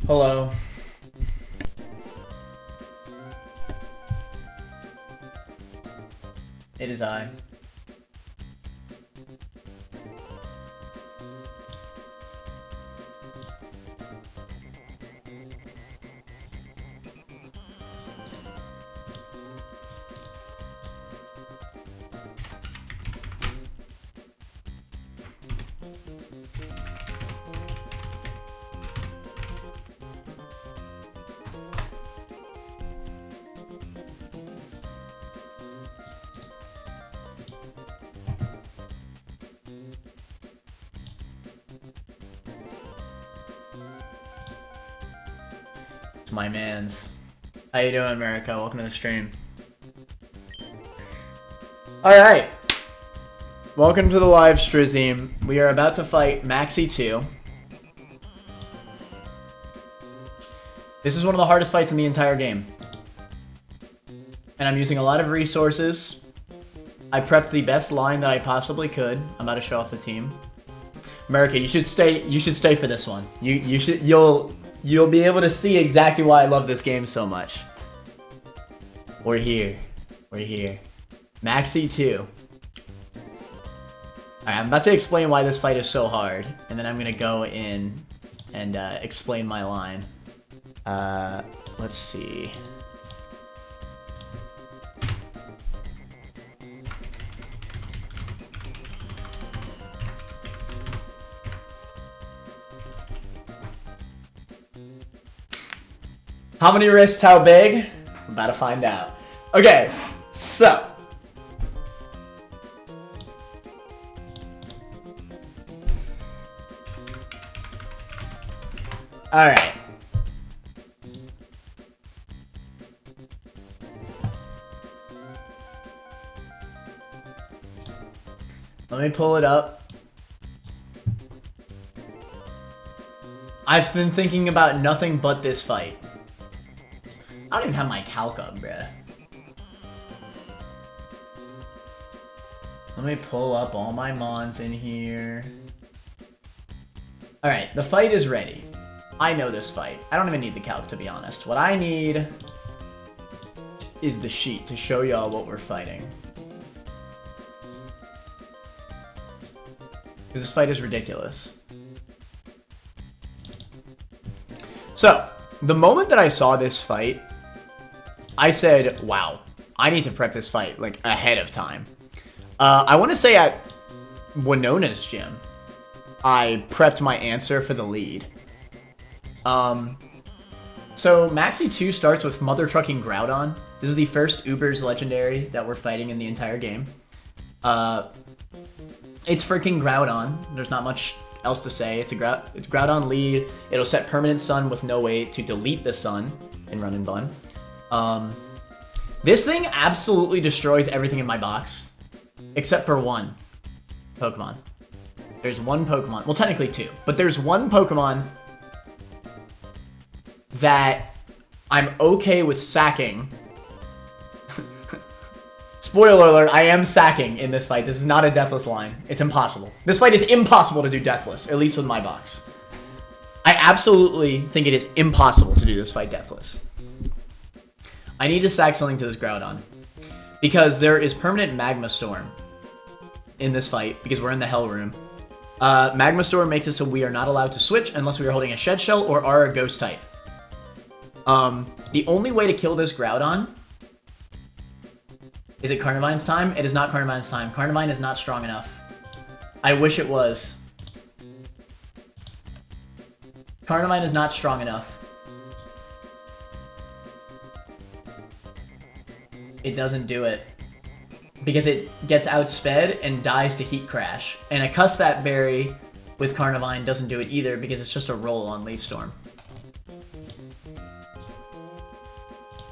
Hello. It is I. It's my mans. How you doing, America? Welcome to the stream. Alright. Welcome to the live stream. We are about to fight Maxie 2. This is one of the hardest fights in the entire game. And I'm using a lot of resources. I prepped the best line that I possibly could. I'm about to show off the team. America, you should stay for this one. You'll be able to see exactly why I love this game so much. We're here. We're here. Maxie 2. Alright, I'm about to explain why this fight is so hard, and then I'm gonna go in and explain my line. Let's see. How many wrists, how big? I'm about to find out. Okay, so. Alright. Let me pull it up. I've been thinking about nothing but this fight. I don't even have my calc up, bruh. Let me pull up all my mons in here. Alright, the fight is ready. I know this fight. I don't even need the calc, to be honest. What I need is the sheet to show y'all what we're fighting. Because this fight is ridiculous. So, the moment that I saw this fight, I said, wow, I need to prep this fight, like, ahead of time. I want to say at Winona's gym, I prepped my answer for the lead. So Maxie 2 starts with Mother Trucking Groudon. This is the first Uber's legendary that we're fighting in the entire game. It's freaking Groudon. There's not much else to say. It's Groudon lead. It'll set permanent sun with no way to delete the sun in Run and Bun. This thing absolutely destroys everything in my box, except for one Pokemon. There's one Pokemon, well technically two, but there's one Pokemon that I'm okay with sacking. Spoiler alert, I am sacking in this fight. This is not a deathless line. It's impossible. This fight is impossible to do deathless, at least with my box. I absolutely think it is impossible to do this fight deathless. I need to sack something to this Groudon, because there is permanent Magma Storm in this fight, because we're in the Hell Room. Magma Storm makes it so we are not allowed to switch unless we are holding a Shed Shell or are a Ghost type. The only way to kill this Groudon... Is it Carnivine's time? It is not Carnivine's time. Carnivine is not strong enough. I wish it was. Carnivine is not strong enough. It doesn't do it. Because it gets outsped and dies to Heat Crash. And a Custap Berry with Carnivine doesn't do it either because it's just a roll on Leaf Storm.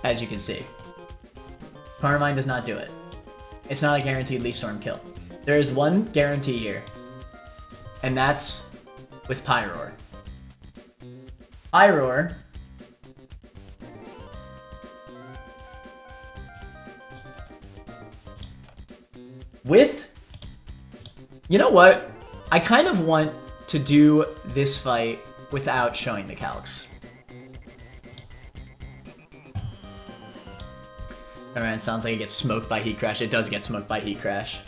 As you can see. Carnivine does not do it. It's not a guaranteed Leaf Storm kill. There is one guarantee here. And that's with Pyroar. Pyroar with... You know what? I kind of want to do this fight without showing the calcs. Alright, sounds like it gets smoked by Heat Crash. It does get smoked by Heat Crash.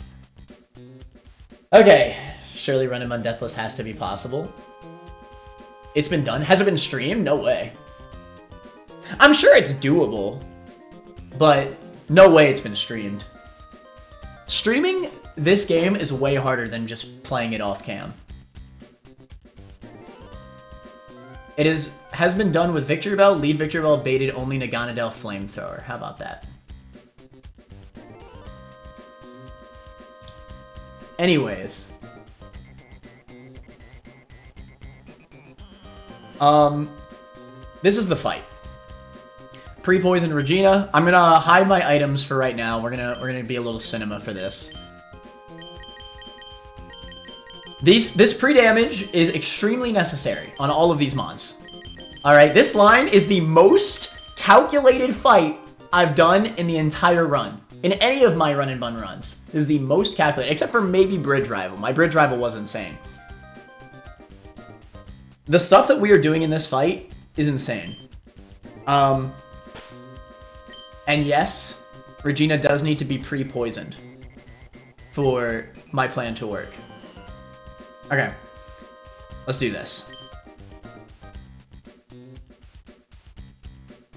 Okay. Surely Run and Bun Deathless has to be possible. It's been done? Has it been streamed? No way. I'm sure it's doable, but no way it's been streamed. Streaming this game is way harder than just playing it off cam. It has been done with Victory Bell, lead Victory Bell, baited only Naganadel Flamethrower. How about that? Anyways. This is the fight. Pre-poison Regina. I'm gonna hide my items for right now. We're gonna be a little cinema for this. This pre-damage is extremely necessary on all of these mons. Alright, this line is the most calculated fight I've done in the entire run. In any of my Run and Bun runs. This is the most calculated, except for maybe Bridge Rival. My Bridge Rival was insane. The stuff that we are doing in this fight is insane. And yes, Regina does need to be pre-poisoned for my plan to work. Okay, let's do this.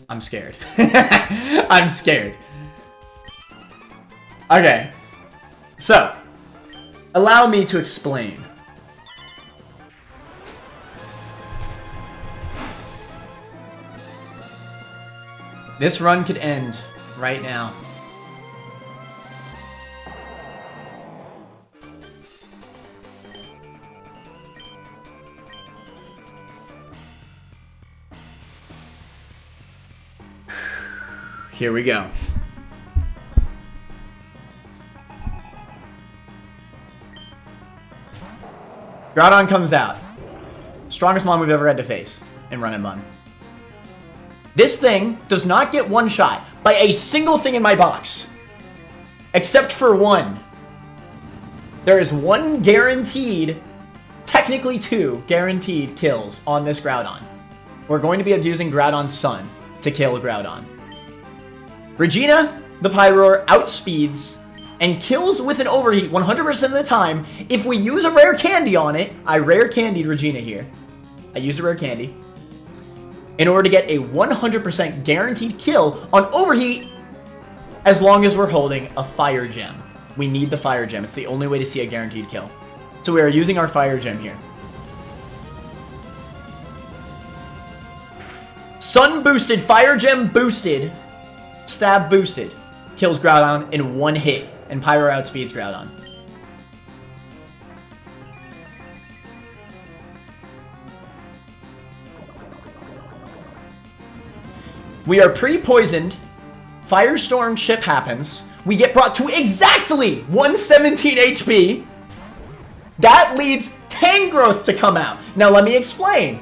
I'm scared. I'm scared. Okay, so, allow me to explain. This run could end right now. Here we go. Groudon comes out. Strongest mon we've ever had to face in Run and Bun. This thing does not get one shot by a single thing in my box. Except for one. There is one guaranteed, technically two guaranteed kills on this Groudon. We're going to be abusing Groudon's Sun to kill Groudon. Regina, the Pyroar, outspeeds and kills with an overheat 100% of the time if we use a rare candy on it. I rare candied Regina here. I used a rare candy. In order to get a 100% guaranteed kill on overheat as long as we're holding a fire gem. We need the fire gem. It's the only way to see a guaranteed kill. So we are using our fire gem here. Sun boosted, fire gem boosted, stab boosted. Kills Groudon in one hit, and Pyro outspeeds Groudon. We are pre-poisoned. Firestorm chip happens. We get brought to exactly 117 HP. That leads Tangrowth to come out. Now let me explain.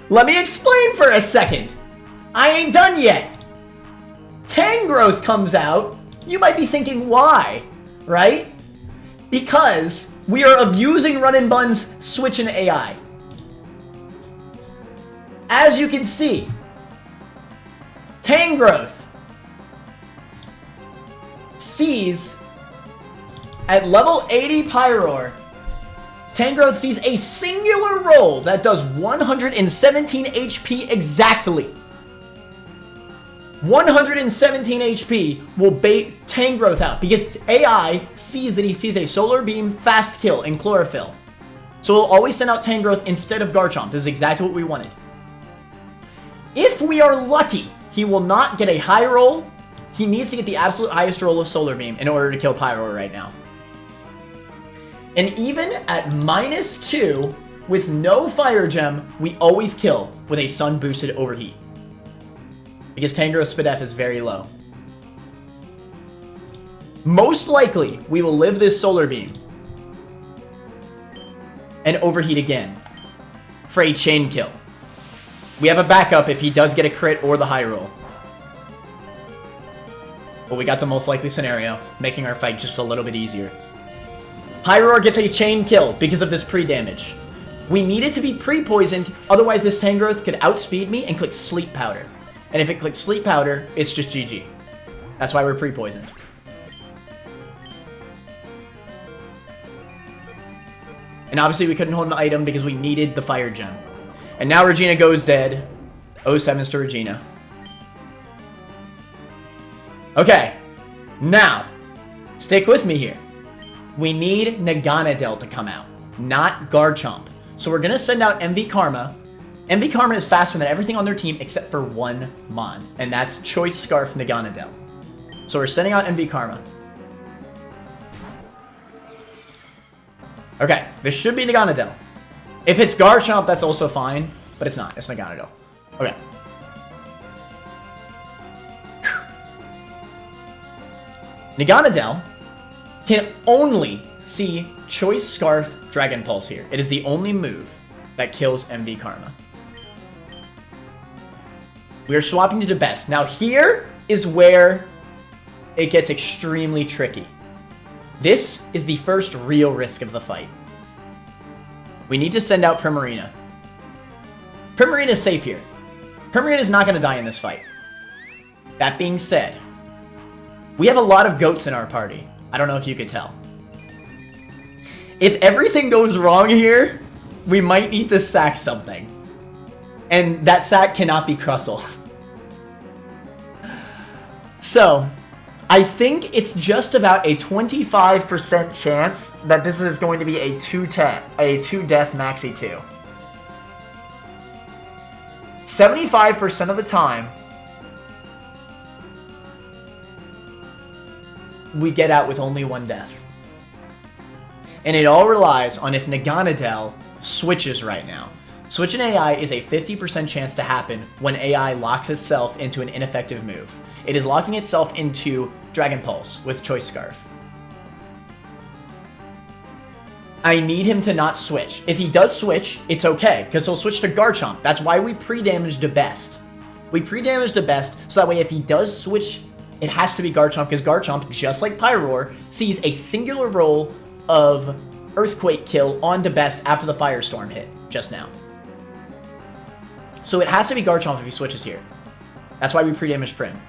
Let me explain for a second. I ain't done yet. Tangrowth comes out. You might be thinking why, right? Because we are abusing Run and Bun's switch in AI. As you can see, Tangrowth sees at level 80 Pyroar, Tangrowth sees a singular roll that does 117 HP exactly. 117 HP will bait Tangrowth out because AI sees that he sees a Solar Beam fast kill in Chlorophyll. So it'll always send out Tangrowth instead of Garchomp. This is exactly what we wanted. If we are lucky, he will not get a high roll. He needs to get the absolute highest roll of Solar Beam in order to kill Pyroar right now. And even at -2, with no Fire Gem, we always kill with a Sun boosted Overheat. Because Tangrowth's SpDef is very low. Most likely, we will live this Solar Beam. And Overheat again. For a chain kill. We have a backup if he does get a crit or the high roll. But we got the most likely scenario, making our fight just a little bit easier. Pyroar gets a chain kill because of this pre-damage. We needed to be pre-poisoned, otherwise this Tangrowth could outspeed me and click Sleep Powder. And if it clicks Sleep Powder, it's just GG. That's why we're pre-poisoned. And obviously we couldn't hold an item because we needed the fire gem. And now Regina goes dead. 07s to Regina. Okay. Now, stick with me here. We need Naganadel to come out, not Garchomp. So we're going to send out MV Karma. MV Karma is faster than everything on their team except for one Mon. And that's Choice Scarf Naganadel. So we're sending out MV Karma. Okay, this should be Naganadel. If it's Garchomp, that's also fine, but it's not. It's Naganadel. Okay. Naganadel can only see Choice Scarf Dragon Pulse here. It is the only move that kills MV Karma. We are swapping to the best. Now here is where it gets extremely tricky. This is the first real risk of the fight. We need to send out Primarina. Primarina is safe here. Primarina is not going to die in this fight. That being said, we have a lot of goats in our party. I don't know if you could tell. If everything goes wrong here, we might need to sack something. And that sack cannot be Crustle. So, I think it's just about a 25% chance that this is going to be a 2-death Maxie 2. 75% of the time, we get out with only one death. And it all relies on if Naganadel switches right now. Switching AI is a 50% chance to happen when AI locks itself into an ineffective move. It is locking itself into Dragon Pulse with Choice Scarf. I need him to not switch. If he does switch, it's okay, because he'll switch to Garchomp. That's why we pre-damaged the best. We pre-damaged the best, so that way if he does switch, it has to be Garchomp, because Garchomp, just like Pyroar, sees a singular roll of Earthquake kill on the best after the Firestorm hit just now. So it has to be Garchomp if he switches here. That's why we pre-damaged Prim.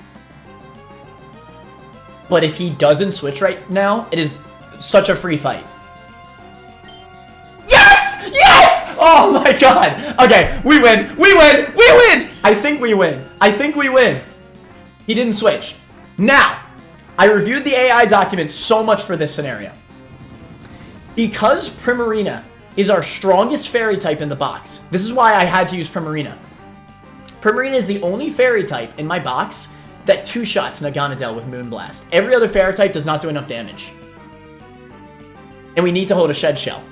But if he doesn't switch right now, it is such a free fight. Yes! Yes! Oh my god! Okay, we win! We win! We win! I think we win. I think we win. He didn't switch. Now, I reviewed the AI document so much for this scenario. Because Primarina is our strongest fairy type in the box, this is why I had to use Primarina. Primarina is the only fairy type in my box that two-shots Naganadel with Moonblast. Every other fairy type does not do enough damage. And we need to hold a Shed Shell.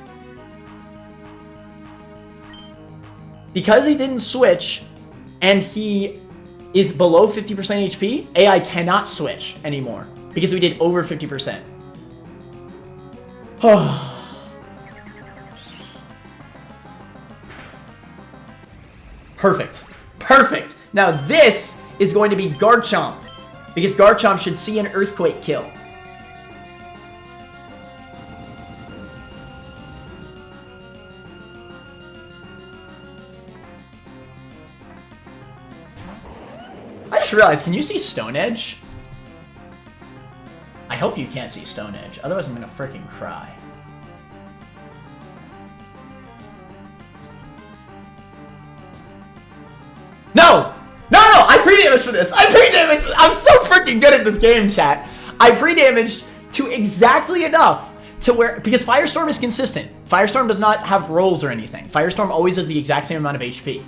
Because he didn't switch, and he is below 50% HP, AI cannot switch anymore. Because we did over 50%. Perfect. Perfect. Now this is going to be Garchomp, because Garchomp should see an Earthquake kill. I just realized, can you see Stone Edge? I hope you can't see Stone Edge, otherwise I'm gonna freaking cry. No! No, no, I pre-damaged for this. I pre-damaged. I'm so freaking good at this game, chat. I pre-damaged to exactly enough to where, because Firestorm is consistent. Firestorm does not have rolls or anything. Firestorm always does the exact same amount of HP.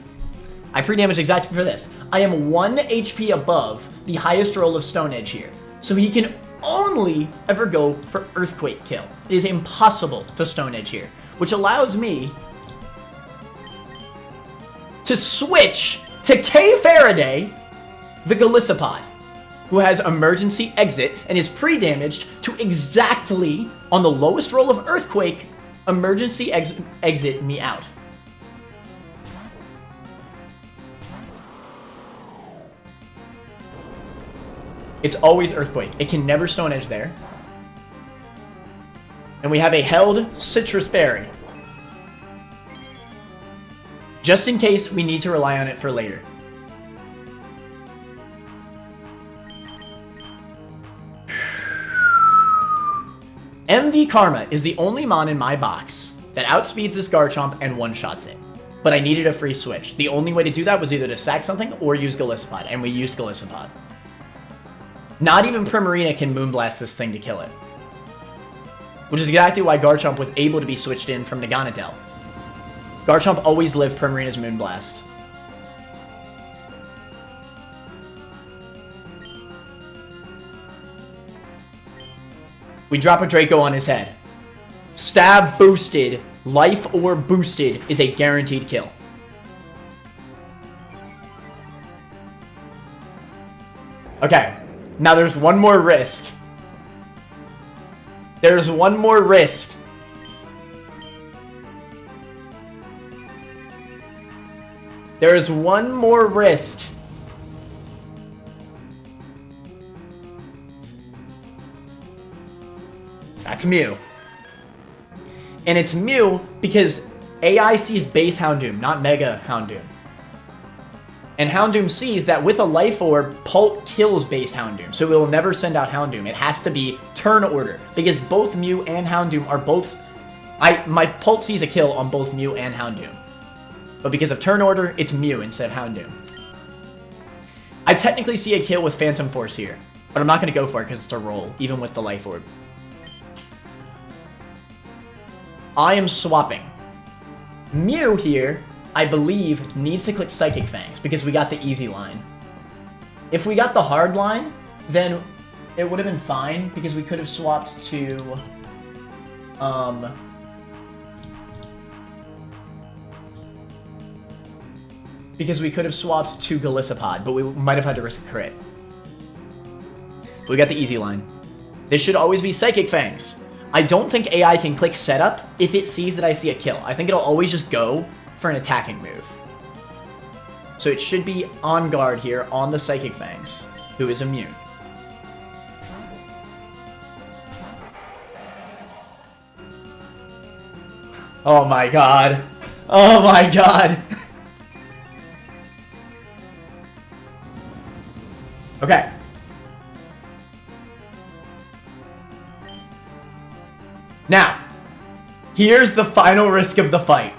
I pre-damaged exactly for this. I am 1 HP above the highest roll of Stone Edge here. So he can only ever go for Earthquake kill. It is impossible to Stone Edge here, which allows me to switch to K. Faraday, the Golisopod, who has Emergency Exit and is pre-damaged to exactly, on the lowest roll of Earthquake, Emergency Exit me out. It's always Earthquake. It can never Stone Edge there. And we have a held Citrus Berry, just in case we need to rely on it for later. MV Karma is the only mon in my box that outspeeds this Garchomp and one-shots it. But I needed a free switch. The only way to do that was either to sack something or use Golisopod, and we used Golisopod. Not even Primarina can Moonblast this thing to kill it. Which is exactly why Garchomp was able to be switched in from Naganadel. Garchomp always lived Primarina's Moonblast. We drop a Draco on his head. Stab boosted, life orb boosted is a guaranteed kill. Okay, now there's one more risk. There's one more risk. There is one more risk. That's Mew. And it's Mew because AI sees base Houndoom, not Mega Houndoom. And Houndoom sees that with a Life Orb, Pult kills base Houndoom, so it will never send out Houndoom. It has to be turn order, because both Mew and Houndoom are both... My Pult sees a kill on both Mew and Houndoom. But because of turn order, it's Mew instead of Houndoom. I technically see a kill with Phantom Force here, but I'm not going to go for it because it's a roll, even with the Life Orb. I am swapping. Mew here, I believe, needs to click Psychic Fangs because we got the easy line. If we got the hard line, then it would have been fine because we could have swapped to... Because we could have swapped to Golisopod, but we might have had to risk a crit. But we got the easy line. This should always be Psychic Fangs. I don't think AI can click setup if it sees that I see a kill. I think it'll always just go for an attacking move. So it should be on guard here on the Psychic Fangs, who is immune. Oh my god. Oh my god. Okay. Now, here's the final risk of the fight.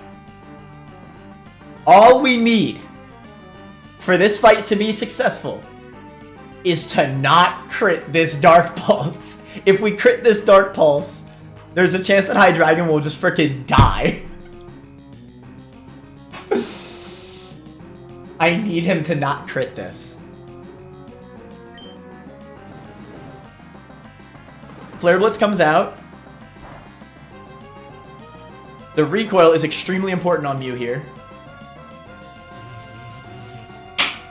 All we need for this fight to be successful is to not crit this Dark Pulse. If we crit this Dark Pulse, there's a chance that Hydreigon will just freaking die. I need him to not crit this. Flare Blitz comes out. The recoil is extremely important on Mew here.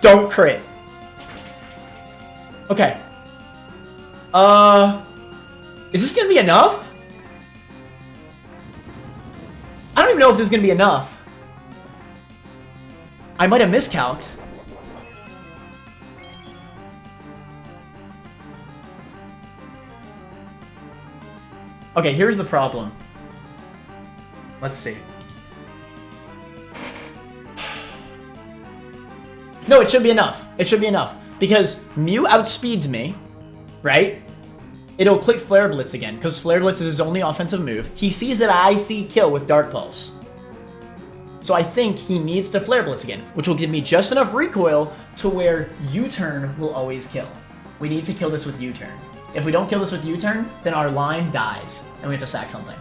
Don't crit. Okay. Is this gonna be enough? I don't even know if this is gonna be enough. I might have miscalced. Okay, here's the problem. Let's see. No, it should be enough. It should be enough. Because Mew outspeeds me, right? It'll click Flare Blitz again, because Flare Blitz is his only offensive move. He sees that I see kill with Dark Pulse. So I think he needs to Flare Blitz again, which will give me just enough recoil to where U-turn will always kill. We need to kill this with U-turn. If we don't kill this with U-turn, then our line dies, and we have to sack something.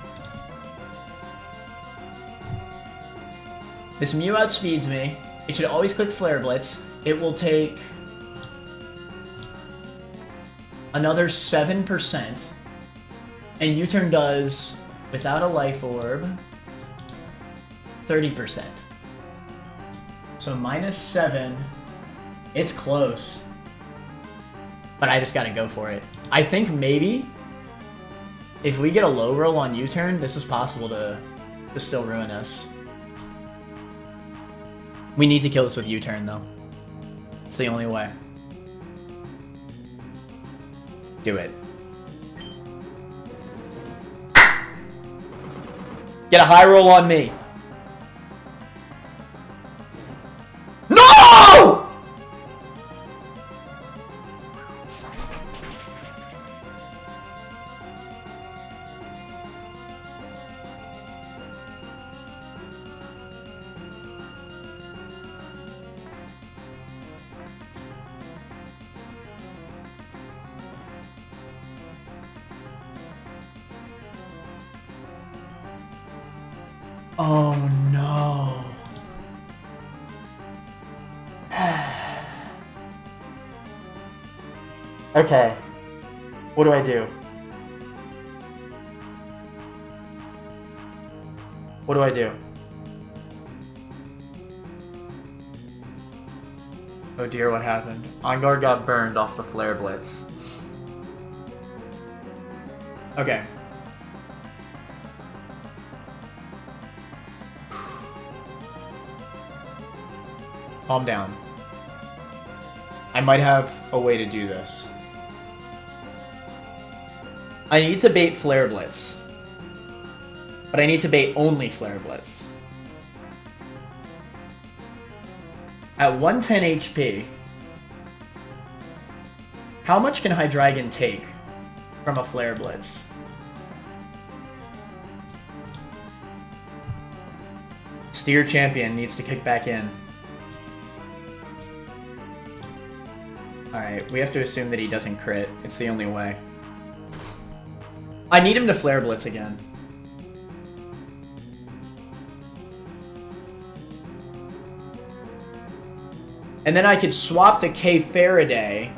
This Mew outspeeds me. It should always click Flare Blitz. It will take another 7%. And U-turn does, without a Life Orb, 30%. So -7. It's close. But I just gotta go for it. I think maybe if we get a low roll on U-turn, this is possible to still ruin us. We need to kill this with U-turn, though. It's the only way. Do it. Get a high roll on me. No! Oh no. Okay. What do I do? What do I do? Oh dear, what happened? Ongar got burned off the Flare Blitz. Okay. Calm down. I might have a way to do this. I need to bait Flare Blitz. But I need to bait only Flare Blitz. At 110 HP, how much can Hydreigon take from a Flare Blitz? Steer Champion needs to kick back in. Alright, we have to assume that he doesn't crit. It's the only way. I need him to Flare Blitz again. And then I could swap to K Faraday.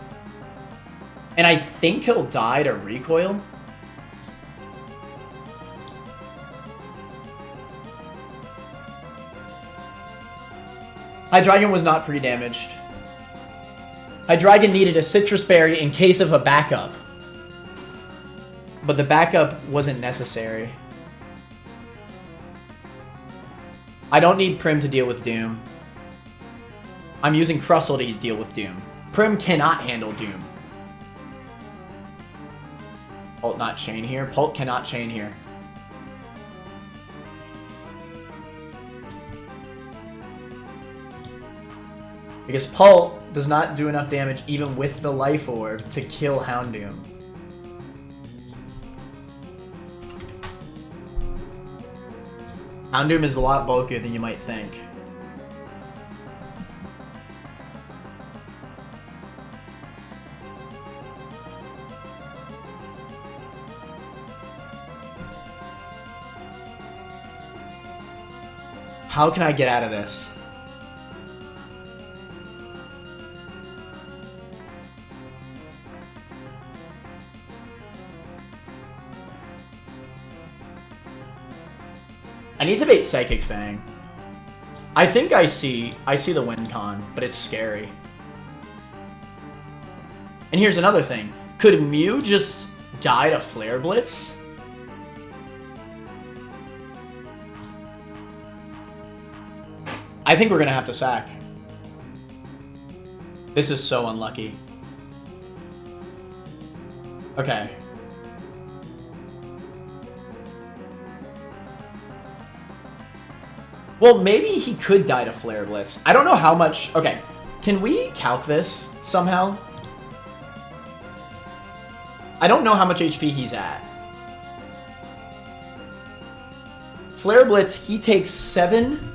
And I think he'll die to recoil. Hydreigon was not pre-damaged. Hydreigon needed a Citrus Berry in case of a backup. But the backup wasn't necessary. I don't need Prim to deal with Doom. I'm using Crustle to deal with Doom. Prim cannot handle Doom. Pult not chain here. Pult cannot chain here. Because Pult does not do enough damage even with the Life Orb to kill Houndoom. Houndoom is a lot bulkier than you might think. How can I get out of this? I need to bait Psychic Fang. I think I see the win con, but it's scary. And here's another thing. Could Mew just die to Flare Blitz? I think we're gonna have to sack. This is so unlucky. Okay. Well, maybe he could die to Flare Blitz. I don't know how much... Okay, can we calc this somehow? I don't know how much HP he's at. Flare Blitz, he takes 7...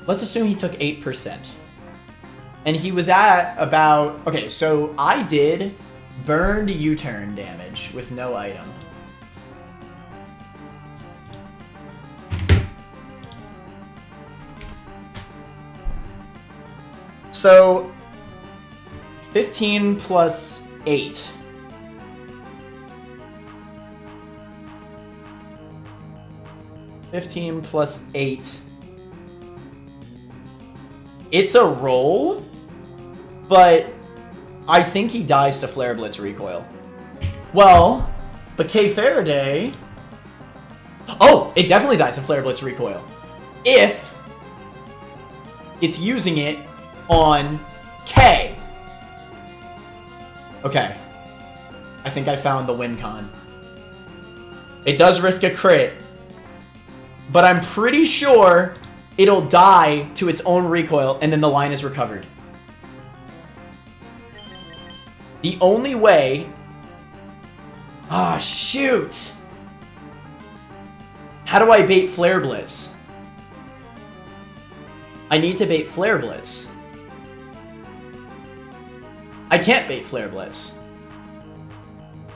Let's assume he took 8%. And he was at about... Okay, so I did burned U-turn damage with no item. So, 15 plus 8. It's a roll, but I think he dies to Flare Blitz recoil. Well, but K Faraday... Oh, it definitely dies to Flare Blitz recoil. If it's using it on K. Okay. I think I found the win con. It does risk a crit, but I'm pretty sure it'll die to its own recoil and then the line is recovered. The only way... Ah, shoot! How do I bait Flare Blitz? I need to bait Flare Blitz. I can't bait Flare Blitz.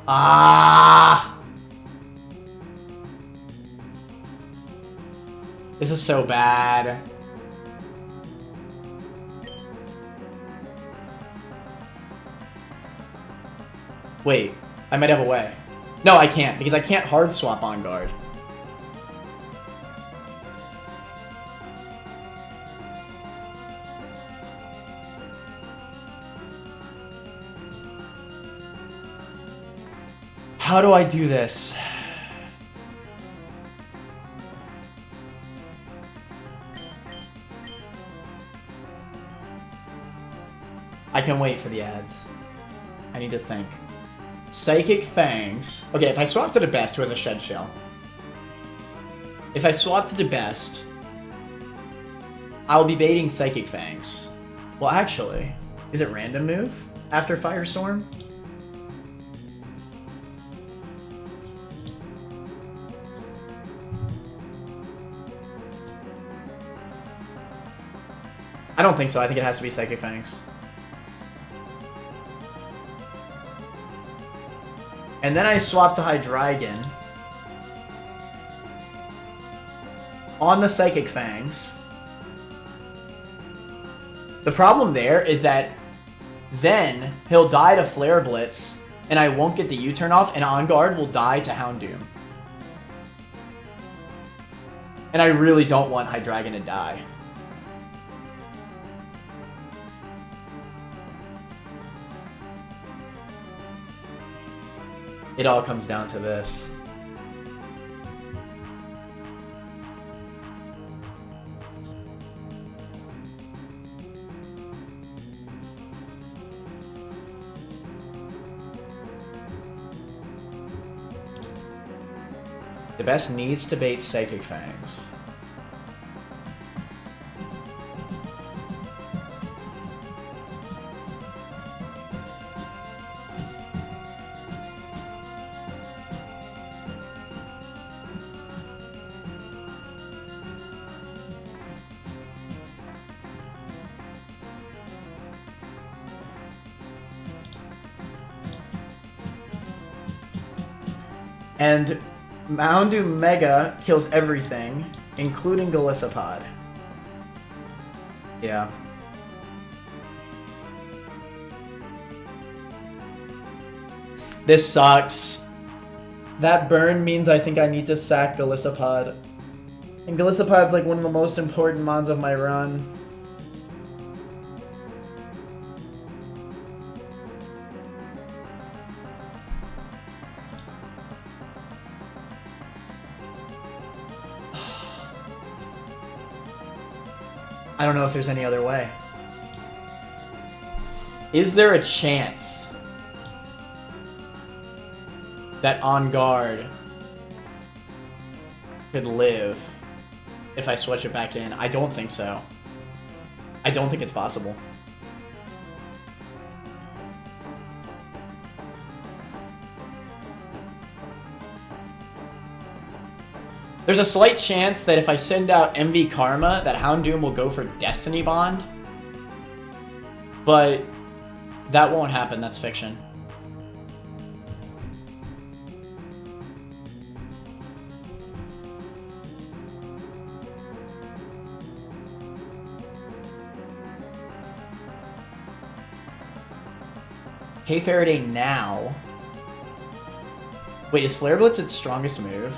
Ah! This is so bad. Wait, I might have a way. No, I can't, because I can't hard swap on guard. How do I do this? I can wait for the ads. I need to think. Psychic Fangs. Okay, if I swap to the best, who has a Shed Shell? If I swap to the best, I'll be baiting Psychic Fangs. Well, actually, is it random move after Firestorm? I don't think so. I think it has to be Psychic Fangs. And then I swap to Hydreigon on the Psychic Fangs. The problem there is that then he'll die to Flare Blitz, and I won't get the U-turn off, and On Guard will die to Houndoom. And I really don't want Hydreigon to die. It all comes down to this. The best needs to bait Psychic Fangs. And Houndoom Mega kills everything, including Golisopod. Yeah. This sucks. That burn means I think I need to sack Golisopod. And Golisopod's like one of the most important mons of my run. I don't know if there's any other way. Is there a chance that On Guard could live if I switch it back in? I don't think so. I don't think it's possible. There's a slight chance that if I send out MV Karma, that Houndoom will go for Destiny Bond. But that won't happen, that's fiction. K Faraday now. Wait, is Flare Blitz its strongest move?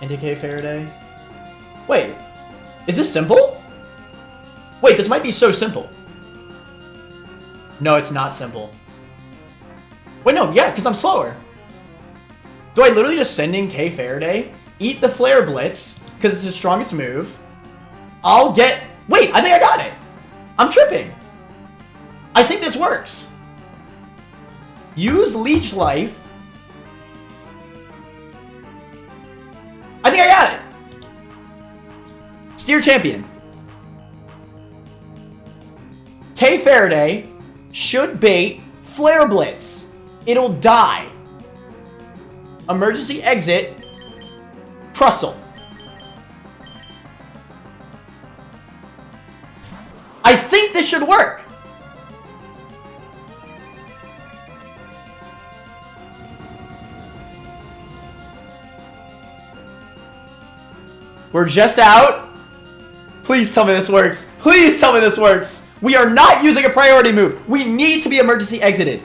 Into K Faraday? Wait, is this simple? Wait, this might be so simple. No, it's not simple. Wait, no, yeah, because I'm slower. Do I literally just send in K Faraday, eat the Flare Blitz, because it's his strongest move? I'll get... Wait, I think I got it. I'm tripping. I think this works. Use Leech Life. I think I got it. Steer Champion. K Faraday should bait Flare Blitz. It'll die. Emergency exit. Trussel. I think this should work. We're just out. Please tell me this works. Please tell me this works. We are not using a priority move. We need to be emergency exited.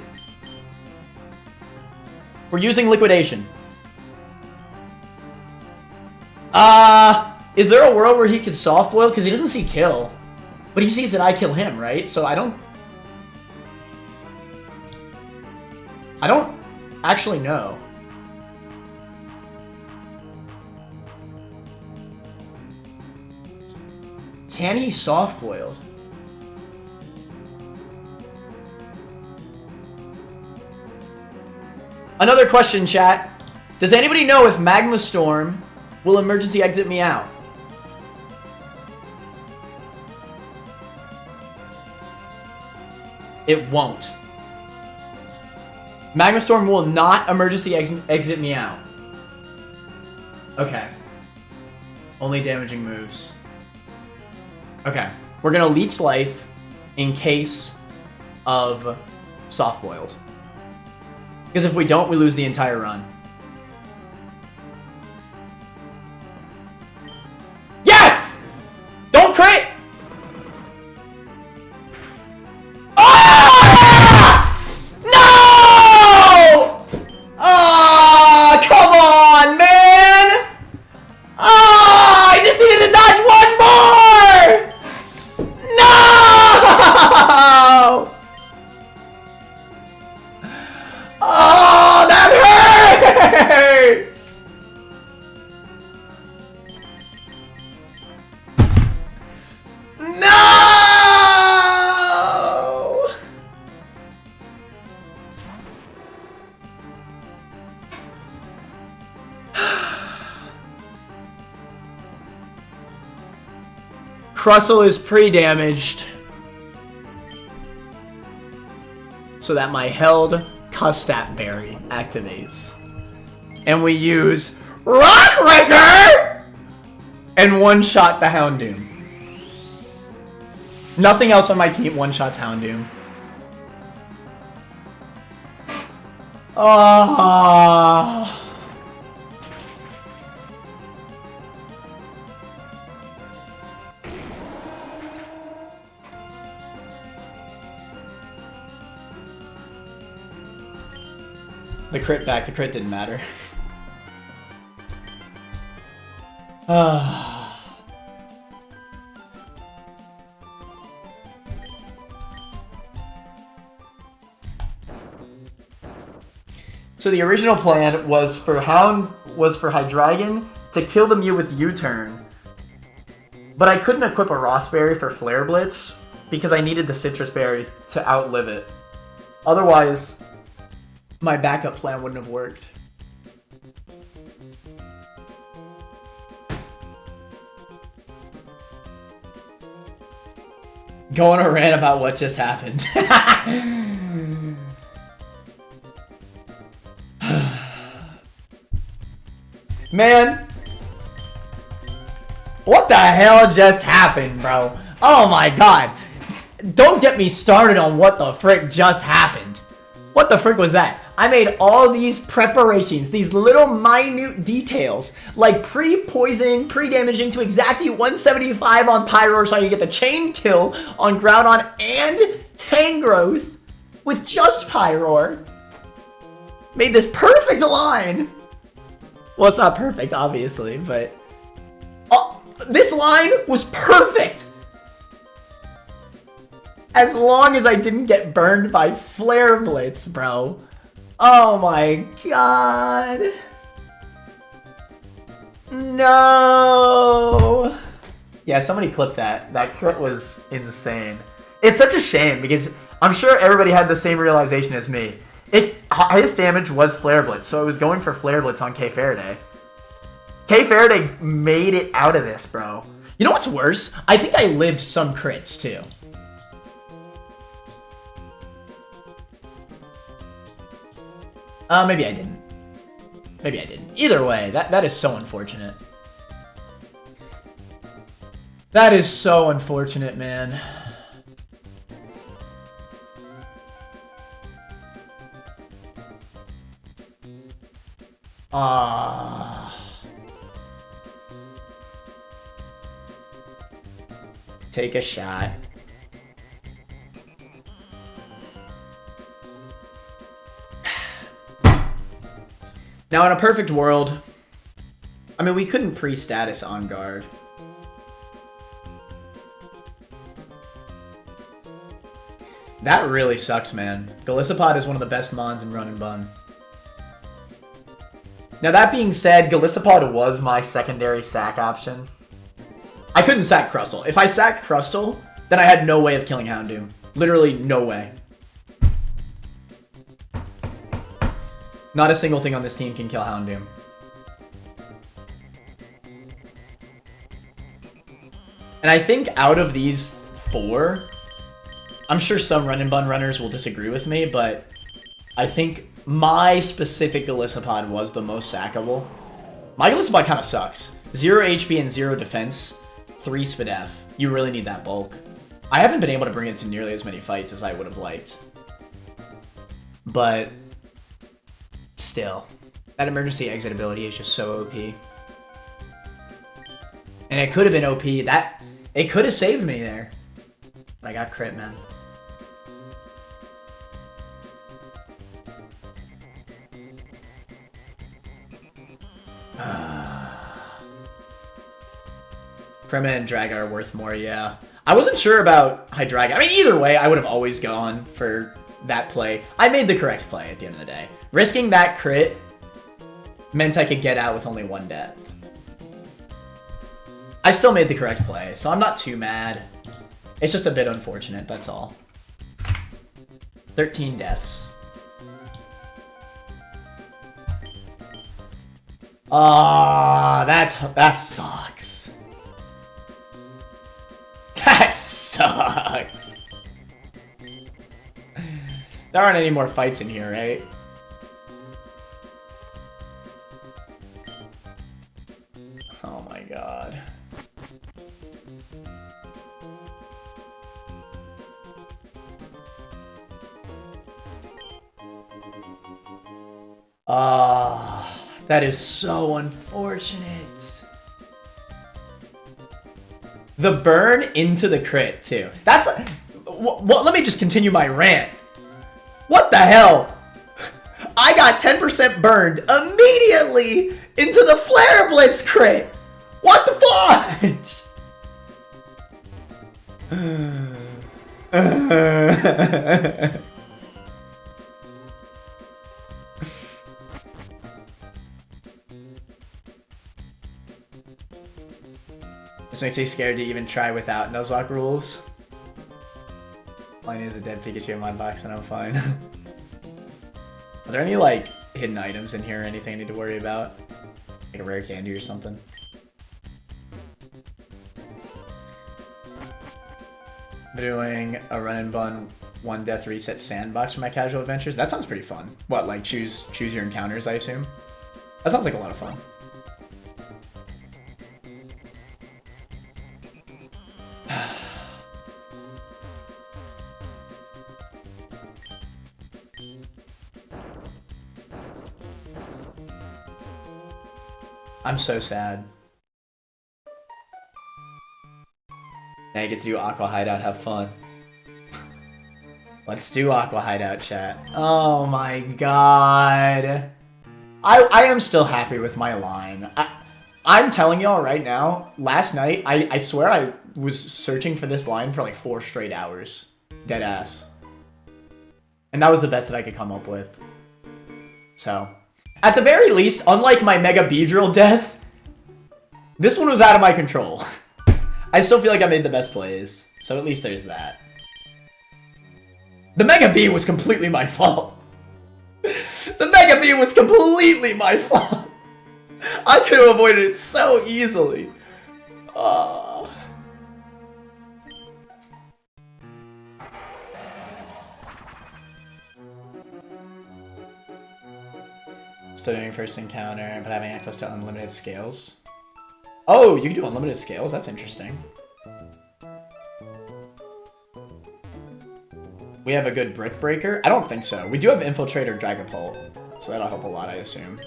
We're using liquidation. Is there a world where he could soft boil? Because he doesn't see kill. But he sees that I kill him, right? So I don't actually know. Can he soft boiled? Another question, chat. Does anybody know if Magma Storm will emergency exit me out? It won't. Magma Storm will not emergency exit me out. Okay. Only damaging moves. Okay. We're gonna leech life in case of soft boiled. Because if we don't, we lose the entire run. Yes! Don't crit! Ah! No! Ah, come on, man! Ah, I just needed to dodge one more! No! Oh, that hurts! No! Crustle is pre-damaged so that my held Custat Berry activates. And we use Rockraker and one-shot the Houndoom. Nothing else on my team one-shots Houndoom. Oh. The crit back, the crit didn't matter. So the original plan was for Hydreigon to kill the Mew with U-turn. But I couldn't equip a Ross Berry for Flare Blitz because I needed the Citrus Berry to outlive it. Otherwise, my backup plan wouldn't have worked. Go on a rant about what just happened. Man. What the hell just happened, bro? Oh my god. Don't get me started on what the frick just happened. What the frick was that? I made all these preparations, these little minute details, like pre-poisoning, pre-damaging to exactly 175 on Pyroar so I could get the chain kill on Groudon and Tangrowth with just Pyroar. Made this perfect line. Well, it's not perfect, obviously, but this line was perfect. As long as I didn't get burned by Flare Blitz, bro. Oh my god. No. Yeah, somebody clip that. That crit was insane. It's such a shame because I'm sure everybody had the same realization as me. Highest damage was Flare Blitz, so it was going for Flare Blitz on K Faraday. K Faraday made it out of this, bro. You know what's worse? I think I lived some crits too. Maybe I didn't. Maybe I didn't. Either way, that is so unfortunate. That is so unfortunate, man. Take a shot. Now, in a perfect world, I mean, we couldn't pre-status on guard. That really sucks, man. Golisopod is one of the best mons in Run and Bun. Now, that being said, Golisopod was my secondary sack option. I couldn't sack Crustle. If I sacked Crustle, then I had no way of killing Houndoom. Literally no way. Not a single thing on this team can kill Houndoom. And I think out of these 4, I'm sure some Run and Bun runners will disagree with me, but I think my specific Golisopod was the most sackable. My Golisopod kind of sucks. 0 HP and 0 defense, 3 SPDF. You really need that bulk. I haven't been able to bring it to nearly as many fights as I would have liked. But still, that emergency exit ability is just so OP. And it could have been OP. It could have saved me there. But I got crit, man. Permanent and Draga are worth more, yeah. I wasn't sure about Hydreigon. I mean, either way, I would have always gone for that play. I made the correct play at the end of the day. Risking that crit meant I could get out with only 1 death. I still made the correct play, so I'm not too mad. It's just a bit unfortunate, that's all. 13 deaths. Ah, that sucks. That sucks. There aren't any more fights in here, right? Oh my god. Ah, that is so unfortunate. The burn into the crit, too. That's... let me just continue my rant. What the hell? I got 10% burned immediately into the Flare Blitz crit. What the fudge? This makes me scared to even try without Nuzlocke rules. All I need is a dead Pikachu in my box and I'm fine. Are there any, like, hidden items in here or anything I need to worry about? Like a rare candy or something? I'm doing a Run and Bun 1 death reset sandbox for my casual adventures. That sounds pretty fun. What, like choose your encounters, I assume? That sounds like a lot of fun. I'm so sad. Now you get to do Aqua Hideout, have fun. Let's do Aqua Hideout, chat. Oh my god. I am still happy with my line. I'm telling y'all right now, last night, I swear I was searching for this line for like 4 straight hours. Dead ass. And that was the best that I could come up with. So, at the very least, unlike my Mega Beedrill death, this one was out of my control. I still feel like I made the best plays, so at least there's that. The Mega Bee was completely my fault. The Mega Bee was completely my fault. I could have avoided it so easily. Still doing first encounter, but having access to unlimited scales. Oh, you can do unlimited scales? That's interesting. We have a good Brick Breaker? I don't think so. We do have Infiltrator Dragapult, so that'll help a lot, I assume.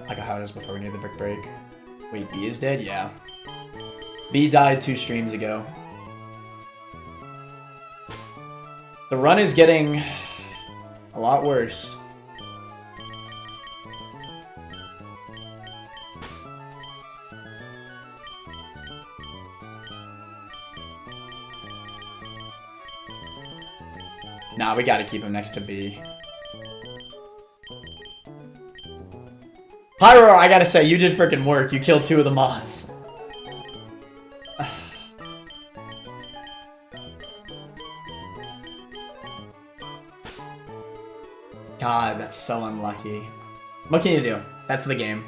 Like how it is before we need the Brick Break. Wait, B is dead? Yeah. B died 2 streams ago. The run is getting a lot worse. Nah, we gotta keep him next to B. Pyro, I gotta say, you did freaking work. You killed 2 of the mods. God, that's so unlucky. What can you do? That's the game.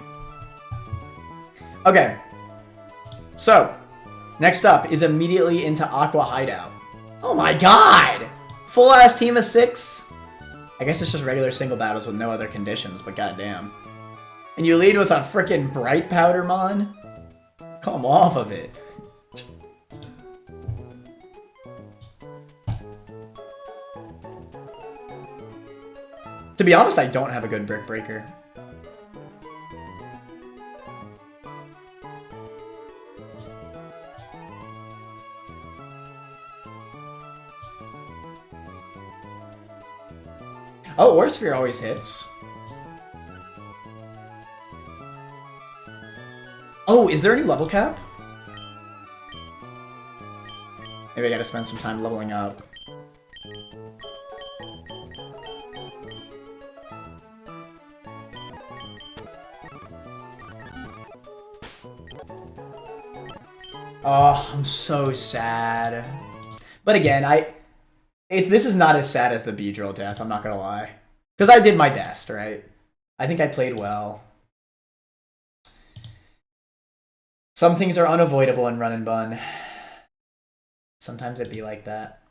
Okay. So, next up is immediately into Aqua Hideout. Oh my god! Full-ass team of 6? I guess it's just regular single battles with no other conditions, but goddamn. And you lead with a frickin' Bright Powder Mon? Come off of it. To be honest, I don't have a good Brick Breaker. Oh, Aura Sphere always hits. Oh, is there any level cap? Maybe I gotta spend some time leveling up. Oh, I'm so sad. But again, this is not as sad as the Beedrill death, I'm not gonna lie. Because I did my best, right? I think I played well. Some things are unavoidable in Run and Bun. Sometimes it be like that.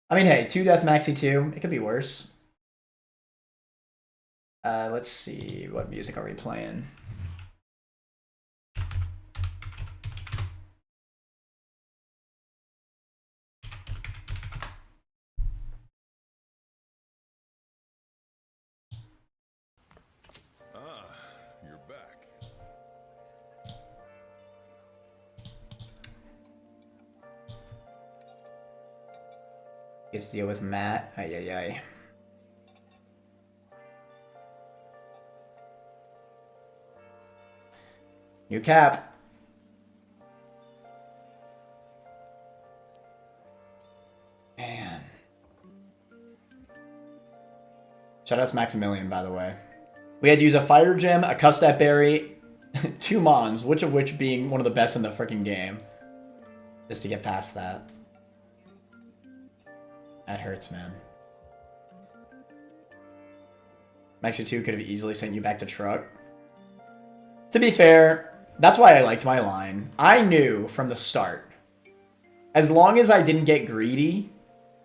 I mean, hey, 2 death Maxie 2. It could be worse. Let's see. What music are we playing? You're back. Gets to deal with Matt. Ay, ay, ay. New cap. Man. Shout out to Maximilian, by the way. We had to use a Fire Gem, a Custap Berry, 2 Mons, which of which being one of the best in the freaking game. Just to get past that. That hurts, man. Maxie 2 could have easily sent you back to truck. To be fair, that's why I liked my line. I knew from the start, as long as I didn't get greedy,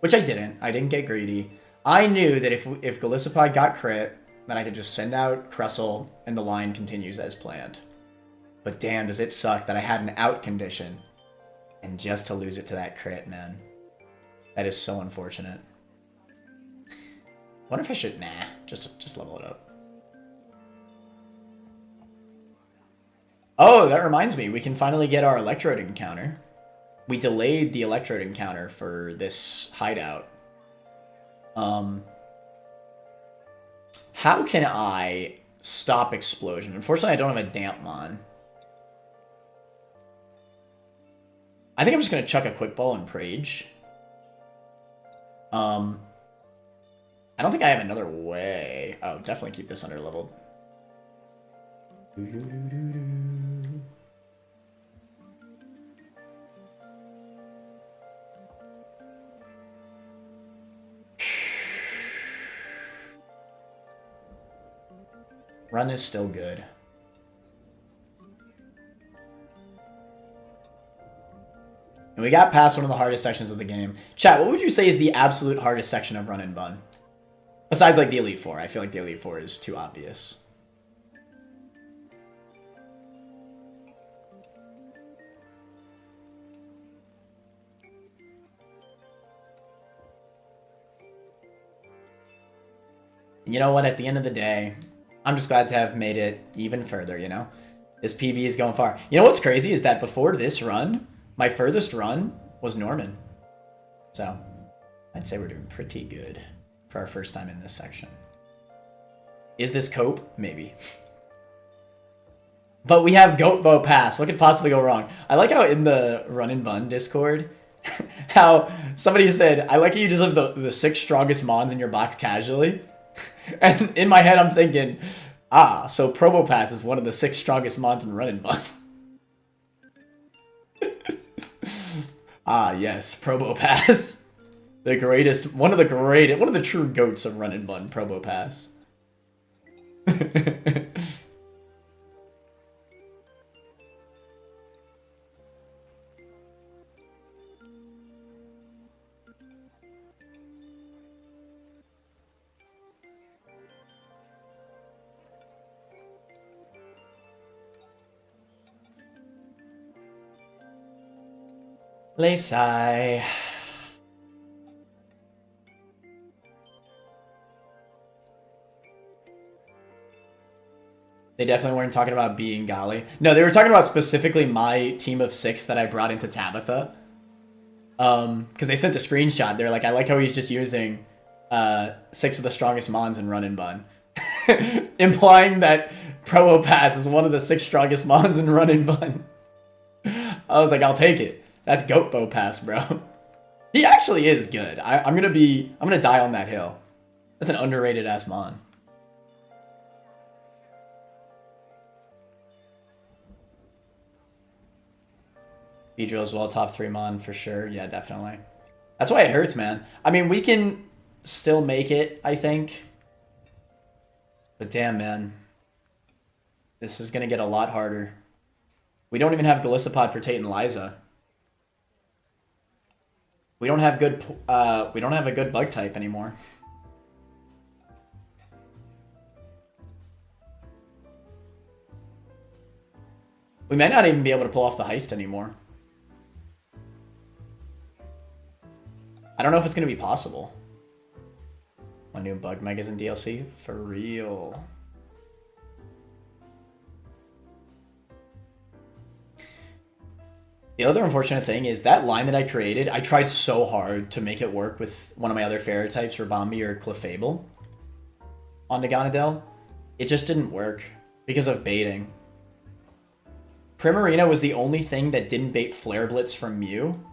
which I didn't get greedy, I knew that if Golisopod got crit, then I could just send out Crustle and the line continues as planned. But damn, does it suck that I had an out condition and just to lose it to that crit, man. That is so unfortunate. Wonder if I should, nah, just level it up. Oh, that reminds me, we can finally get our Electrode encounter. We delayed the Electrode encounter for this hideout. How can I stop explosion? Unfortunately, I don't have a Dampmon. I think I'm just gonna chuck a Quick Ball and Prage. I don't think I have another way. Oh, definitely keep this under leveled. Run is still good. And we got past one of the hardest sections of the game. Chat, what would you say is the absolute hardest section of Run and Bun? Besides, like, the Elite Four. I feel like the Elite Four is too obvious. You know what? At the end of the day, I'm just glad to have made it even further, you know? This PB is going far. You know what's crazy is that before this run, my furthest run was Norman. So, I'd say we're doing pretty good for our first time in this section. Is this cope? Maybe. But we have Goat Bow Pass. What could possibly go wrong? I like how in the Run and Bun Discord, how somebody said, I like how you just have the 6 strongest mons in your box casually. And in my head, I'm thinking, so Probo Pass is one of the 6 strongest mons in Run and Bun. Yes, Probo Pass. The greatest, one of the true goats of Run and Bun, Probo Pass. Laysai. They definitely weren't talking about being Gali. No, they were talking about specifically my team of 6 that I brought into Tabitha. Because they sent a screenshot. They're like, I like how he's just using 6 of the strongest mons in Run and Bun. Implying that Probo Pass is one of the 6 strongest mons in Run and Bun. I was like, I'll take it. That's Goat Bow Pass, bro. He actually is good. I'm gonna die on that hill. That's an underrated ass mon. Beedrill as well, top 3 mon for sure. Yeah, definitely. That's why it hurts, man. I mean, we can still make it, I think. But damn, man. This is gonna get a lot harder. We don't even have Galissapod for Tate and Liza. We don't have a good bug type anymore. We might not even be able to pull off the heist anymore. I don't know if it's going to be possible. One new bug megas in DLC? For real. The other unfortunate thing is that line that I created, I tried so hard to make it work with one of my other fairy types, Rabambi or Clefable, on Naganadel. It just didn't work because of baiting. Primarina was the only thing that didn't bait Flare Blitz from Mew.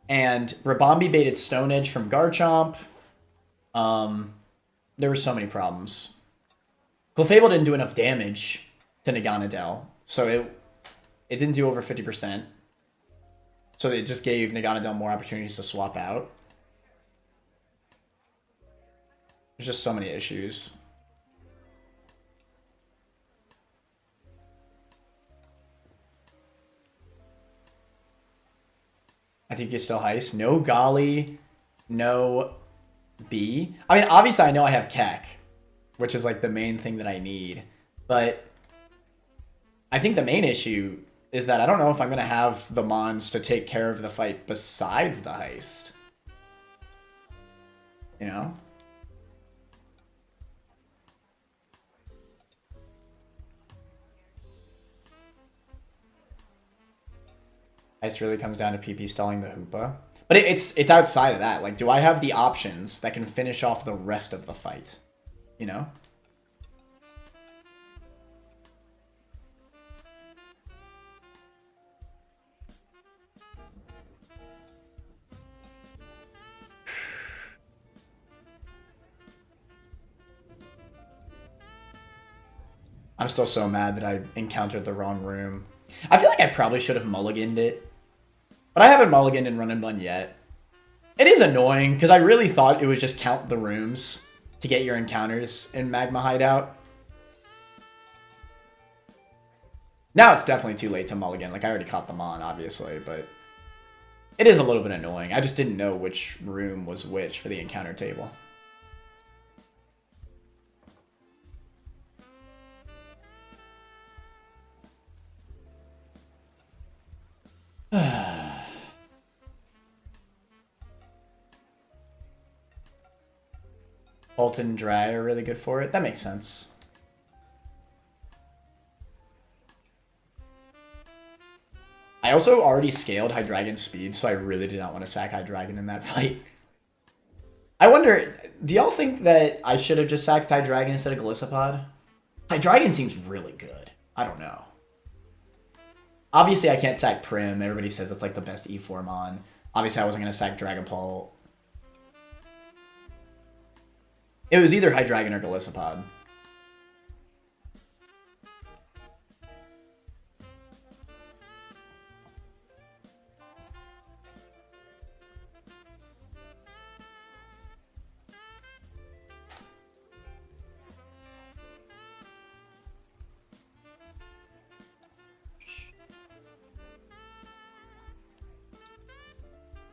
And Rabambi baited Stone Edge from Garchomp. There were so many problems. Clefable didn't do enough damage to Naganadel, so it didn't do over 50%. So it just gave Naganadel more opportunities to swap out. There's just so many issues. I think you still heist. No Gali, no B. I mean, obviously I know I have Keck, which is like the main thing that I need. But I think the main issue is that I don't know if I'm going to have the mons to take care of the fight besides the heist. You know? Heist really comes down to PP stalling the Hoopa. But it's outside of that. Like, do I have the options that can finish off the rest of the fight? You know? I'm still so mad that I encountered the wrong room. I feel like I probably should have mulliganed it. But I haven't mulliganed in Run and Bun yet. It is annoying, because I really thought it was just count the rooms to get your encounters in Magma Hideout. Now it's definitely too late to mulligan. Like, I already caught them on, obviously, but it is a little bit annoying. I just didn't know which room was which for the encounter table. Bolt and Dry are really good for it. That makes sense. I also already scaled Hydreigon's speed, so I really did not want to sack Hydreigon in that fight. I wonder, do y'all think that I should have just sacked Hydreigon instead of Golisopod? Hydreigon seems really good. I don't know. Obviously, I can't sack Prim. Everybody says it's like the best E4 mon. Obviously, I wasn't going to sack Dragapult. It was either Hydreigon or Golisopod.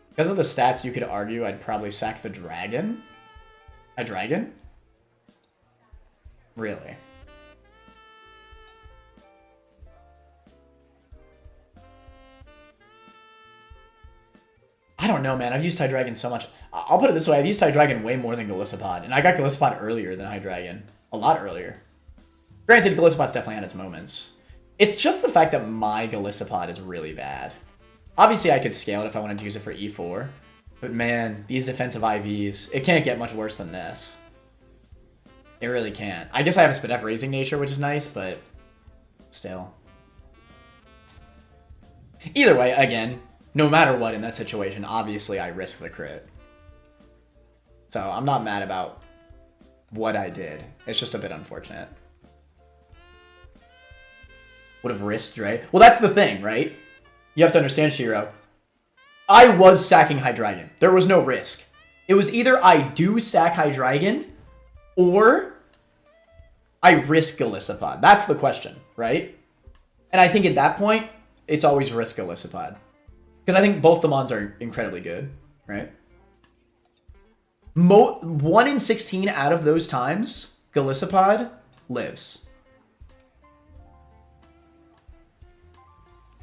Because of the stats, you could argue I'd probably sack the dragon. A dragon? Really? I don't know, man. I've used Hydreigon so much. I'll put it this way. I've used Hydreigon way more than Golisopod. And I got Golisopod earlier than Hydreigon. A lot earlier. Granted, Golisopod's definitely had its moments. It's just the fact that my Golisopod is really bad. Obviously, I could scale it if I wanted to use it for E4. But man, these defensive IVs, it can't get much worse than this. It really can't. I guess I have a Spadef Raising Nature, which is nice, but still. Either way, again, no matter what in that situation, obviously I risk the crit. So I'm not mad about what I did. It's just a bit unfortunate. Would have risked Dre. Well, that's the thing, right? You have to understand, Shiro. I was sacking Hydreigon. There was no risk. It was either I do sack Hydreigon or I risk Golisopod. That's the question, right? And I think at that point, it's always risk Golisopod. Because I think both the mons are incredibly good, right? 1 in 16 out of those times, Golisopod lives.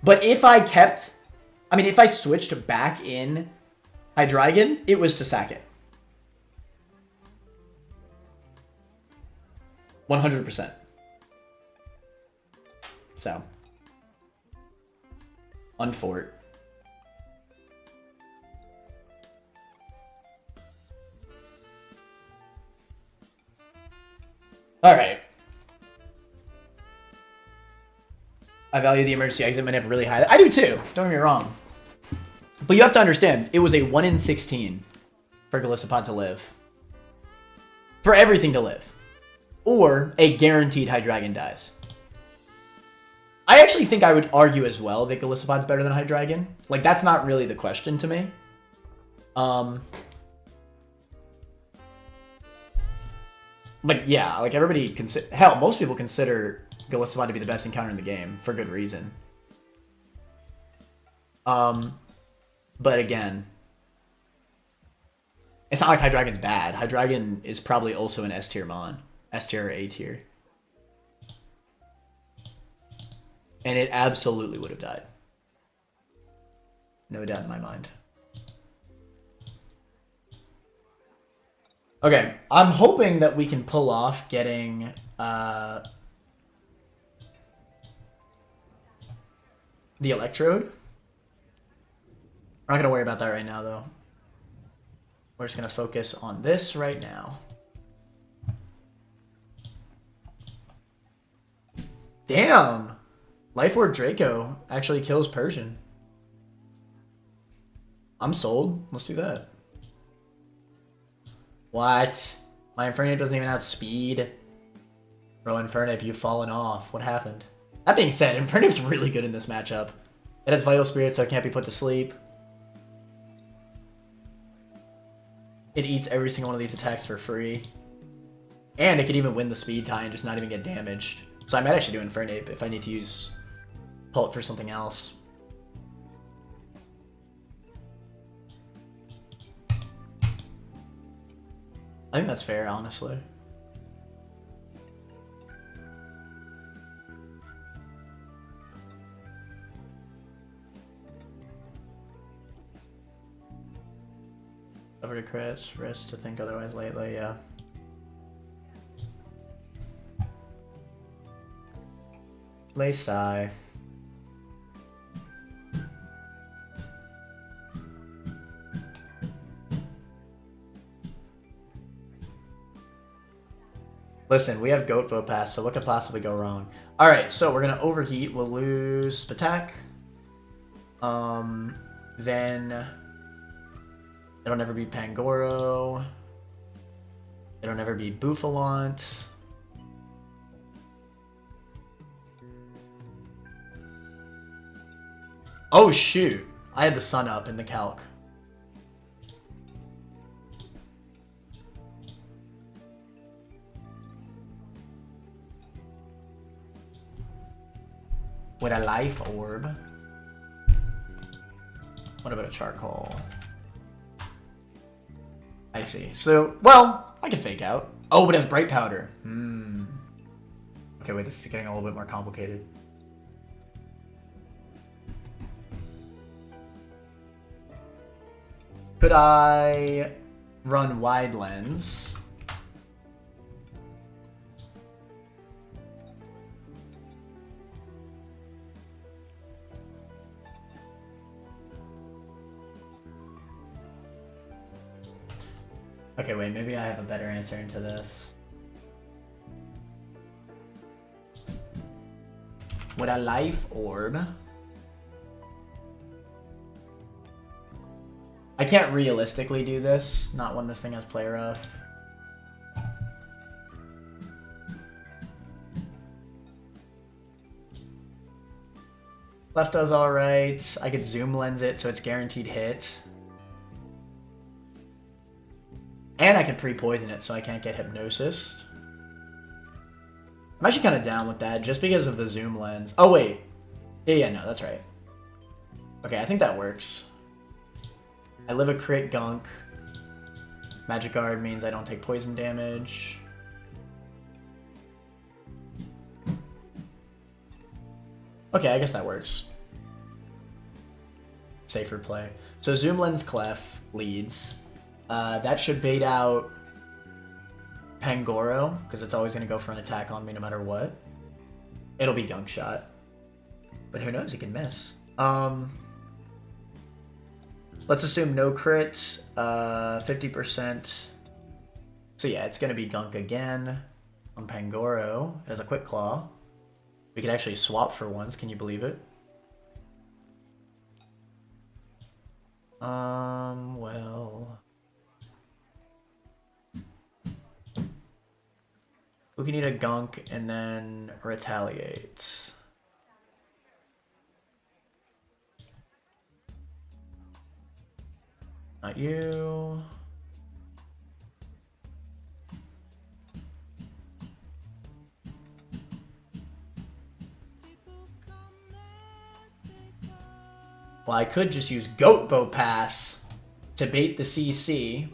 But if I kept... I mean, if I switched back in Hydreigon, it was to sack it. 100%. So. Unfort. Alright. I value the emergency exit manip really high. I do too, don't get me wrong. But you have to understand, it was a 1 in 16 for Golisopod to live. For everything to live. Or a guaranteed Hydreigon dies. I actually think I would argue as well that Golisopod's better than Hydreigon. Like, that's not really the question to me. But yeah, like everybody hell, most people consider Golisopod to be the best encounter in the game for good reason. But again, it's not like Hydreigon's bad. Hydreigon is probably also an S tier mon, S tier or A tier, and it absolutely would have died. No doubt in my mind. Okay, I'm hoping that we can pull off getting the Electrode. We're not going to worry about that right now, though. We're just going to focus on this right now. Damn! Life Orb Draco actually kills Persian. I'm sold. Let's do that. What? My Infernape doesn't even outspeed. Bro, Infernape, you've fallen off. What happened? That being said, Infernape's really good in this matchup. It has Vital Spirit, so it can't be put to sleep. It eats every single one of these attacks for free. And it could even win the speed tie and just not even get damaged. So I might actually do Infernape if I need to pull it for something else. I think that's fair, honestly. Over to crits, risk to think otherwise lately, yeah. Lay sigh. Listen, we have goat bow pass, so what could possibly go wrong? All right, so we're gonna overheat. We'll lose attack. Then it'll never be Pangoro. It'll never be Bouffalant. Oh shoot! I had the sun up in the calc. With a life orb. What about a charcoal? I see. So, well, I can fake out. Oh, but it has bright powder. Okay, wait, this is getting a little bit more complicated. Could I run wide lens? Okay, wait, maybe I have a better answer into this. With a life orb. I can't realistically do this, not when this thing has play rough. Left does alright. I could zoom lens it so it's guaranteed hit. And I can pre-poison it so I can't get hypnosis. I'm actually kind of down with that just because of the zoom lens. Oh, wait. Yeah, no, that's right. Okay, I think that works. I live a crit gunk. Magic Guard means I don't take poison damage. Okay, I guess that works. Safer play. So Zoom Lens Clef leads. That should bait out Pangoro, because it's always going to go for an attack on me no matter what. It'll be Gunk Shot. But who knows, he can miss. Let's assume no crit, 50%. So yeah, it's going to be Gunk again on Pangoro. It has a Quick Claw. We could actually swap for once, can you believe it? Well... we can need a Gunk and then Retaliate. Not you. Well, I could just use Goat Bow Pass to bait the CC.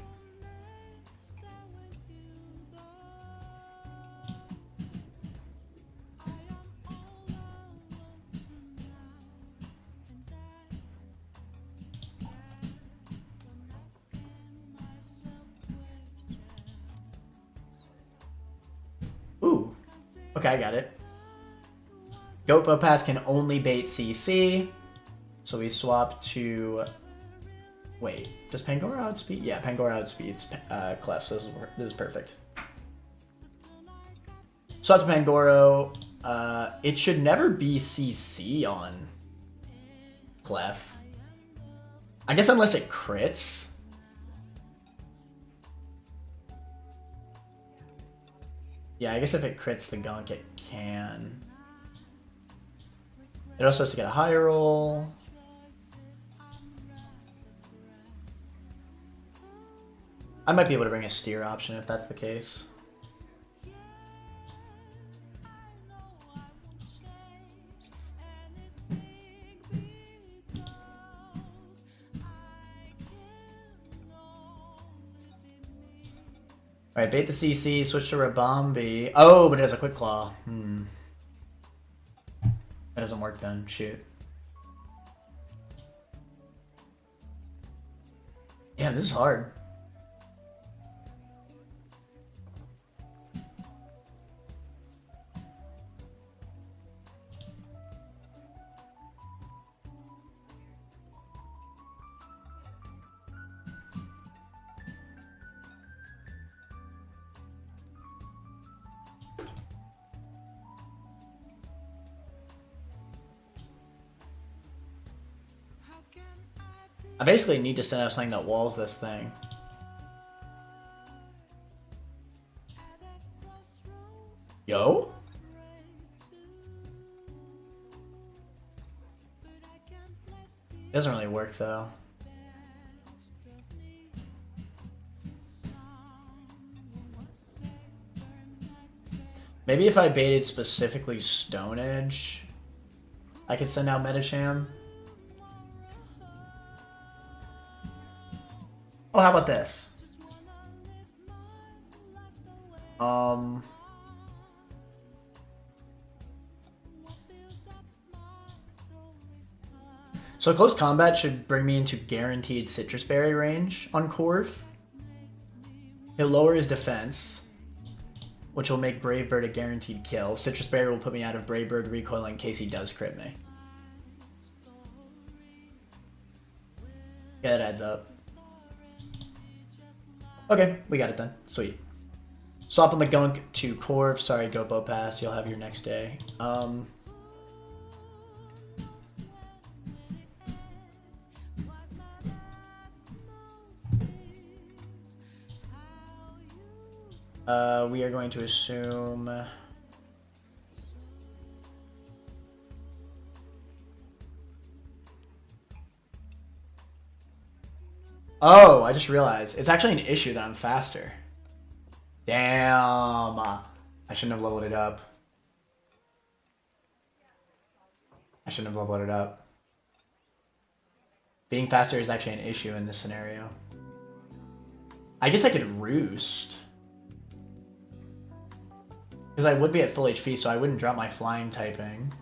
Ooh. Okay, I got it. Goat Bow Pass can only bait CC. So we swap to... Wait, does Pangoro outspeed? Yeah, Pangoro outspeeds Clef, so this is perfect. Swap to Pangoro. It should never be CC on Clef. I guess unless it crits. Yeah, I guess if it crits the Gunk, it can. It also has to get a high roll. I might be able to bring a steer option if that's the case. Alright, bait the CC, switch to Rabambi. Oh, but it has a Quick Claw. That doesn't work then. Shoot. Yeah, this is hard. I basically need to send out something that walls this thing. Yo? Doesn't really work though. Maybe if I baited specifically Stone Edge, I could send out Metacham. Oh, how about this? So close combat should bring me into guaranteed Citrus Berry range on Corv. He'll lower his defense, which will make Brave Bird a guaranteed kill. Citrus Berry will put me out of Brave Bird recoil in case he does crit me. Yeah, that adds up. Okay, we got it then. Sweet. Swap a McGunk to Corv. Sorry, Gopo Pass. You'll have your next day. We are going to assume... Oh, I just realized. It's actually an issue that I'm faster. Damn. I shouldn't have leveled it up. I shouldn't have leveled it up. Being faster is actually an issue in this scenario. I guess I could roost. Because I would be at full HP, so I wouldn't drop my flying typing.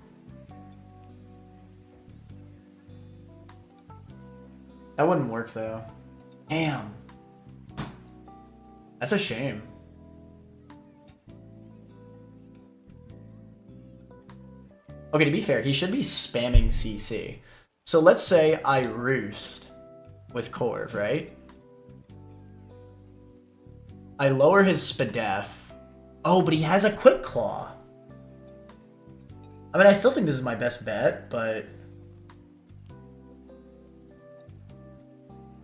That wouldn't work though. Damn. That's a shame. Okay, to be fair, he should be spamming CC. So let's say I roost with Corv, right? I lower his Spadef. Oh, but he has a Quick Claw. I mean, I still think this is my best bet, but...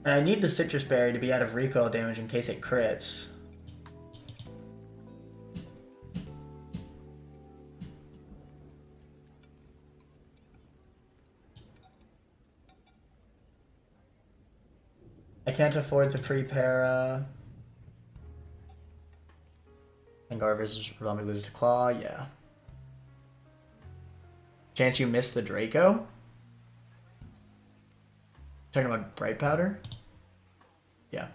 And I need the Citrus Berry to be out of recoil damage in case it crits. I can't afford to pre-para. And Garvis Rami loses to Claw, yeah. Chance you missed the Draco? Talking about Bright Powder? Yeah.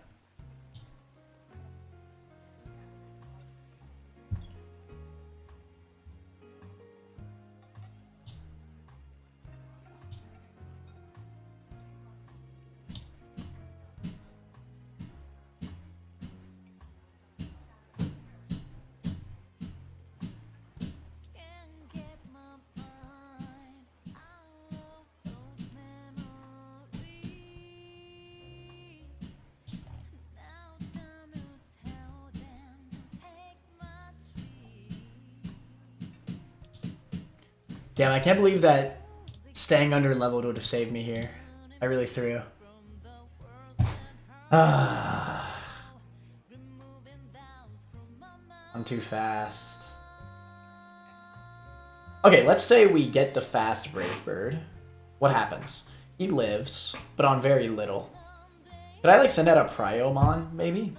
Damn, I can't believe that staying under leveled would have saved me here. I really threw. I'm too fast. Okay, let's say we get the fast Brave Bird. What happens? He lives, but on very little. Could I like send out a Pryomon, maybe?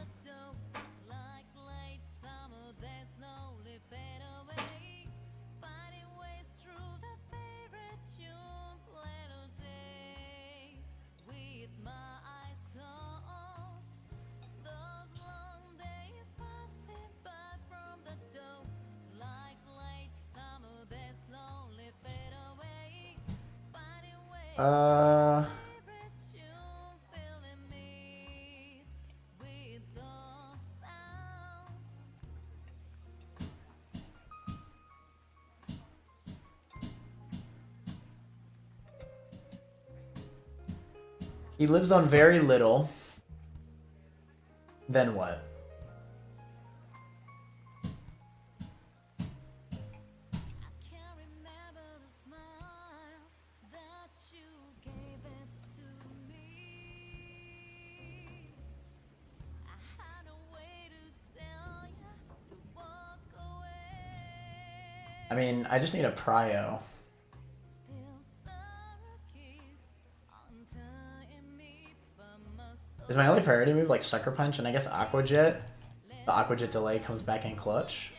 He lives on very little. Then what? I mean, I just need a prio. Is my only priority move like Sucker Punch and I guess Aqua Jet? The Aqua Jet delay comes back in clutch.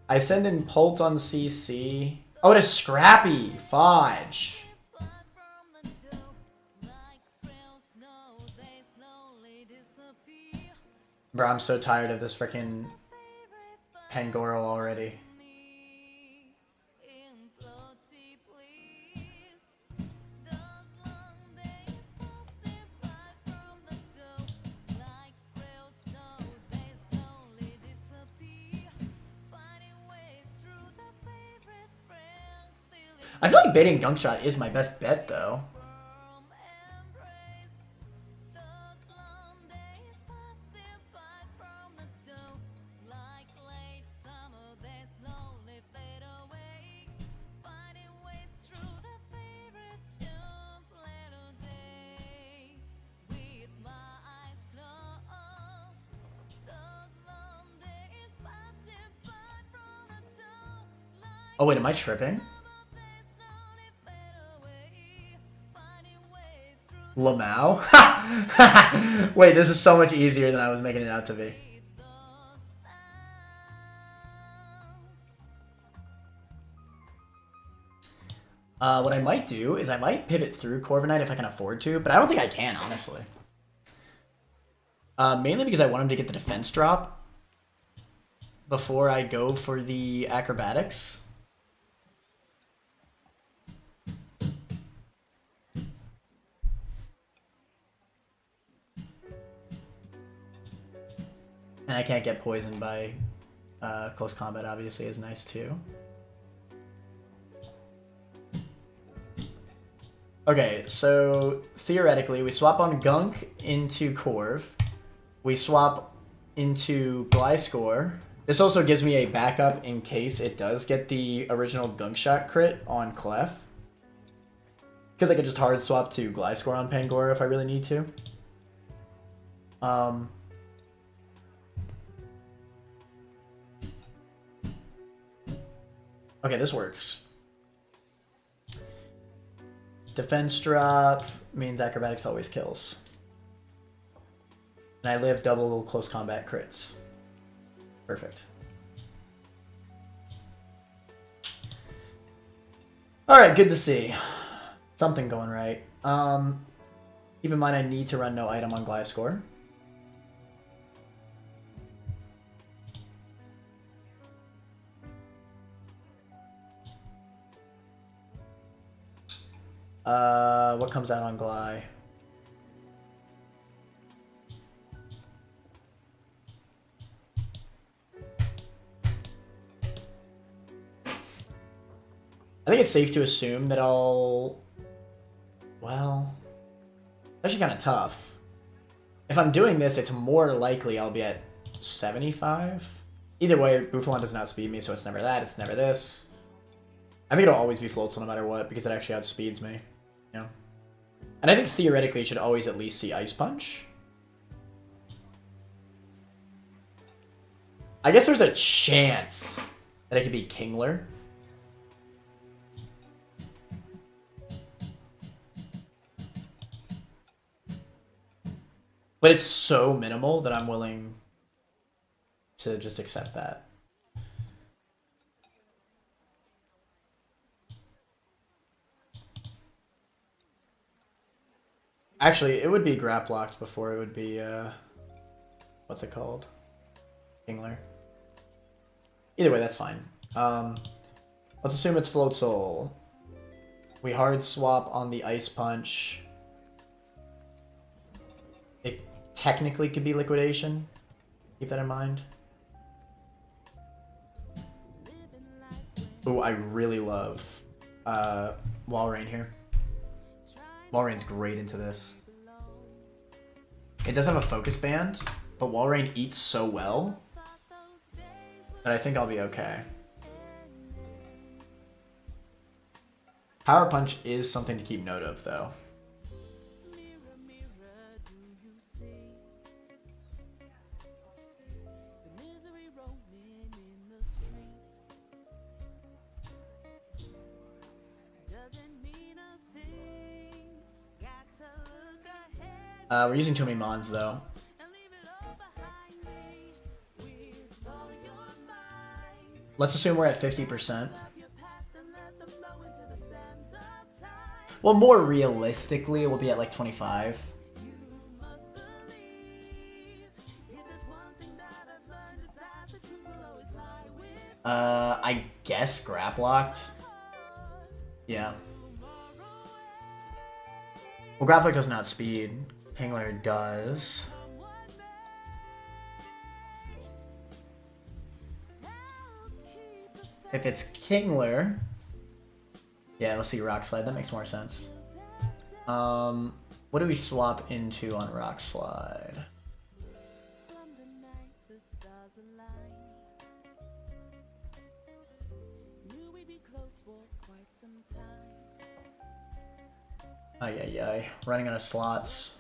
I send in Pult on CC. Oh, it is Scrappy! Fudge! Bro, I'm so tired of this freaking Pangoro already. I feel like baiting Gunk Shot is my best bet, though. Oh wait, am I tripping? Lamau? Wait, this is so much easier than I was making it out to be. What I might do is I might pivot through Corviknight if I can afford to, but I don't think I can, honestly. Mainly because I want him to get the defense drop before I go for the acrobatics. And I can't get poisoned by close combat, obviously, is nice too. Okay, so theoretically, we swap on Gunk into Corv. We swap into Gliscor. This also gives me a backup in case it does get the original Gunk Shot crit on Clef. Because I could just hard swap to Gliscor on Pangoro if I really need to. Okay, this works. Defense drop means acrobatics always kills. And I live double close combat crits. Perfect. Alright, good to see. Something going right. Keep in mind I need to run no item on Gliscor. What comes out on Gly? I think it's safe to assume that I'll... Well... It's actually kind of tough. If I'm doing this, it's more likely I'll be at 75. Either way, Bouffalon does not speed me, so it's never that, it's never this. I think it'll always be Floatzel no matter what, because it actually outspeeds me. You know? And I think theoretically it should always at least see Ice Punch. I guess there's a chance that it could be Kingler. But it's so minimal that I'm willing to just accept that. Actually, it would be Graplocked before it would be, what's it called? Kingler. Either way, that's fine. Let's assume it's Floatzel. We hard swap on the Ice Punch. It technically could be Liquidation. Keep that in mind. Ooh, I really love Walrein here. Walrein's great into this. It does have a focus band, but Walrein eats so well that I think I'll be okay. Power Punch is something to keep note of, though. We're using too many mons though. Let's assume we're at 50%. Well, more realistically, we'll be at like 25. I guess grab locked. Yeah. Well, grab lock doesn't outspeed. Kingler does. If it's Kingler, yeah, let's see Rock Slide. That makes more sense. What do we swap into on Rock Slide? Ay, ay, ay. Running out of slots.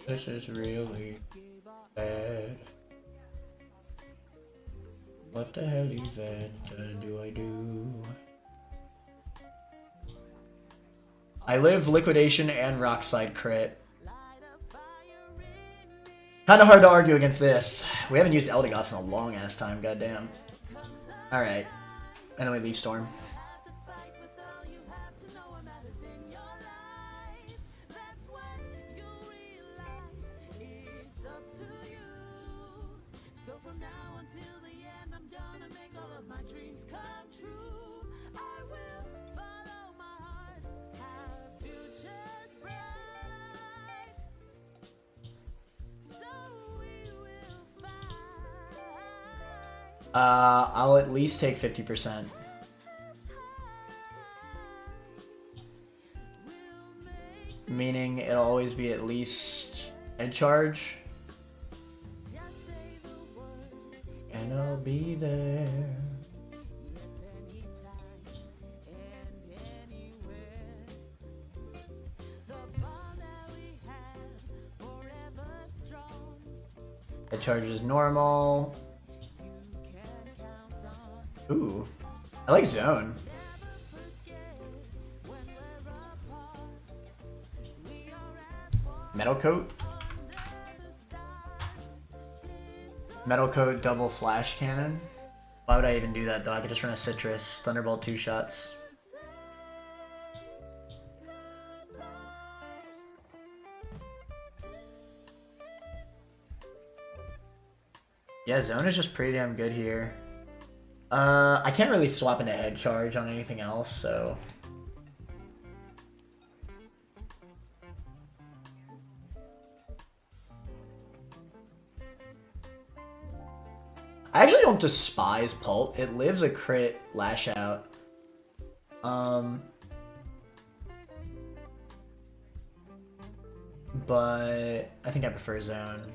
This is really bad. What the hell is that? Do I do? I live liquidation and rock slide crit. Kind of hard to argue against this. We haven't used Eldegoss in a long ass time, goddamn. Alright. And then we leave Storm. I'll at least take 50%. Meaning it'll always be at least head charge. And I'll be there. Head charge is normal. Ooh, I like zone. Metal coat. Metal coat double flash cannon. Why would I even do that though? I could just run a citrus, thunderbolt 2 shots. Yeah, zone is just pretty damn good here. I can't really swap into head charge on anything else, so. I actually don't despise Pulp. It lives a crit lash out. But I think I prefer zone.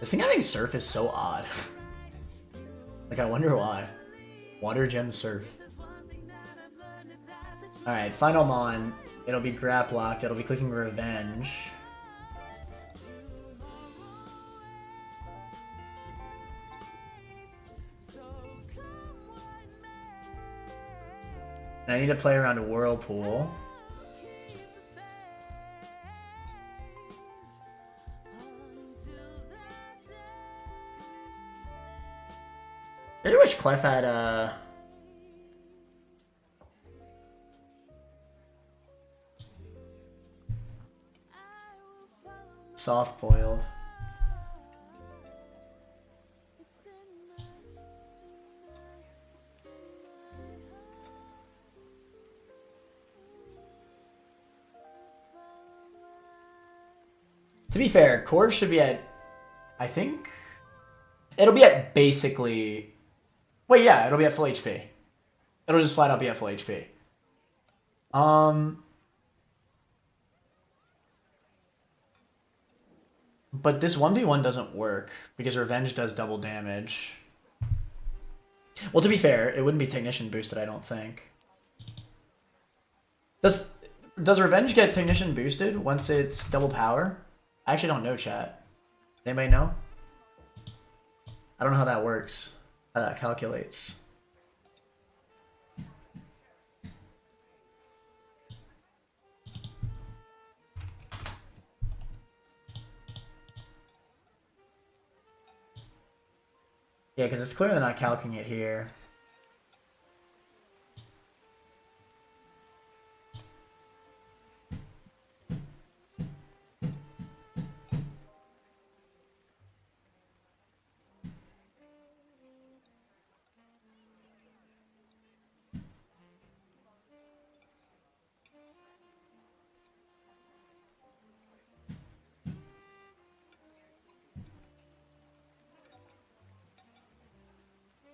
This thing having surf is so odd. Like, I wonder why. Water gem surf. Alright, final mon. It'll be grap locked. It'll be clicking revenge. And I need to play around a whirlpool. I wish Clef had soft boiled. To be fair, Corv should be at, I think, it'll be at basically. Wait, yeah, it'll be at full HP. It'll just flat out be at full HP. But this 1v1 doesn't work because Revenge does double damage. Well, to be fair, it wouldn't be Technician boosted, I don't think. Does Revenge get Technician boosted once it's double power? I actually don't know, chat. Anybody know? I don't know how that works. How that calculates. Yeah, because it's clearly not calculating it here.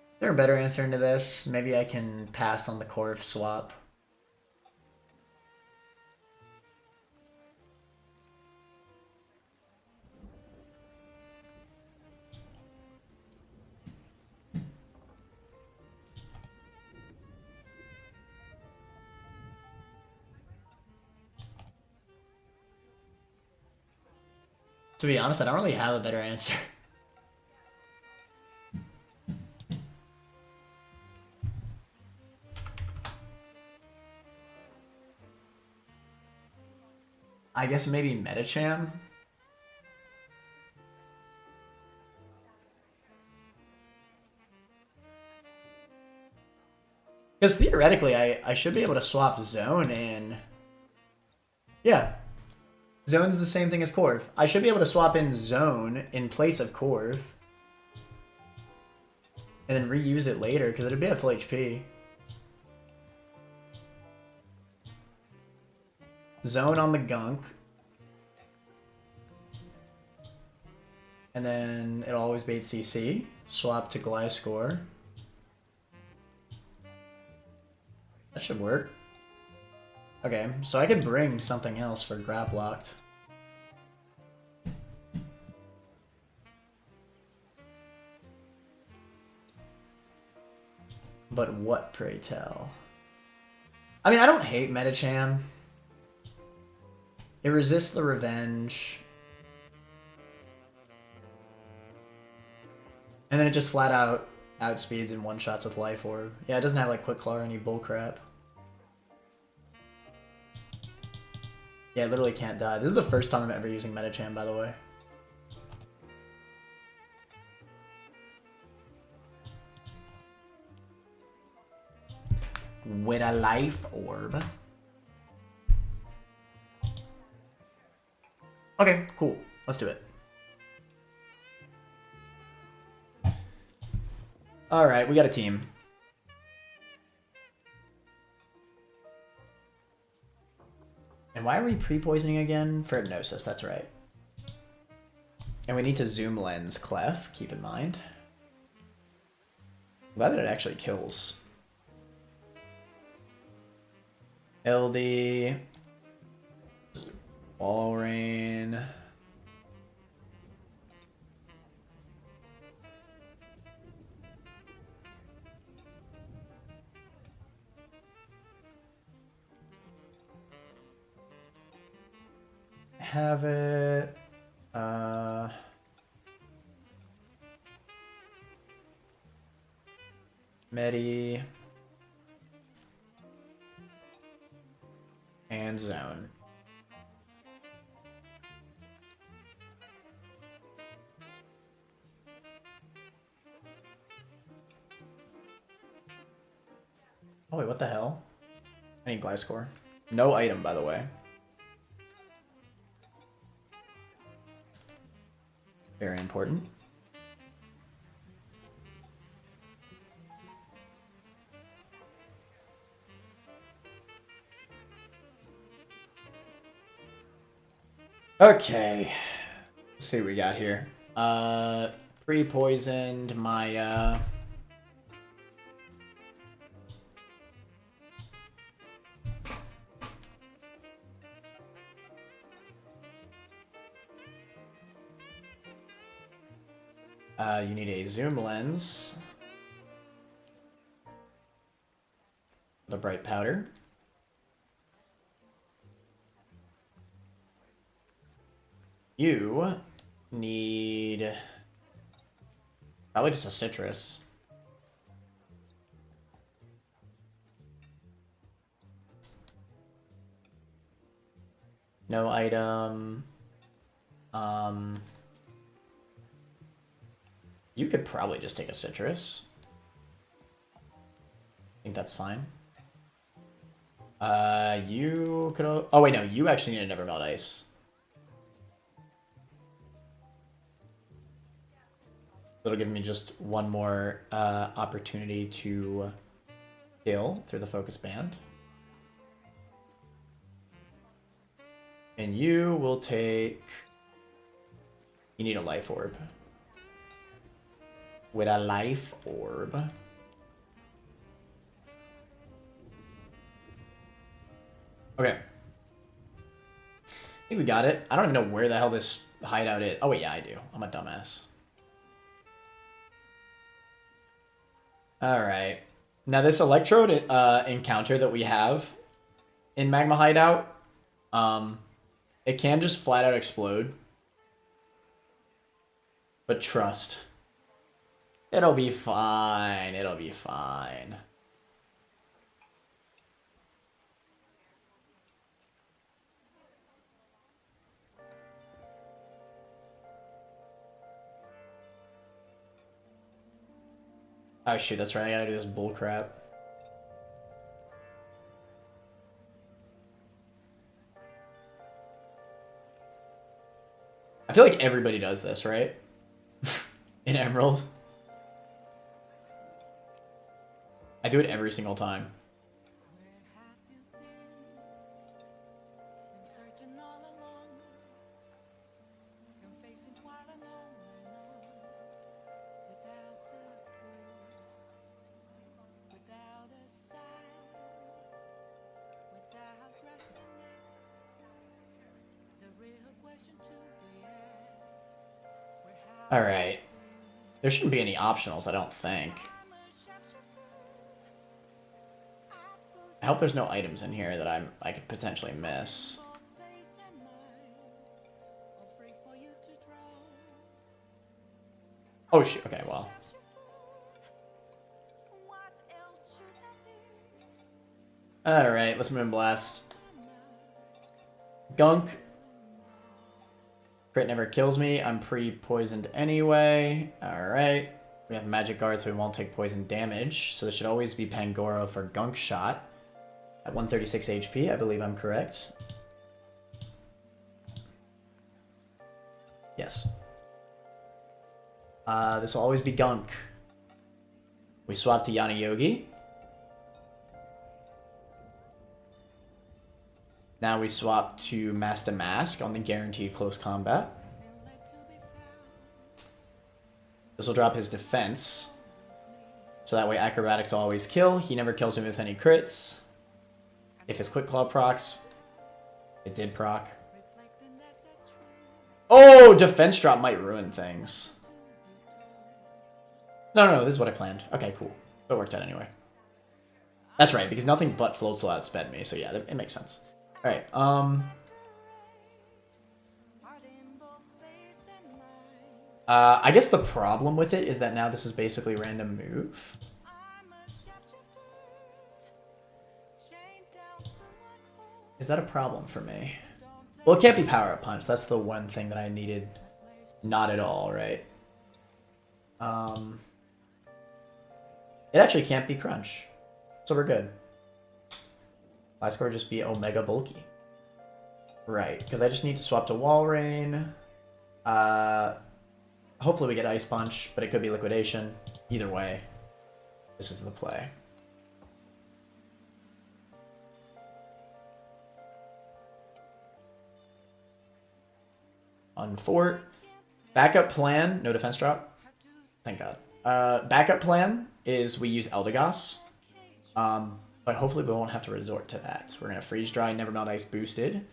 Is there a better answer into this? Maybe I can pass on the Corv swap. To be honest, I don't really have a better answer. I guess maybe Metacham? Because theoretically, I should be able to swap Zone in. Yeah. Zone's the same thing as Corv. I should be able to swap in Zone in place of Corv. And then reuse it later, because it'd be at full HP. Zone on the Gunk. And then it'll always bait CC. Swap to Gliscor. That should work. Okay, so I could bring something else for Grab Locked. But what, pray tell? I mean, I don't hate Metacham. It resists the Revenge. And then it just flat out outspeeds and one-shots with Life Orb. Yeah, it doesn't have like Quick Claw or any bullcrap. Yeah, it literally can't die. This is the first time I'm ever using Metacham, by the way. With a Life Orb. Okay, cool. Let's do it. Alright, we got a team. And why are we pre-poisoning again? For Hypnosis, that's right. And we need to Zoom Lens Clef, keep in mind. I'm glad that it actually kills. LD. Wall Rain. Have it. Medi. And Zone. Oh wait, what the hell? I need Gliscor. No item, by the way. Very important. Okay. Let's see what we got here. Pre-poisoned my You need a zoom lens. The bright powder. You need probably just a citrus. No item. You could probably just take a citrus. I think that's fine. You could. Oh wait, no. You actually need a never melt ice. It'll give me just one more opportunity to kill through the focus band. And you will take... You need a life orb. With a life orb. Okay. I think we got it. I don't even know where the hell this hideout is. Oh wait, yeah, I do. I'm a dumbass. Alright. Now this electrode encounter that we have in Magma Hideout, it can just flat out explode. But trust. It'll be fine. It'll be fine. Oh shoot, that's right, I gotta do this bull crap. I feel like everybody does this, right? In Emerald. I do it every single time. Alright. There shouldn't be any optionals, I don't think. I hope there's no items in here that I could potentially miss. Oh shit, okay, well. Alright, let's Moonblast. Gunk. Crit never kills me. I'm pre-poisoned anyway. Alright. We have Magic Guard, so we won't take poison damage. So this should always be Pangoro for Gunk Shot. At 136 HP, I believe I'm correct. Yes. This will always be Gunk. We swap to Yana Yogi. Now we swap to Master Mask on the guaranteed close combat. This will drop his defense. So that way acrobatics will always kill. He never kills me with any crits. If his quick claw procs, it did proc. Oh, defense drop might ruin things. No, this is what I planned. Okay, cool. It worked out anyway. That's right, because nothing but floats will outsped me, so yeah, it makes sense. Alright, I guess the problem with it is that now this is basically random move. Is that a problem for me? Well, it can't be power-up punch. That's the one thing that I needed. Not at all, right? It actually can't be crunch. So we're good. My score just be Omega Bulky. Right, because I just need to swap to Walrein. Hopefully we get Ice Punch, but it could be Liquidation. Either way, this is the play. Unfort. Backup plan, no defense drop. Thank God. Backup plan is we use Eldegoss. But hopefully we won't have to resort to that. We're going to Freeze Dry, Never Melt Ice boosted.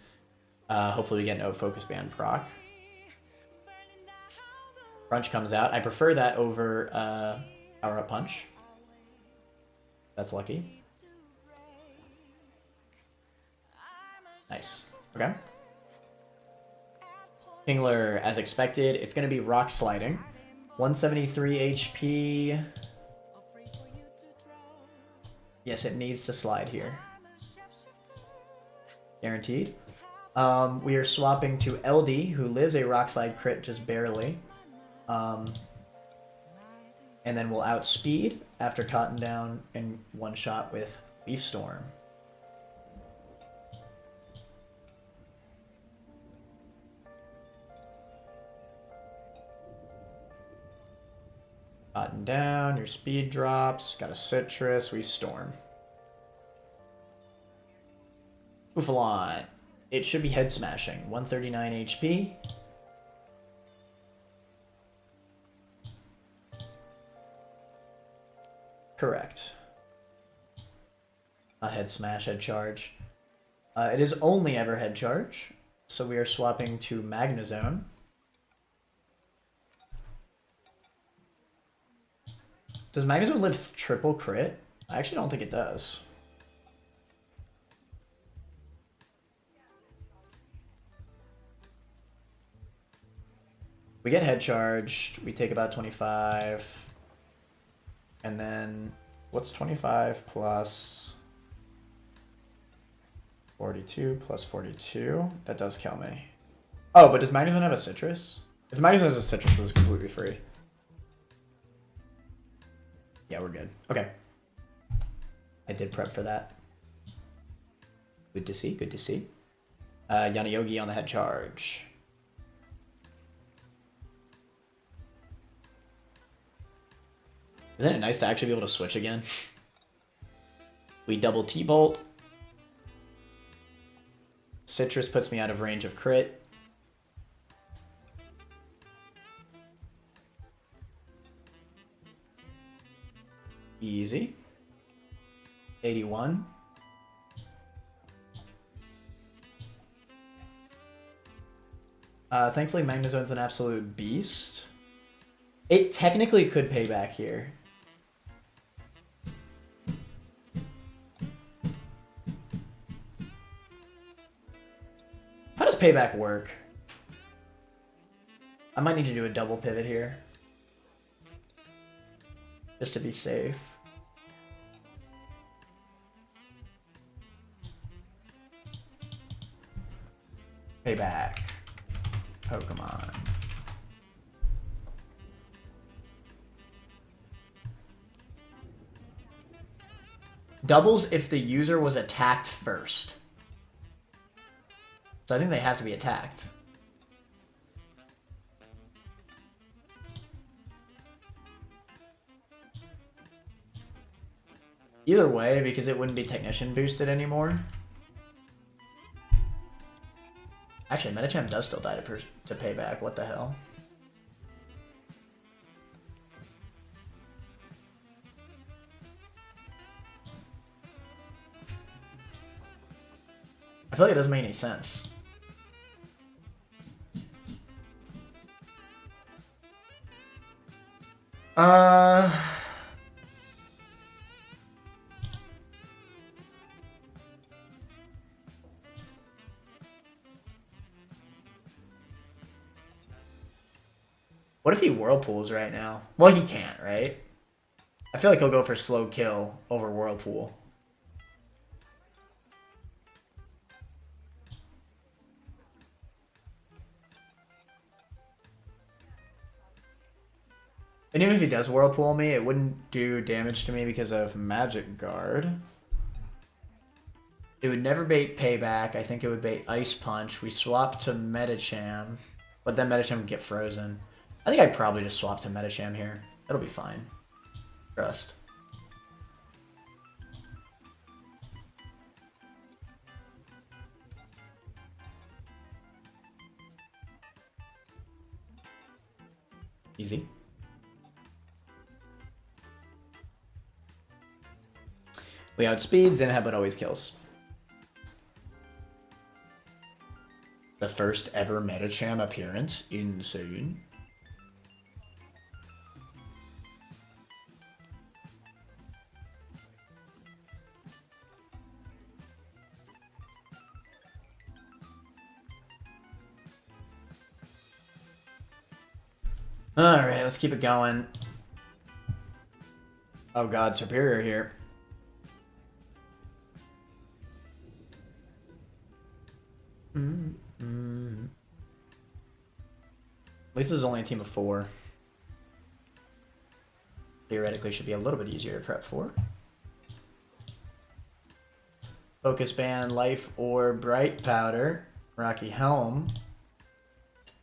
Hopefully we get no Focus Band proc. Crunch comes out. I prefer that over Power Up Punch. That's lucky. Nice. Okay. Kingler, as expected, it's going to be Rock Sliding. 173 HP. Yes, it needs to slide here. Guaranteed. We are swapping to LD, who lives a Rock Slide crit just barely. And then we'll outspeed after Cotton Down in one shot with Leaf Storm. Cotton Down, your speed drops, got a Citrus, we Storm. Oofalon. It should be head smashing. 139 HP. Correct. Not head smash, head charge. It is only ever head charge, so we are swapping to Magnezone. Does Magnezone live triple crit? I actually don't think it does. We get head charged, we take about 25. And then, what's 25 plus 42 plus 42? That does kill me. Oh, but does Magnezone have a Citrus? If Magnezone has a Citrus, this is completely free. Yeah, we're good. Okay. I did prep for that. Good to see, good to see. Yanayogi on the head charge. Isn't it nice to actually be able to switch again? We double T-Bolt. Citrus puts me out of range of crit. Easy. 81. Thankfully, Magnezone's an absolute beast. It technically could pay back here. How does payback work? I might need to do a double pivot here. Just to be safe. Payback. Pokemon. Doubles if the user was attacked first. So I think they have to be attacked. Either way, because it wouldn't be Technician boosted anymore. Actually, Medicham does still die to payback. What the hell? I feel like it doesn't make any sense. What if he Whirlpools right now? Well, he can't, right? I feel like he'll go for slow kill over Whirlpool. And even if he does Whirlpool me, it wouldn't do damage to me because of Magic Guard. It would never bait Payback. I think it would bait Ice Punch. We swap to Medicham, but then Medicham would get frozen. I think I'd probably just swap to Medicham here. It'll be fine. Trust. Easy. We outspeed, Zenhab but always kills. The first ever Medicham appearance. Insane. Alright, let's keep it going. Oh god, Superior here. At least this is only a team of 4. Theoretically should be a little bit easier to prep for. Focus Band, Life Orb, Bright Powder, Rocky Helm,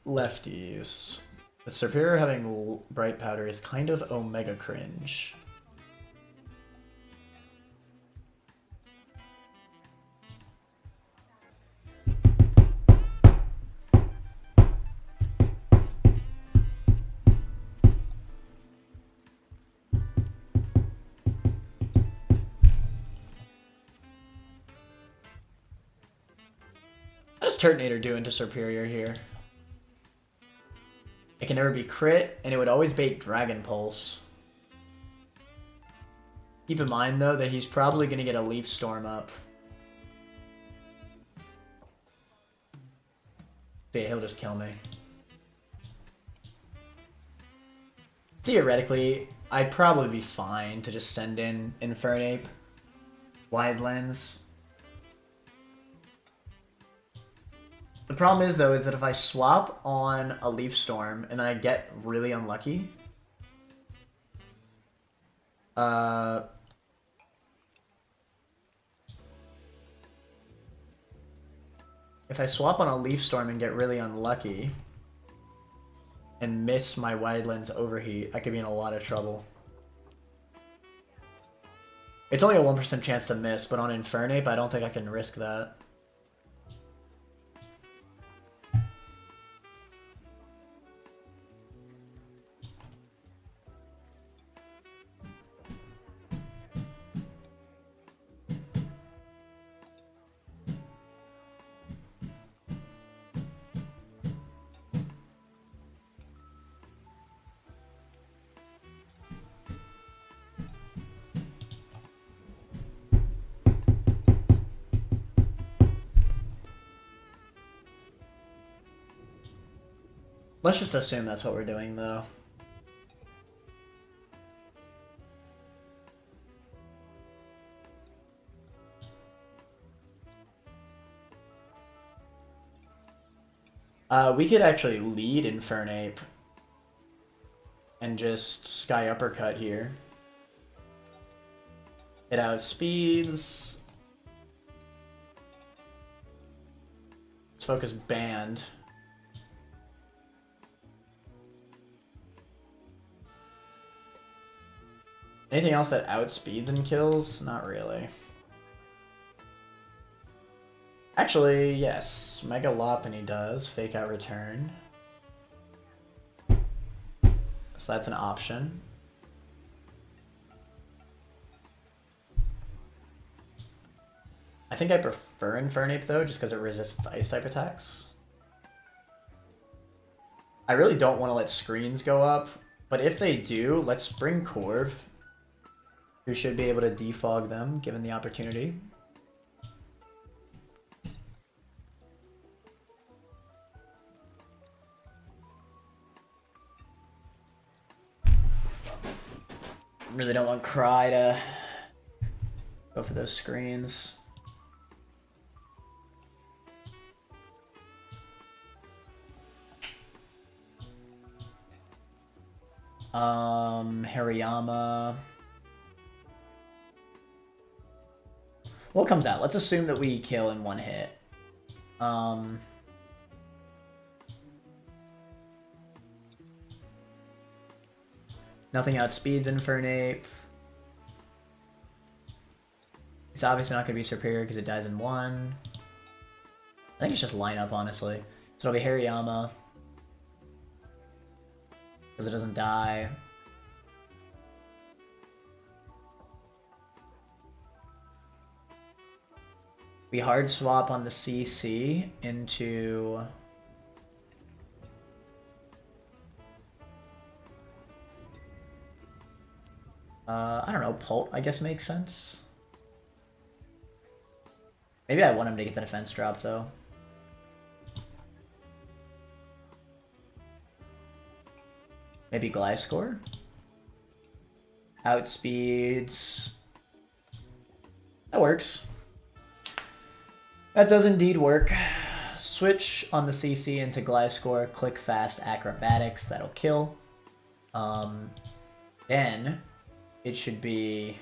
Lefties. The Superior having Bright Powder is kind of Omega cringe. How does Turtonator do into Superior here? It can never be crit, and it would always bait Dragon Pulse. Keep in mind, though, that he's probably going to get a Leaf Storm up. Yeah, he'll just kill me. Theoretically, I'd probably be fine to just send in Infernape, Wide Lens. The problem is, though, is that if I swap on a Leaf Storm and then I get really unlucky, if I swap on a Leaf Storm and get really unlucky and miss my Wide Lens Overheat, I could be in a lot of trouble. It's only a 1% chance to miss, but on Infernape, I don't think I can risk that. Let's just assume that's what we're doing, though. We could actually lead Infernape and just Sky Uppercut here. It outspeeds. Let's focus Band. Anything else that outspeeds and kills? Not really. Actually, yes. Mega Lopunny does. Fake Out Return. So that's an option. I think I prefer Infernape, though, just because it resists Ice-type attacks. I really don't want to let screens go up, but if they do, let's bring Corv, who should be able to defog them, given the opportunity. Really don't want Cry to go for those screens. Hariyama. What comes out? Let's assume that we kill in one hit. Nothing outspeeds Infernape. It's obviously not going to be Superior because it dies in one. I think it's just lineup, honestly. So it'll be Hariyama. Because it doesn't die. We hard swap on the CC into... I don't know, Pult, I guess, makes sense. Maybe I want him to get the defense drop, though. Maybe Gliscor? Outspeeds. That works. That does indeed work. Switch on the CC into Gliscor, click fast acrobatics, that'll kill. Then it should be...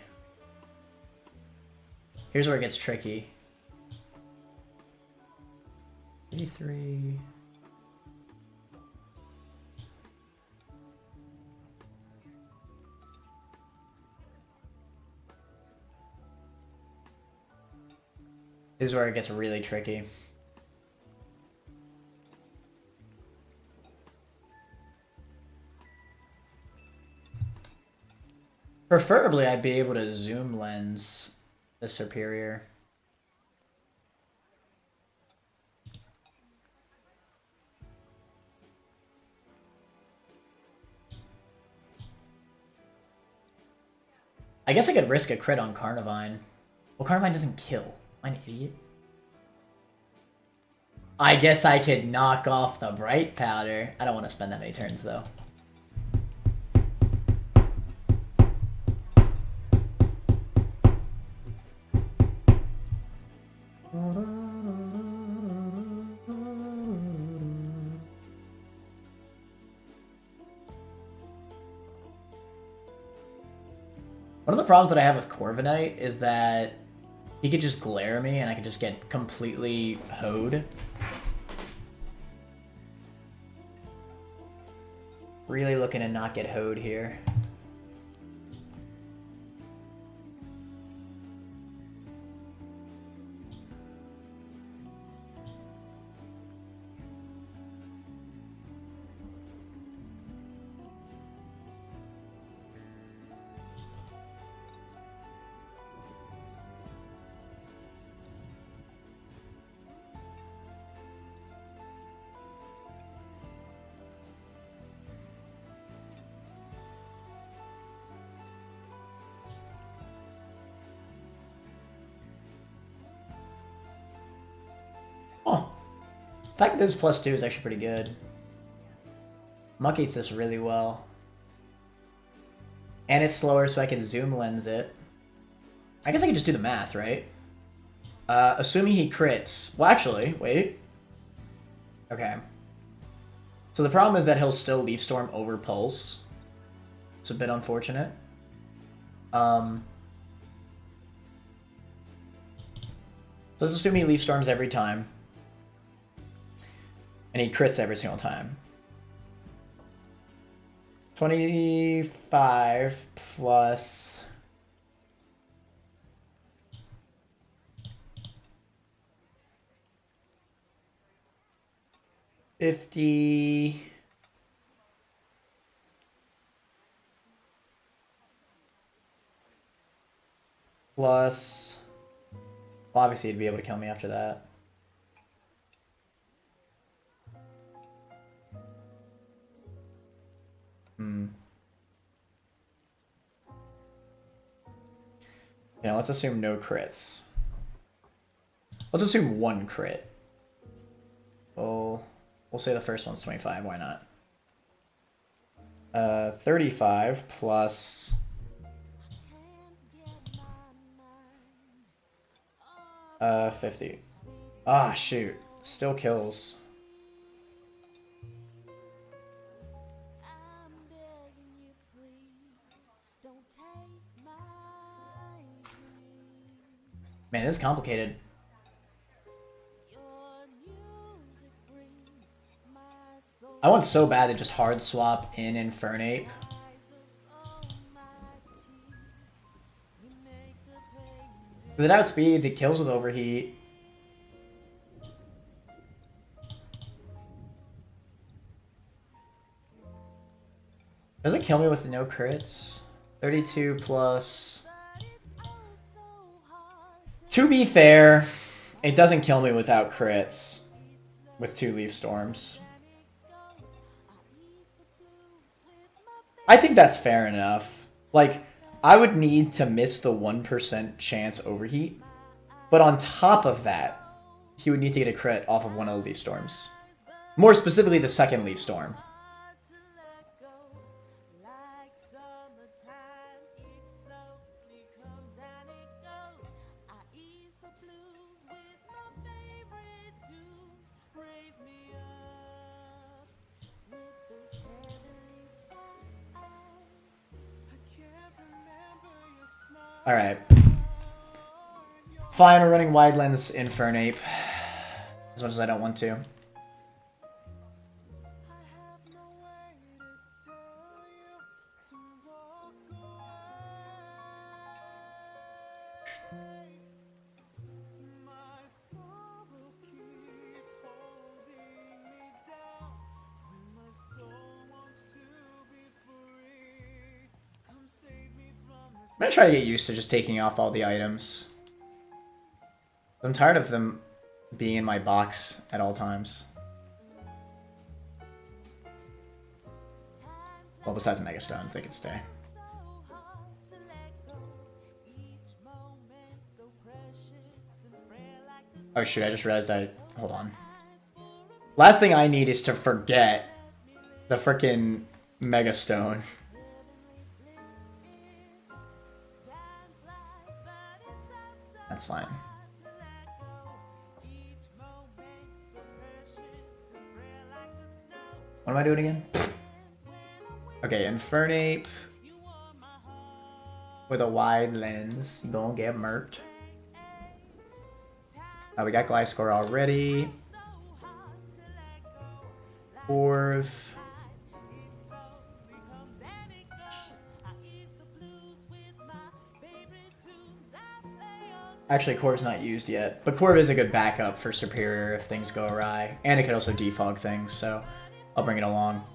Here's where it gets tricky. 83... This is where it gets really tricky. Preferably, I'd be able to zoom lens the superior. I guess I could risk a crit on Carnivine. Well, Carnivine doesn't kill. Am I an idiot? I guess I could knock off the Bright Powder. I don't want to spend that many turns, though. One of the problems that I have with Corviknight is that he could just glare me and I could just get completely hoed. Really looking to not get hoed here. The fact that this +2 is actually pretty good. Muck eats this really well. And it's slower, so I can zoom lens it. I guess I can just do the math, right? Assuming he crits. Well, actually, wait. Okay. So the problem is that he'll still Leaf Storm over Pulse. It's a bit unfortunate. So let's assume he Leaf Storms every time. And he crits every single time. 25 plus... $50... plus... Well, obviously he'd be able to kill me after that. You know, let's assume no crits. Let's assume one crit. We'll say the first one's 25, why not? 35 plus... $50. Ah, shoot. Still kills. Man, this is complicated. I want so bad to just hard swap in Infernape. Because it outspeeds, it kills with Overheat. Does it kill me with no crits? 32 plus... To be fair, it doesn't kill me without crits. With 2 Leaf Storms. I think that's fair enough. Like, I would need to miss the 1% chance Overheat. But on top of that, he would need to get a crit off of one of the Leaf Storms. More specifically, the second Leaf Storm. Alright. Fine, we're running wide lens Infernape. As much as I don't want to. I'm gonna try to get used to just taking off all the items. I'm tired of them being in my box at all times. Well, besides Mega Stones, they can stay. Oh shoot, I just realized hold on. Last thing I need is to forget the frickin' Mega Stone. That's fine. What am I doing again? Okay, Infernape with a wide lens. You gonna get murked. We got Gliscor already. Orv. Actually, Corv's not used yet, but Corv is a good backup for Superior if things go awry. And it could also defog things, so I'll bring it along.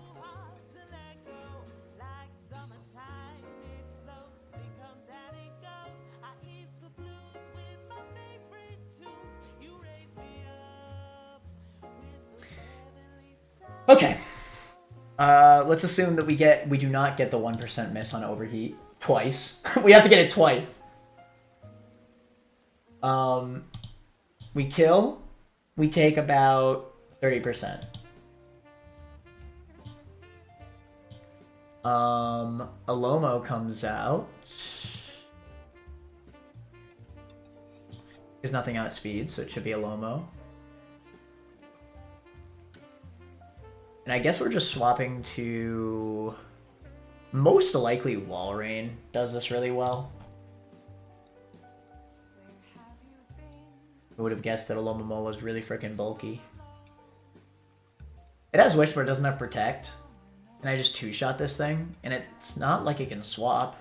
Okay. Let's assume that we do not get the 1% miss on Overheat twice. We have to get it twice. We kill, we take about 30%. Alomo comes out. There's nothing outspeed, so it should be Alomo. And I guess we're just swapping to... Most likely Walrein does this really well. Who would have guessed that Alomomola was really freaking bulky? It has Wish, but it doesn't have Protect. And I just two-shot this thing, and it's not like it can swap.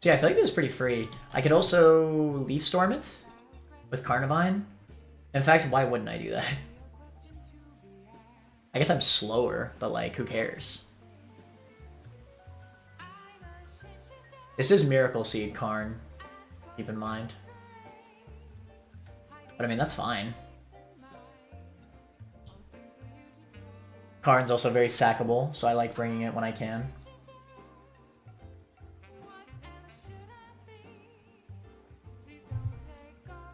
So yeah, I feel like this is pretty free. I could also Leaf Storm it with Carnivine. In fact, why wouldn't I do that? I guess I'm slower, but like, who cares? This is Miracle Seed Karn, keep in mind. But I mean, that's fine. Karn's also very sackable, so I like bringing it when I can.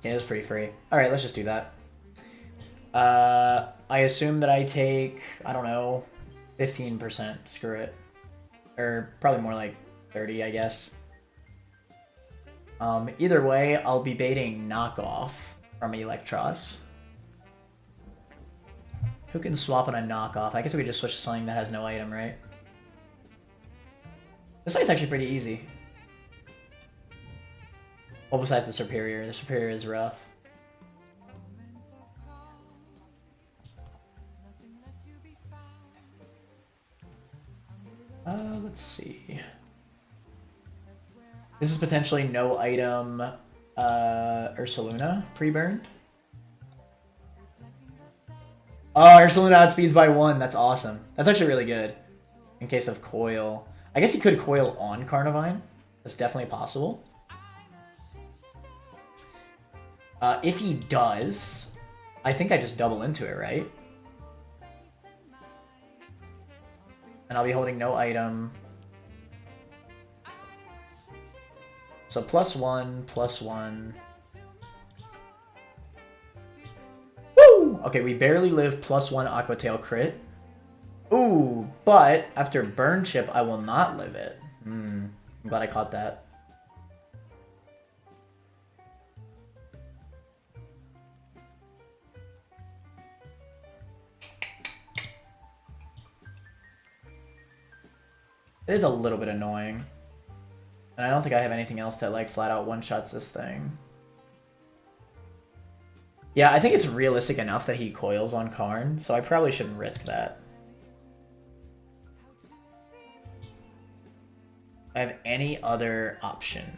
Yeah, it was pretty free. Alright, let's just do that. I assume that I take, I don't know, 15%. Screw it. Or probably more like 30, I guess. Either way, I'll be baiting Knockoff from Electros. Who can swap on a Knockoff? I guess we could just switch to something that has no item, right? This fight's actually pretty easy. Well, besides the Superior. The Superior is rough. Let's see. This is potentially no item Ursaluna pre-burned. Oh, Ursaluna outspeeds by 1. That's awesome. That's actually really good. In case of Coil. I guess he could Coil on Carnivine. That's definitely possible. If he does, I think I just double into it, right? And I'll be holding no item. So +1, +1. Woo! Okay, we barely live +1 Aqua Tail crit. Ooh, but after Burn Chip, I will not live it. I'm glad I caught that. It is a little bit annoying. And I don't think I have anything else that like flat out one-shots this thing. Yeah, I think it's realistic enough that he coils on Karn, so I probably shouldn't risk that. I have any other option?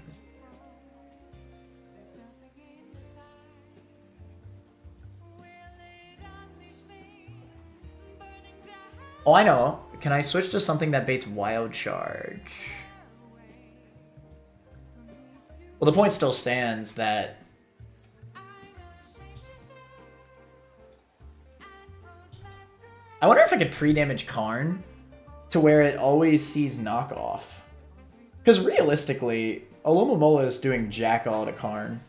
Oh, I know. Can I switch to something that baits Wild Charge? Well, the point still stands that... I wonder if I could pre-damage Karn to where it always sees knockoff. Because realistically, Alomomola is doing jack all to Karn.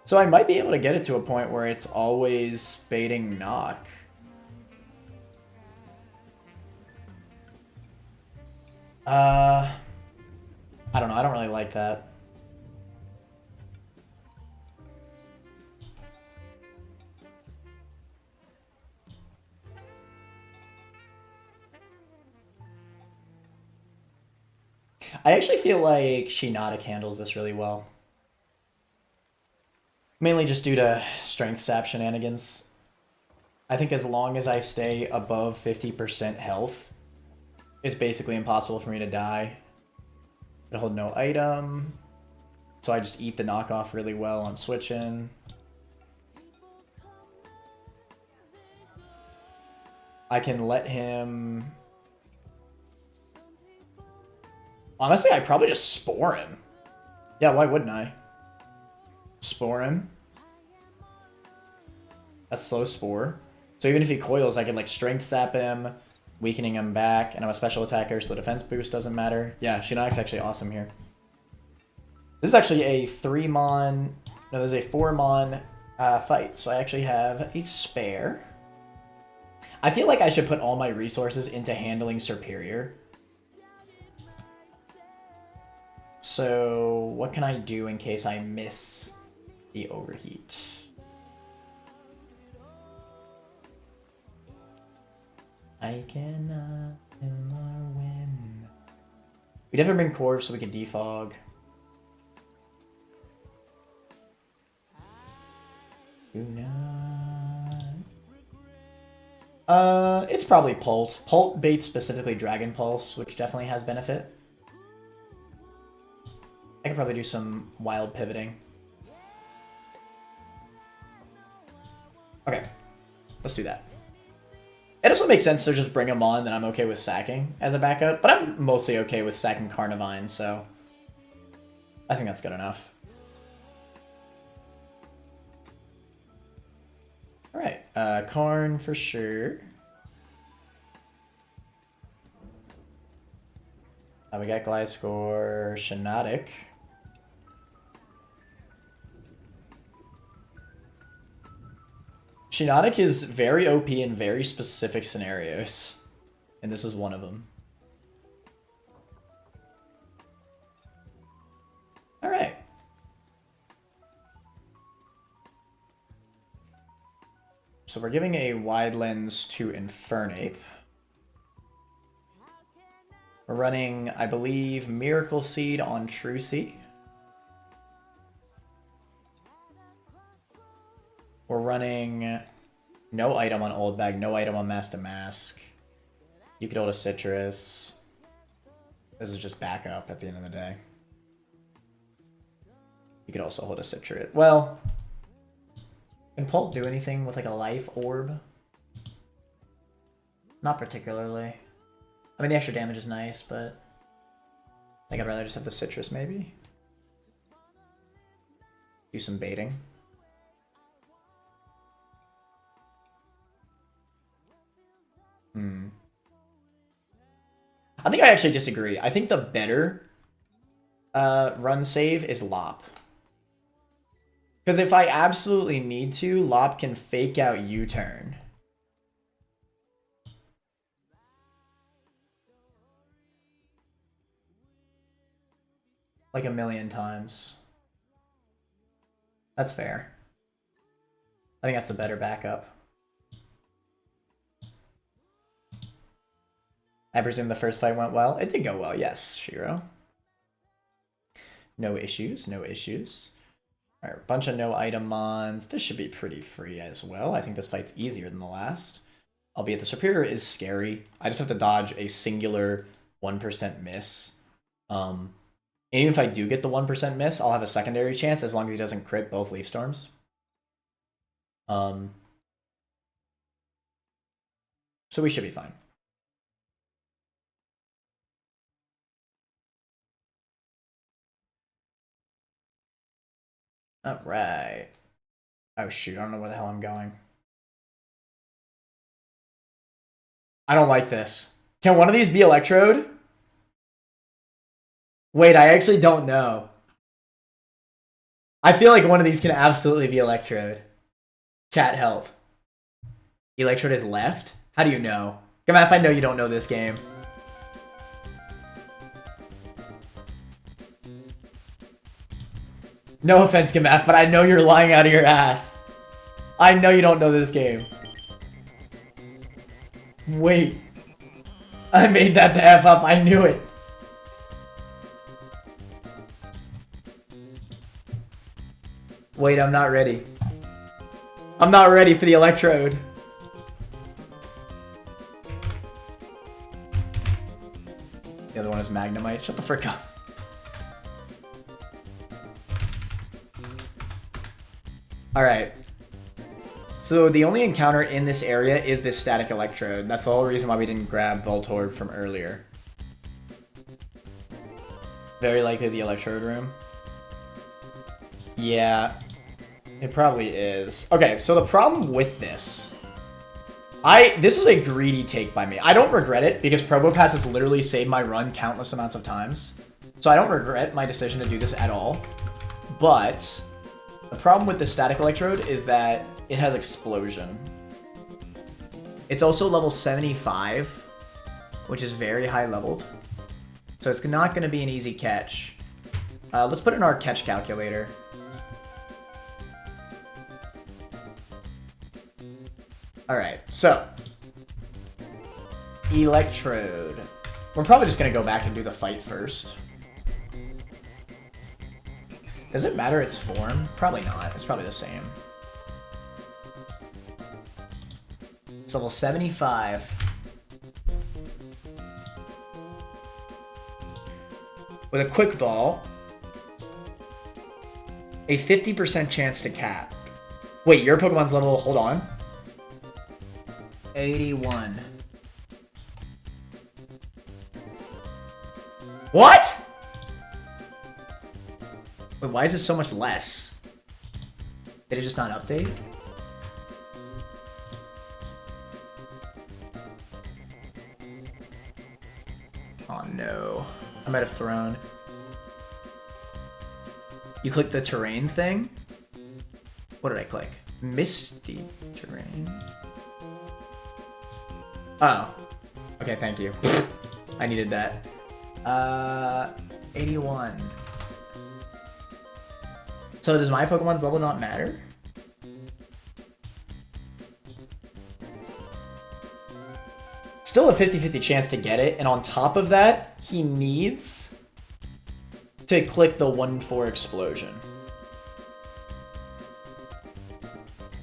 So I might be able to get it to a point where it's always baiting knock. I don't know. I don't really like that. I actually feel like Shinada handles this really well. Mainly just due to strength sap shenanigans. I think as long as I stay above 50% health, it's basically impossible for me to die. I hold no item, so I just eat the knockoff really well on switching. I can let him... Honestly, I probably just spore him. Yeah, why wouldn't I? Spore him. That's slow spore. So even if he coils, I can like strength sap him, weakening him back, and I'm a special attacker, so the defense boost doesn't matter. Yeah, Shinada's actually awesome here. This is actually a 3-mon... No, there's a 4-mon fight, so I actually have a spare. I feel like I should put all my resources into handling Superior. So what can I do in case I miss the overheat? I cannot win. We definitely bring Corv so we can defog. Do not. It's probably Pult. Pult baits specifically Dragon Pulse, which definitely has benefit. I could probably do some wild pivoting. Okay, let's do that. It also makes sense to just bring him on, then I'm okay with sacking as a backup, but I'm mostly okay with sacking Carnivine, so I think that's good enough. Alright, Karn for sure. We got Gliscor, Shinadic. Shinadic is very OP in very specific scenarios, and this is one of them. All right. So we're giving a wide lens to Infernape. We're running, I believe, Miracle Seed on Trucy. We're running no item on Old Bag, no item on Master Mask. You could hold a Citrus. This is just backup at the end of the day. You could also hold a Citrus. Well, can Pult do anything with like a life orb? Not particularly. I mean, the extra damage is nice, but I think I'd rather just have the Citrus maybe. Do some baiting. I think I actually disagree. I think the better run save is Lop. Because if I absolutely need to, Lop can fake out U-turn. Like 1,000,000 times. That's fair. I think that's the better backup. I presume the first fight went well. It did go well, yes, Shiro. No issues, no issues. All right, bunch of no item mons. This should be pretty free as well. I think this fight's easier than the last. Albeit the Superior is scary. I just have to dodge a singular 1% miss. And even if I do get the 1% miss, I'll have a secondary chance as long as he doesn't crit both Leaf Storms. So we should be fine. All right. Oh shoot, I don't know where the hell I'm going. I don't like this. Can one of these be Electrode? Wait, I actually don't know. I feel like one of these can absolutely be Electrode. Chat, help. Electrode is left? How do you know? Come on, if I know you don't know this game. No offense, Gamaf, but I know you're lying out of your ass. I know you don't know this game. Wait. I made that the F up. I knew it. Wait, I'm not ready. I'm not ready for the Electrode. The other one is Magnemite. Shut the frick up. Alright. So the only encounter in this area is this static Electrode. That's the whole reason why we didn't grab Voltorb from earlier. Very likely the Electrode room. Yeah. It probably is. Okay, so the problem with this... This was a greedy take by me. I don't regret it, because Probopass has literally saved my run countless amounts of times. So I don't regret my decision to do this at all. But... the problem with the static Electrode is that it has Explosion. It's also level 75, which is very high leveled. So it's not going to be an easy catch. Let's put in our catch calculator. Alright, so. Electrode. We're probably just going to go back and do the fight first. Does it matter its form? Probably not. It's probably the same. It's level 75. With a Quick Ball. A 50% chance to cap. Wait, your Pokemon's level... hold on. 81. What?! Wait, why is it so much less? Did it just not update? Oh no. I might have thrown. You click the terrain thing? What did I click? Misty terrain. Oh. Okay, thank you. I needed that. 81. So does my Pokemon's level not matter? Still a 50-50 chance to get it, and on top of that, he needs to click the 1-4 explosion.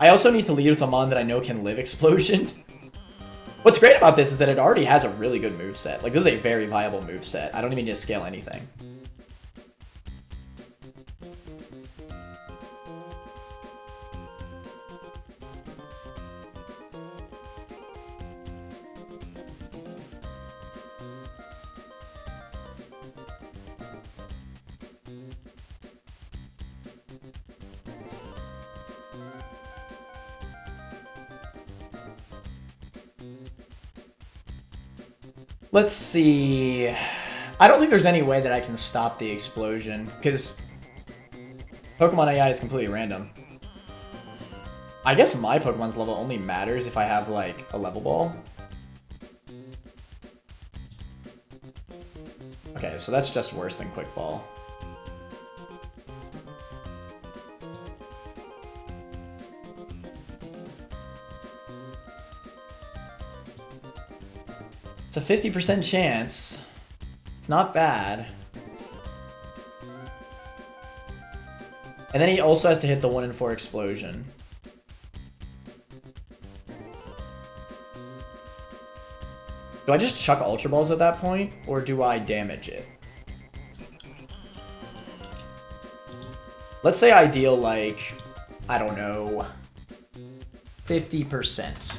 I also need to lead with a mon that I know can live explosion. What's great about this is that it already has a really good moveset. Like, this is a very viable moveset. I don't even need to scale anything. Let's see. I don't think there's any way that I can stop the explosion, because Pokemon AI is completely random. I guess my Pokemon's level only matters if I have, like, a level ball. Okay, so that's just worse than Quick Ball. It's a 50% chance. It's not bad. And then he also has to hit the 1 in 4 explosion. Do I just chuck Ultra Balls at that point, or do I damage it? Let's say I deal like, I don't know, 50%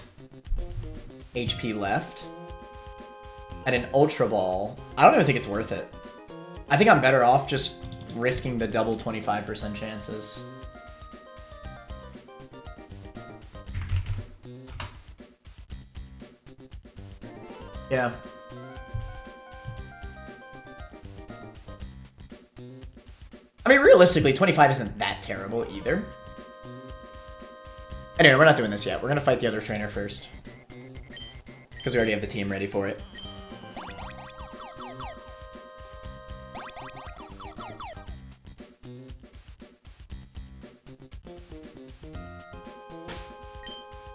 HP left. At an Ultra Ball, I don't even think it's worth it. I think I'm better off just risking the double 25% chances. Yeah. I mean, realistically, 25 isn't that terrible either. Anyway, we're not doing this yet. We're gonna fight the other trainer first. Because we already have the team ready for it.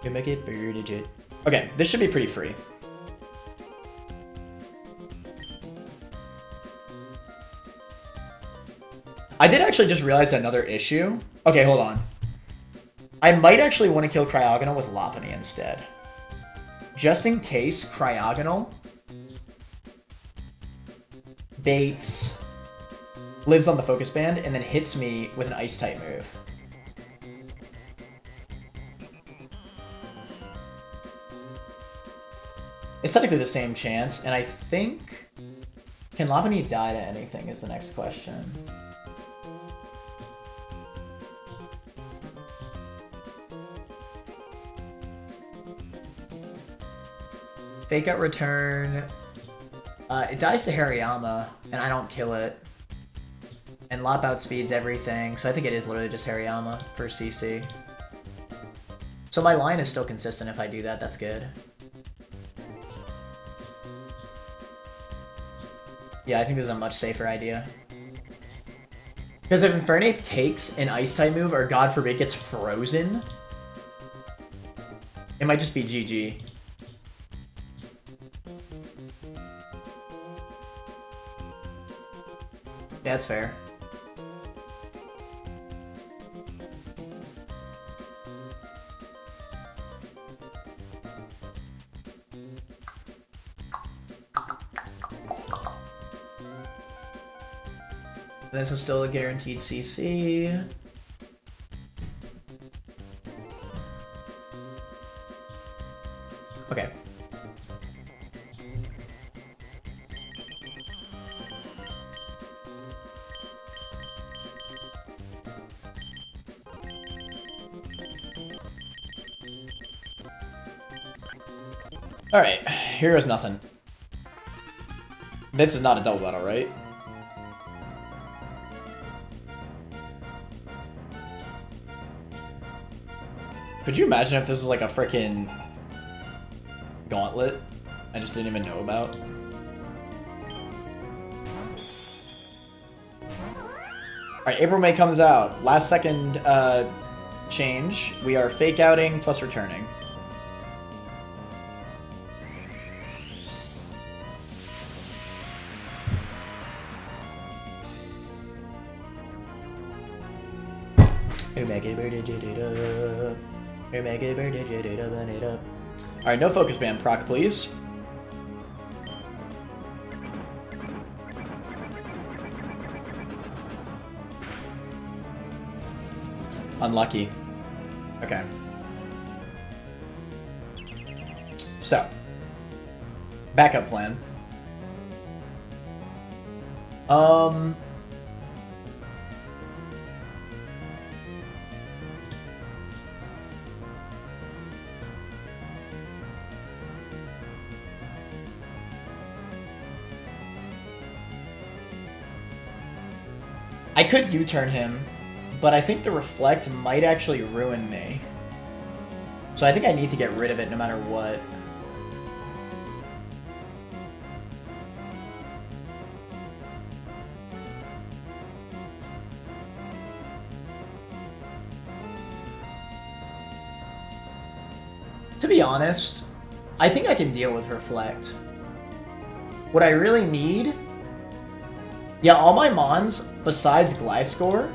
You make it bigger digit. Okay, this should be pretty free. I did actually just realize another issue. Okay, hold on. I might actually want to kill Cryogonal with Lopunny instead. Just in case Cryogonal baits, lives on the focus band, and then hits me with an Ice-type move. It's technically the same chance, and I think... Can Lopunny die to anything is the next question. Fake out return. It dies to Hariyama, and I don't kill it. And Lop outspeeds everything, so I think it is literally just Hariyama for CC. So my line is still consistent if I do that, that's good. Yeah, I think this is a much safer idea. Because if Infernape takes an Ice-type move, or God forbid gets frozen, it might just be GG. Yeah, that's fair. This is still a guaranteed CC. Okay. Alright, here is nothing. This is not a double battle, right? Could you imagine if this was like a frickin' gauntlet I just didn't even know about? Alright, April May comes out. Last second change. We are fake outing plus returning. Alright, no focus band proc, please. Unlucky. Okay. So. Backup plan. I could U-turn him, but I think the Reflect might actually ruin me. So I think I need to get rid of it no matter what. To be honest, I think I can deal with Reflect. What I really need... Yeah, all my Mons, besides Gliscor,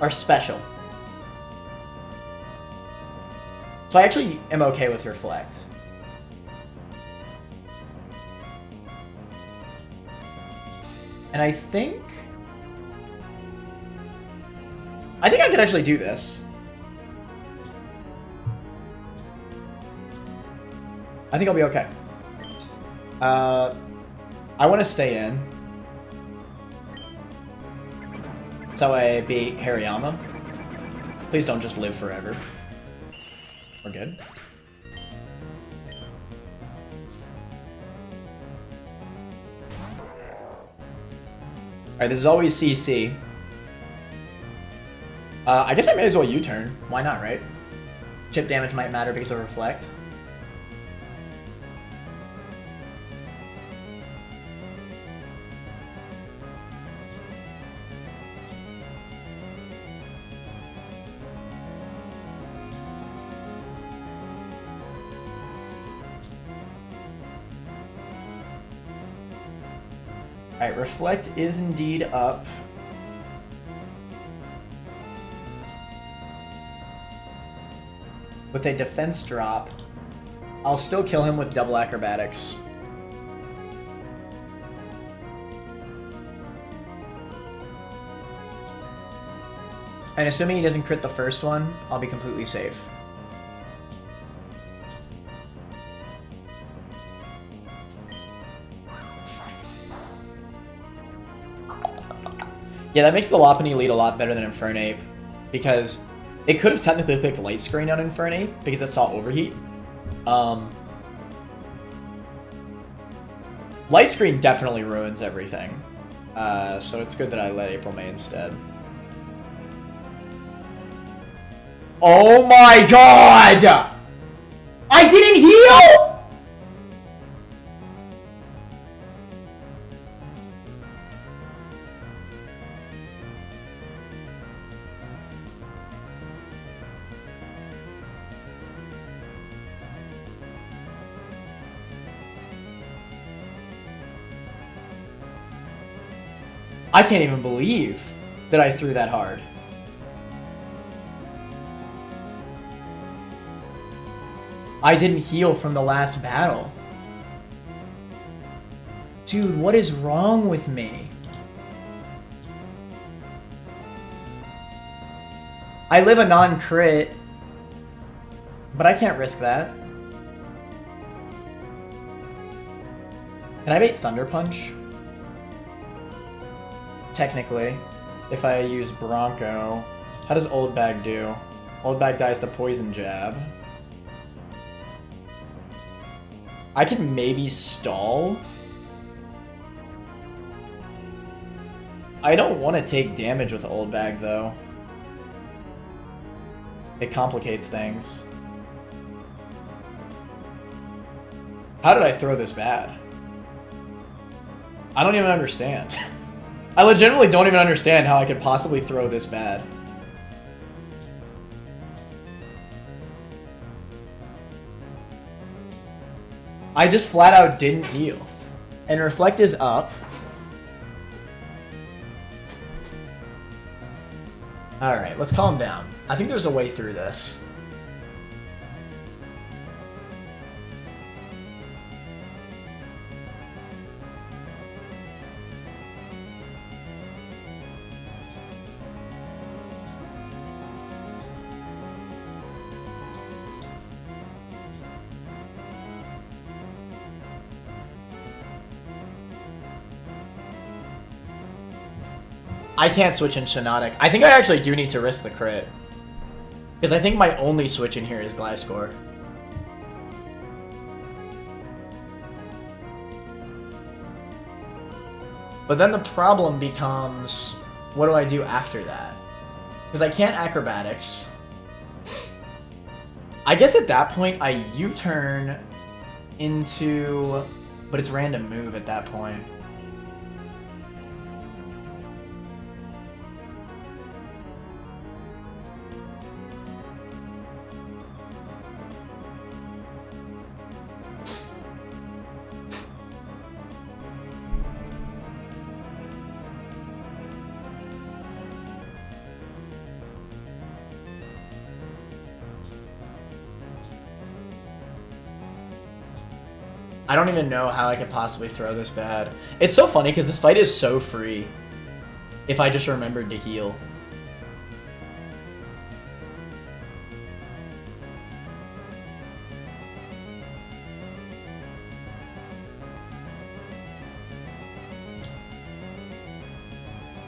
are special. So I actually am okay with Reflect. And I think I could actually do this. I think I'll be okay. I want to stay in. So I beat Hariyama. Please don't just live forever. We're good. Alright, this is always CC. I guess I may as well U-turn. Why not, right? Chip damage might matter because of Reflect. Alright, Reflect is indeed up. With a defense drop, I'll still kill him with double acrobatics. And assuming he doesn't crit the first one, I'll be completely safe. Yeah, that makes the Lopunny lead a lot better than Infernape, because it could have technically clicked Light Screen on Infernape, because it saw Overheat. Light Screen definitely ruins everything, so it's good that I let April May instead. Oh my god! I didn't heal?! I can't even believe that I threw that hard. I didn't heal from the last battle. Dude, what is wrong with me? I live a non-crit, but I can't risk that. Can I bait Thunder Punch? Technically, if I use Bronco. How does Old Bag do? Old Bag dies to Poison Jab. I can maybe stall. I don't want to take damage with Old Bag, though. It complicates things. How did I throw this bad? I don't even understand. I legitimately don't even understand how I could possibly throw this bad. I just flat out didn't heal. And Reflect is up. Alright, let's calm down. I think there's a way through this. I can't switch in Shiinotic. I think I actually do need to risk the crit. Because I think my only switch in here is Gliscor. But then the problem becomes, what do I do after that? Because I can't Acrobatics. I guess at that point I U-turn into... But it's random move at that point. I don't even know how I could possibly throw this bad. It's so funny because this fight is so free. If I just remembered to heal.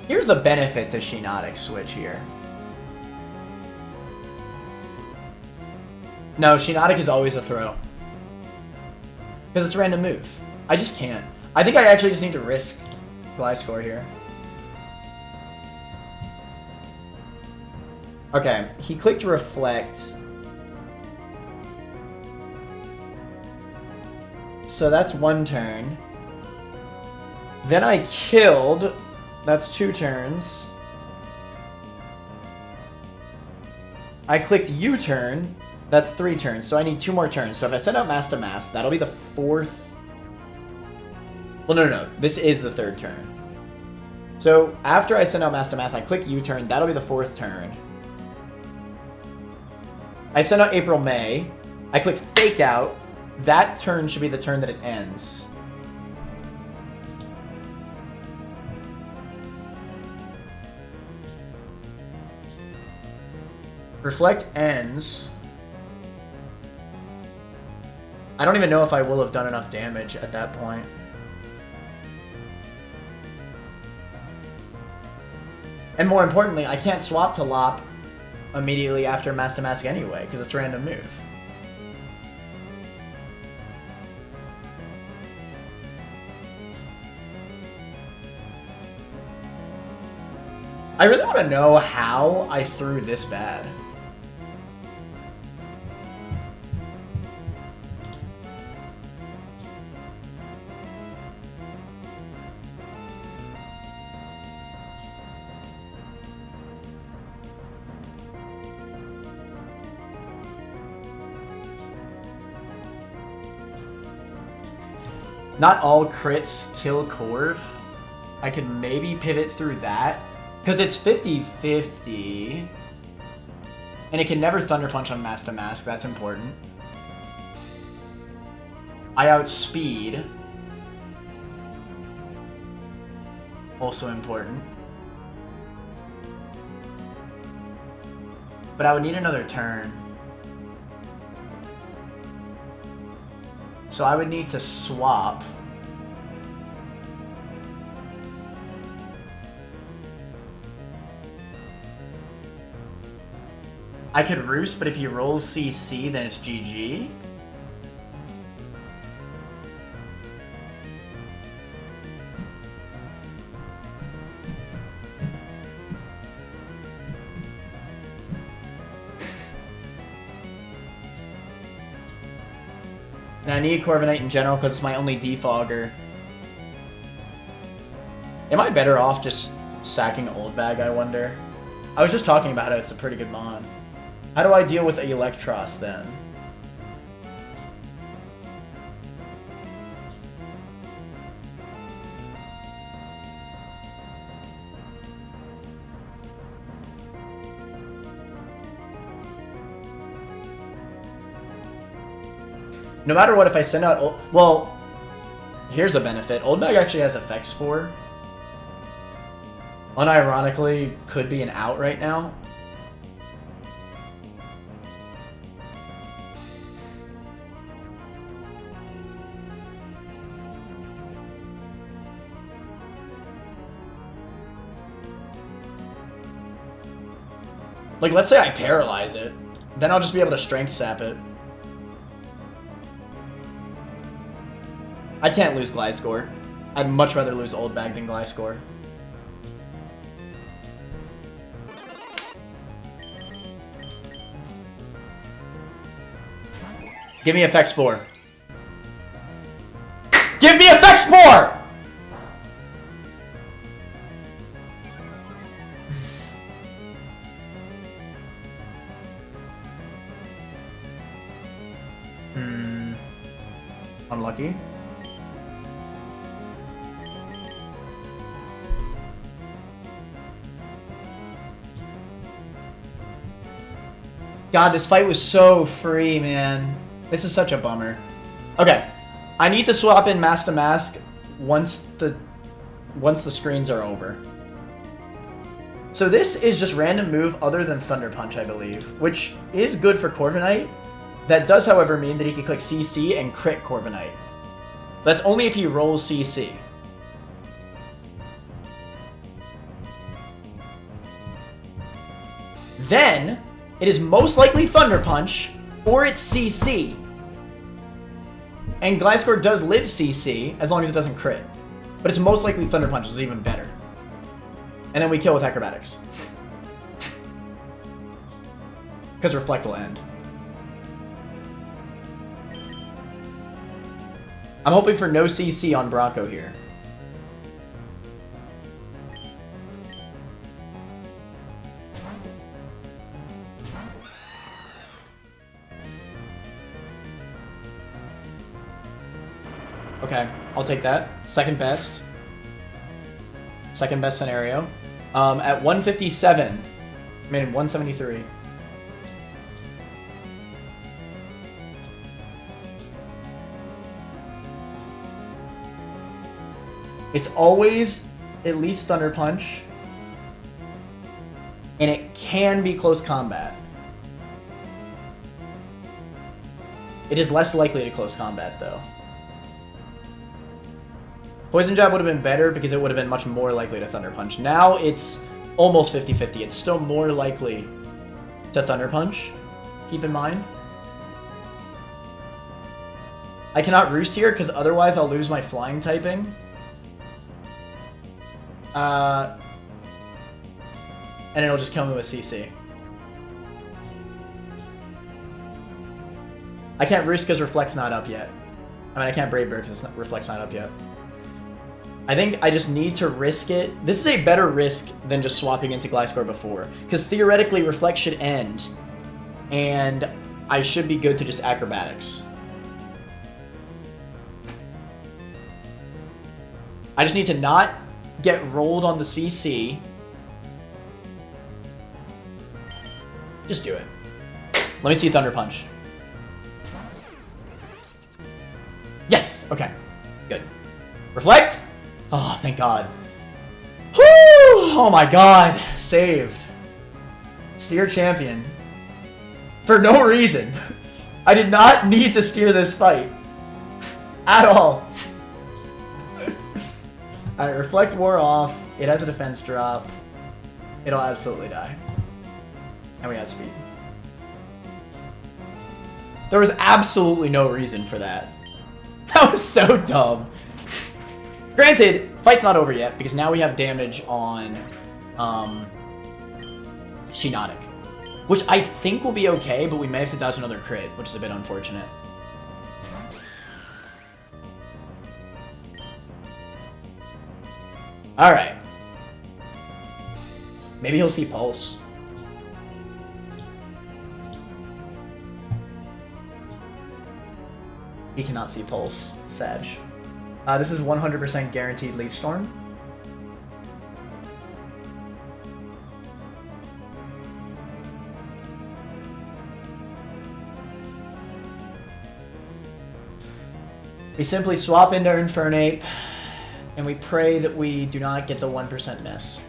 Here's the benefit to Shinotic's switch here. No, Shinotic is always a throw. Because it's a random move. I just can't. I think I actually just need to risk Gliscor here. Okay, he clicked Reflect. So that's one turn. Then I killed. That's 2 turns. I clicked U-turn. That's 3 turns. So I need 2 more turns. So if I send out Mass to Mass, that'll be the 4th. Well, no. This is the 3rd turn. So after I send out Mass to Mass, I click U-turn. That'll be the 4th turn. I send out April May. I click Fake Out. That turn should be the turn that it ends. Reflect ends. I don't even know if I will have done enough damage at that point. And more importantly, I can't swap to Lop immediately after Mass to Mask anyway, because it's a random move. I really want to know how I threw this bad. Not all crits kill Corv. I could maybe pivot through that. Because it's 50-50. And it can never Thunder Punch on Mask to Mask. That's important. I outspeed. Also important. But I would need another turn. So I would need to swap. I could Roost, but if he rolls CC, then it's GG. And I need Corviknight in general because it's my only defogger. Am I better off just sacking Old Bag, I wonder? I was just talking about it, it's a pretty good mon. How do I deal with Electros then? No matter what, if I send out... Well, here's a benefit. Old Bag actually has Effect Spore. Unironically, could be an out right now. Like, let's say I paralyze it. Then I'll just be able to Strength Sap it. I can't lose Gliscor. I'd much rather lose Old Bag than Gliscor. Give me Effect Spore. Give me Effect Spore! Unlucky. God, this fight was so free, man. This is such a bummer. Okay. I need to swap in mask to mask once the screens are over. So this is just random move other than Thunder Punch, I believe, which is good for Corviknight. That does, however, mean that he can click CC and crit Corviknight. That's only if he rolls CC. Then, it is most likely Thunder Punch, or it's CC. And Gliscor does live CC, as long as it doesn't crit. But it's most likely Thunder Punch, which is even better. And then we kill with Acrobatics. Because Reflect will end. I'm hoping for no CC on Bronco here. Okay, I'll take that. Second best. Second best scenario. At 157. I mean, 173. It's always at least Thunder Punch. And it can be close combat. It is less likely to close combat, though. Poison Jab would have been better because it would have been much more likely to Thunder Punch. Now it's almost 50-50. It's still more likely to Thunder Punch. Keep in mind. I cannot Roost here because otherwise I'll lose my flying typing. And it'll just kill me with CC. I can't Roost because Reflect's not up yet. I mean, I can't Brave Bird because Reflect's not up yet. I think I just need to risk it. This is a better risk than just swapping into Gliscor before. Because theoretically, Reflect should end. And I should be good to just Acrobatics. I just need to not get rolled on the CC. Just do it. Let me see Thunder Punch. Yes! Okay. Good. Reflect? Oh, thank God. Whew! Oh my God. Saved. Steer champion. For no reason. I did not need to steer this fight. At all. Alright, Reflect wore off. It has a defense drop. It'll absolutely die. And we had speed. There was absolutely no reason for that. That was so dumb. Granted, fight's not over yet, because now we have damage on Shiinotic. Which I think will be okay, but we may have to dodge another crit, which is a bit unfortunate. Alright. Maybe he'll see Pulse. He cannot see Pulse. Sag. This is 100% guaranteed Leaf Storm. We simply swap into Infernape, and we pray that we do not get the 1% miss.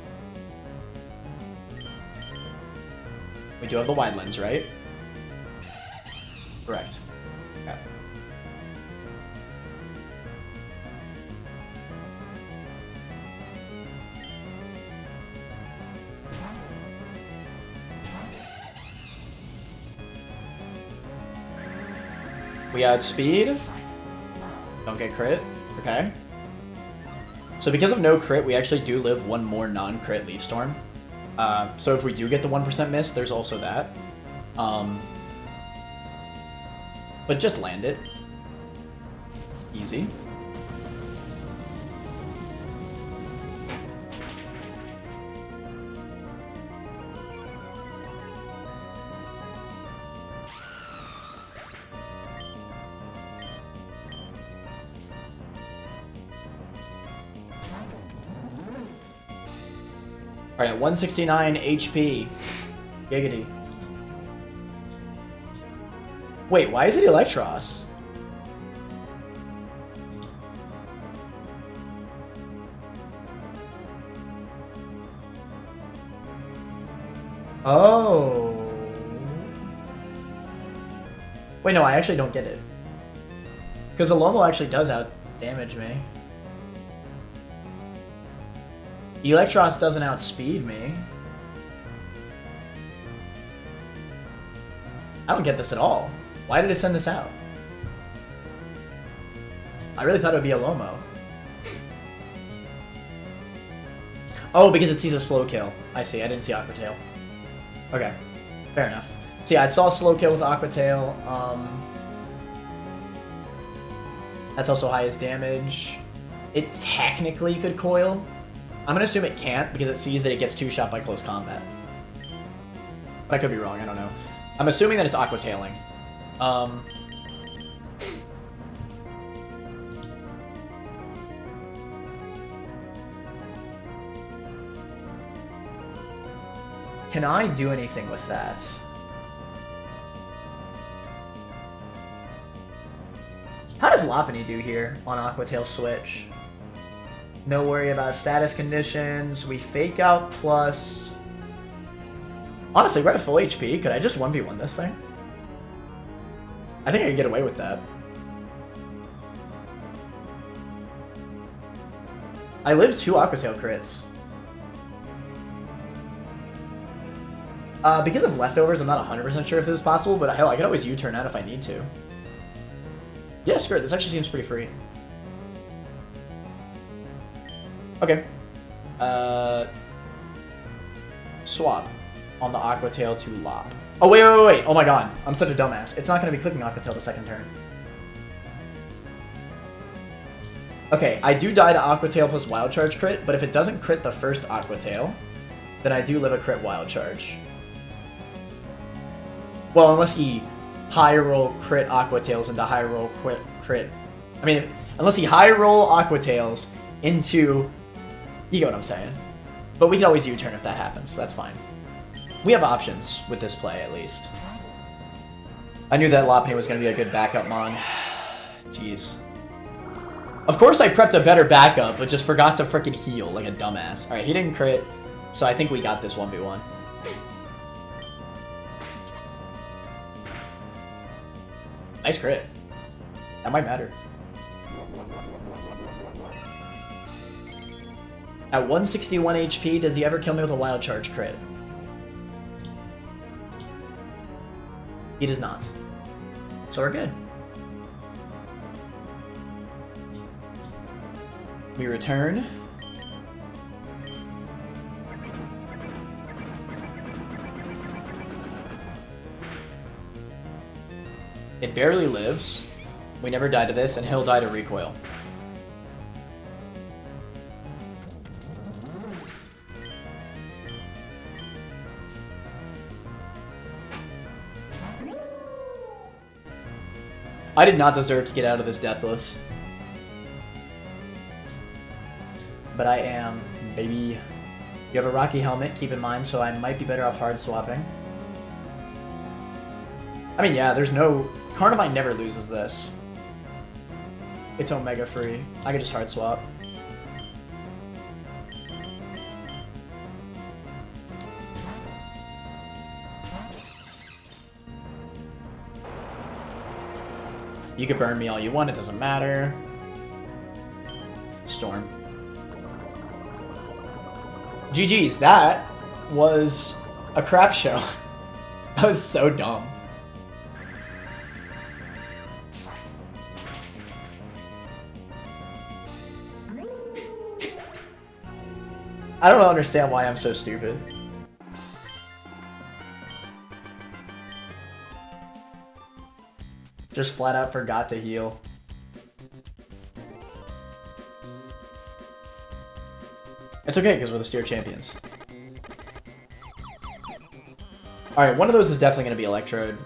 We do have the Wide Lens, right? Correct. Okay. We outspeed. Don't get crit. Okay. So because of no crit, we actually do live one more non-crit Leaf Storm. So if we do get the 1% miss, there's also that. But just land it. Easy. Alright, 169 HP. Giggity. Wait, why is it Electros? Oh. Wait, no, I actually don't get it. Because the Lomo actually does out damage me. Electros doesn't outspeed me. I don't get this at all. Why did it send this out? I really thought it would be a Lomo. Oh, because it sees a slow kill. I see, I didn't see Aqua Tail. Okay, fair enough. So yeah, I saw a slow kill with Aqua Tail. That's also highest damage. It technically could coil. I'm gonna assume it can't because it sees that it gets 2-shot by close combat. But I could be wrong, I don't know. I'm assuming that it's Aqua Tailing. Can I do anything with that? How does Lopunny do here on Aqua Tail switch? No worry about status conditions. We fake out plus... Honestly, we're at full HP. Could I just 1v1 this thing? I think I could get away with that. I live 2 Aqua Tail crits. Because of leftovers, I'm not 100% sure if this is possible, but hell, I could always U-turn out if I need to. Yeah, screw it. This actually seems pretty free. Okay. Swap on the Aqua Tail to Lop. Oh, wait. Oh my god. I'm such a dumbass. It's not going to be clicking Aqua Tail the second turn. Okay, I do die to Aqua Tail plus Wild Charge crit, but if it doesn't crit the first Aqua Tail, then I do live a crit Wild Charge. Well, unless he high roll crit Aqua Tails into high roll crit. I mean, unless he high roll Aqua Tails into... You get what I'm saying. But we can always U-turn if that happens. That's fine. We have options with this play, at least. I knew that Lopunny was going to be a good backup mon. Jeez. Of course I prepped a better backup, but just forgot to freaking heal like a dumbass. Alright, he didn't crit, so I think we got this 1v1. Nice crit. That might matter. At 161 HP, does he ever kill me with a Wild Charge crit? He does not. So we're good. We return. It barely lives. We never die to this, and he'll die to recoil. I did not deserve to get out of this deathless. But I am, baby. You have a Rocky helmet, keep in mind, so I might be better off hard swapping. I mean, yeah, there's no... Carnivine never loses this. It's Omega free. I could just hard swap. You can burn me all you want, it doesn't matter. Storm. GG's, that was a crap show. That was so dumb. I don't understand why I'm so stupid. Just flat out forgot to heal. It's okay, because we're the Steer champions. Alright, one of those is definitely going to be Electrode.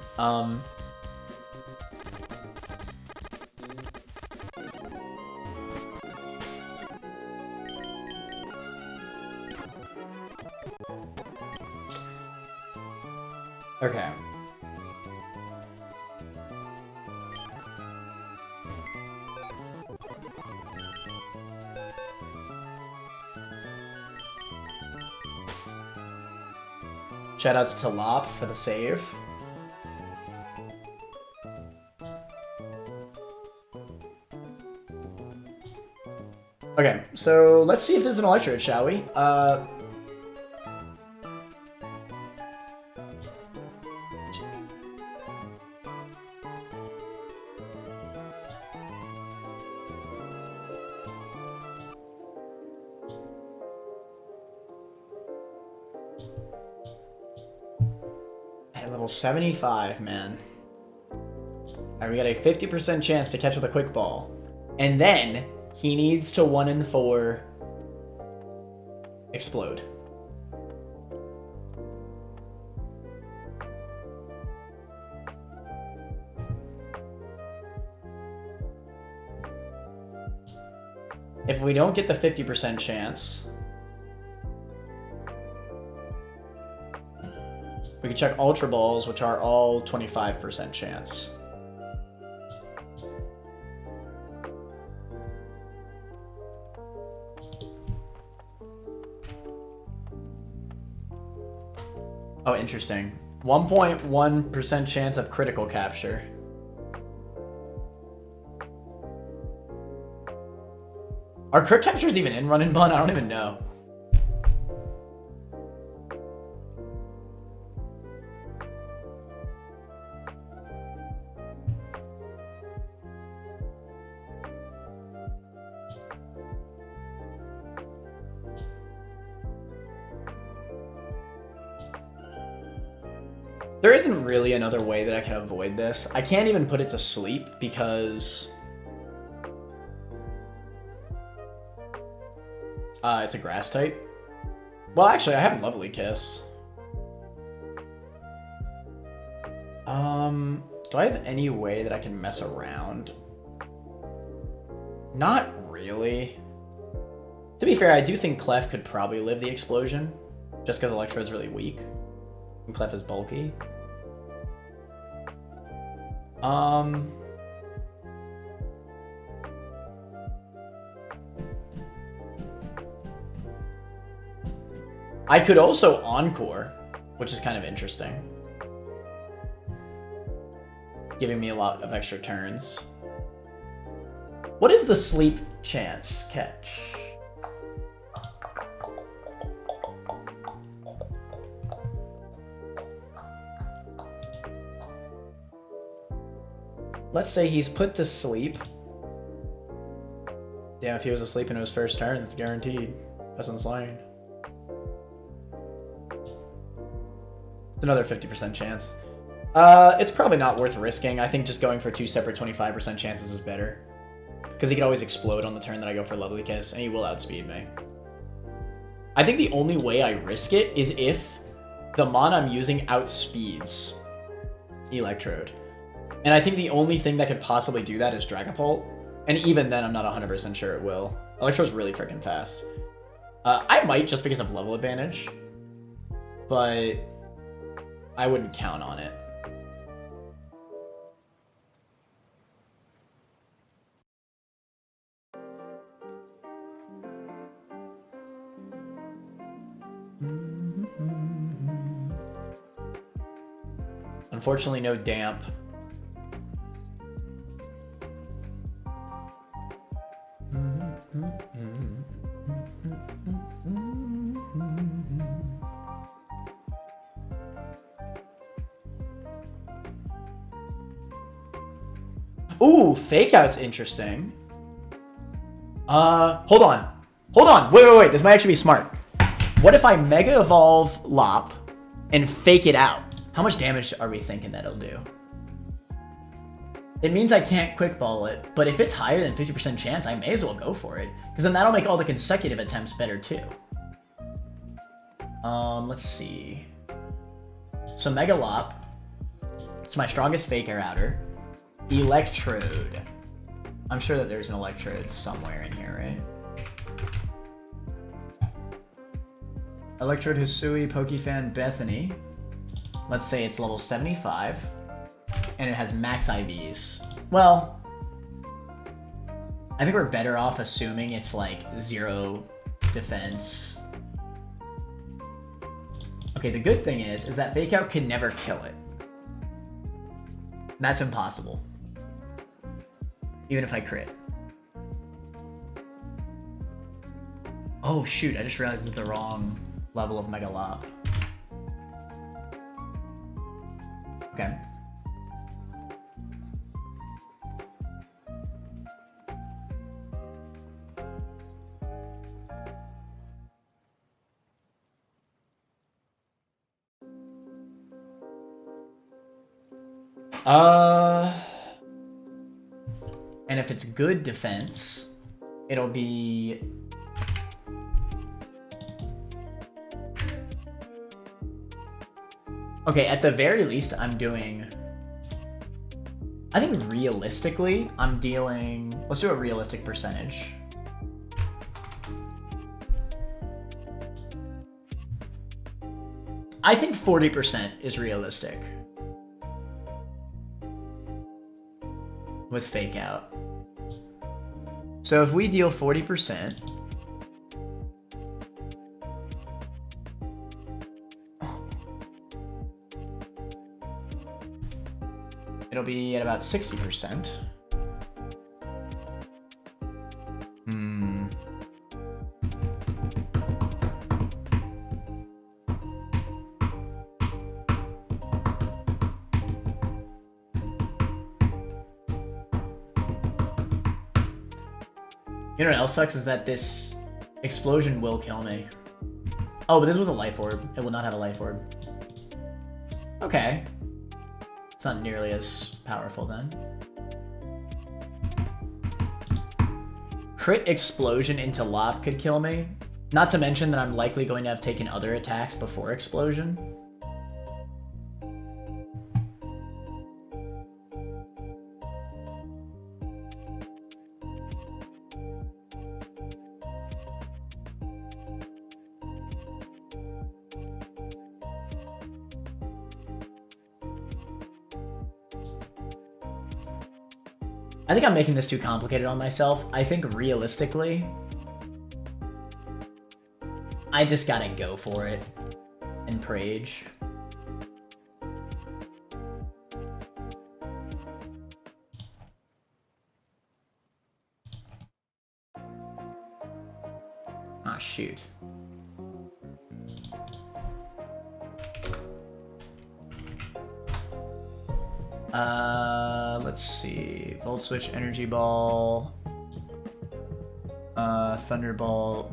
Okay. Shoutouts to Lop for the save. Okay, so let's see if there's an Electrode, shall we? At level 75, man. Alright, we got a 50% chance to catch with a quick ball. And then he needs to 1 in 4 explode. If we don't get the 50% chance, we can check Ultra Balls, which are all 25% chance. Oh, interesting. 1.1% chance of critical capture. Are crit captures even in Run and Bun? I don't even know. There isn't really another way that I can avoid this. I can't even put it to sleep because it's a grass type. Well, actually, I have Lovely Kiss. Do I have any way that I can mess around? Not really. To be fair, I do think Clef could probably live the explosion, just because Electrode's really weak, and Clef is bulky. I could also Encore, which is kind of interesting. Giving me a lot of extra turns. What is the sleep chance catch? Let's say he's put to sleep. Damn, if he was asleep in his first turn, it's guaranteed. That's insane. It's another 50% chance. It's probably not worth risking. I think just going for 2 separate 25% chances is better. Because he can always explode on the turn that I go for Lovely Kiss, and he will outspeed me. I think the only way I risk it is if the mon I'm using outspeeds Electrode. And I think the only thing that could possibly do that is Dragapult. And even then, I'm not 100% sure it will. Electrode's really freaking fast. I might just because of level advantage. But I wouldn't count on it. Unfortunately, no damp. Ooh, Fake Out's interesting. Hold on. Hold on. Wait. This might actually be smart. What if I Mega Evolve Lop and Fake It Out? How much damage are we thinking that'll do? It means I can't Quick Ball it, but if it's higher than 50% chance, I may as well go for it. Because then that'll make all the consecutive attempts better too. Let's see. So Mega Lop. It's my strongest Fake Air Outer. Electrode. I'm sure that there's an Electrode somewhere in here, right? Electrode, Hisui, Pokefan, Bethany. Let's say it's level 75. And it has max IVs. Well, I think we're better off assuming it's like 0 defense. Okay, Okay, the good thing is that Fake Out can never kill it. That's impossible. Even if I crit. Oh shoot, I just realized it's the wrong level of Mega Lop. Okay. And if it's good defense, it'll be... Okay, at the very least, I'm doing... I think realistically, I'm dealing... Let's do a realistic percentage. I think 40% is realistic. With Fake Out. So if we deal 40%, it'll be at about 60%. You know what else sucks is that this explosion will kill me. Oh, but this was a life orb. It will not have a life orb. Okay. It's not nearly as powerful then. Crit explosion into Lop could kill me. Not to mention that I'm likely going to have taken other attacks before explosion. I think I'm making this too complicated on myself. I think realistically, I just gotta go for it and Prage. Ah, shoot. Let's see. Volt Switch, Energy Ball, Thunderbolt,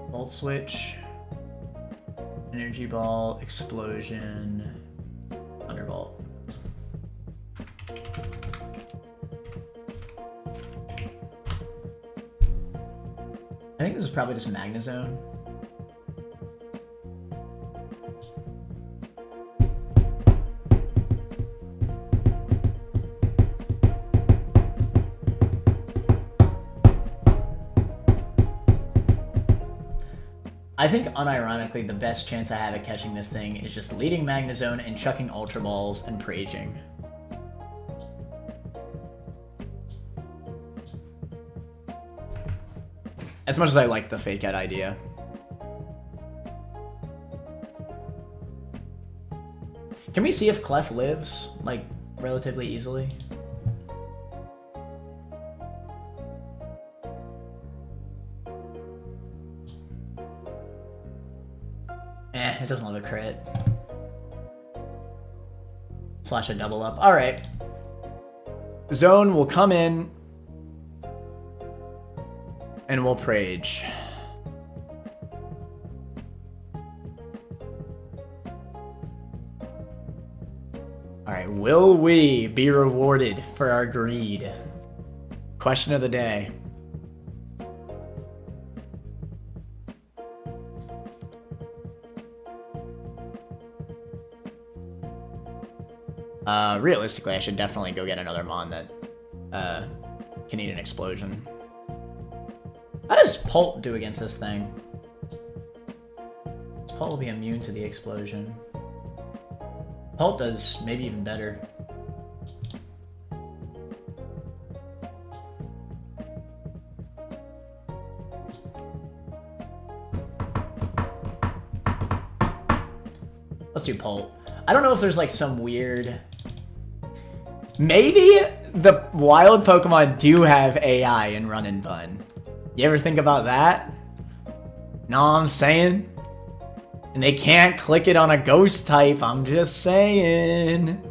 Volt Switch, Energy Ball, Explosion, Thunderbolt. I think this is probably just Magnezone. I think, unironically, the best chance I have at catching this thing is just leading Magnezone and chucking Ultra Balls and Praging. As much as I like the Fake Out idea. Can we see if Clef lives, like, relatively easily? It doesn't have a crit. Slash a double up. Alright. Zone will come in. And we'll Prage. Alright, will we be rewarded for our greed? Question of the day. Realistically, I should definitely go get another Mon that can eat an explosion. How does Pult do against this thing? Pult will be immune to the explosion. Pult does maybe even better. let's do Pult. I don't know if there's like some weird... Maybe the wild Pokemon do have AI in Run and Bun. You ever think about that? Know what I'm saying? And they can't click it on a ghost type, I'm just saying.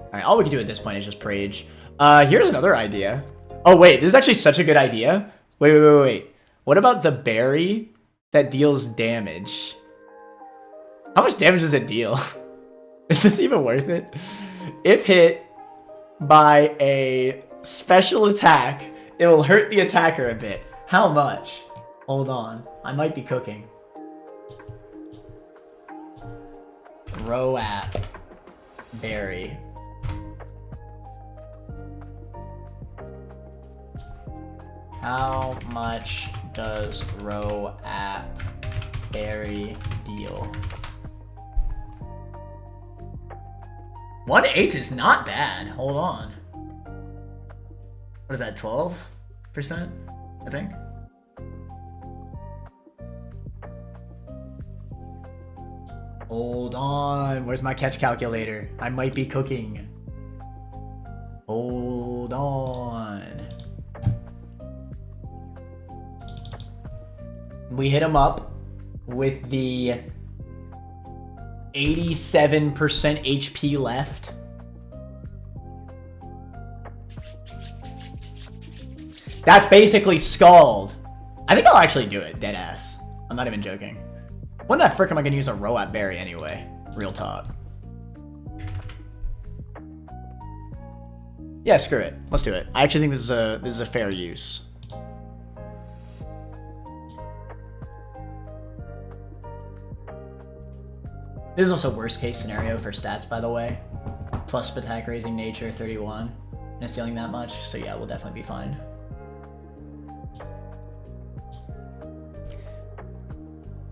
Alright, all we can do at this point is just Prage. Here's another idea. Oh wait, this is actually such a good idea. Wait. What about the berry that deals damage? How much damage does it deal? Is this even worth it? If hit by a special attack, it will hurt the attacker a bit. How much? Hold on. I might be cooking. Roat berry. How much does Roat berry deal? 1/8 is not bad. Hold on. What is that, 12%? I think. Hold on. Where's my catch calculator? I might be cooking. Hold on. We hit him up with the 87% HP left. That's basically Scald. I think I'll actually do it, deadass. I'm not even joking. When the frick am I gonna use a Roat berry anyway? Real talk. Yeah, screw it. Let's do it. I actually think this is a fair use. This is also worst case scenario for stats, by the way. Plus attack raising nature 31. And it's dealing that much, so yeah, we'll definitely be fine.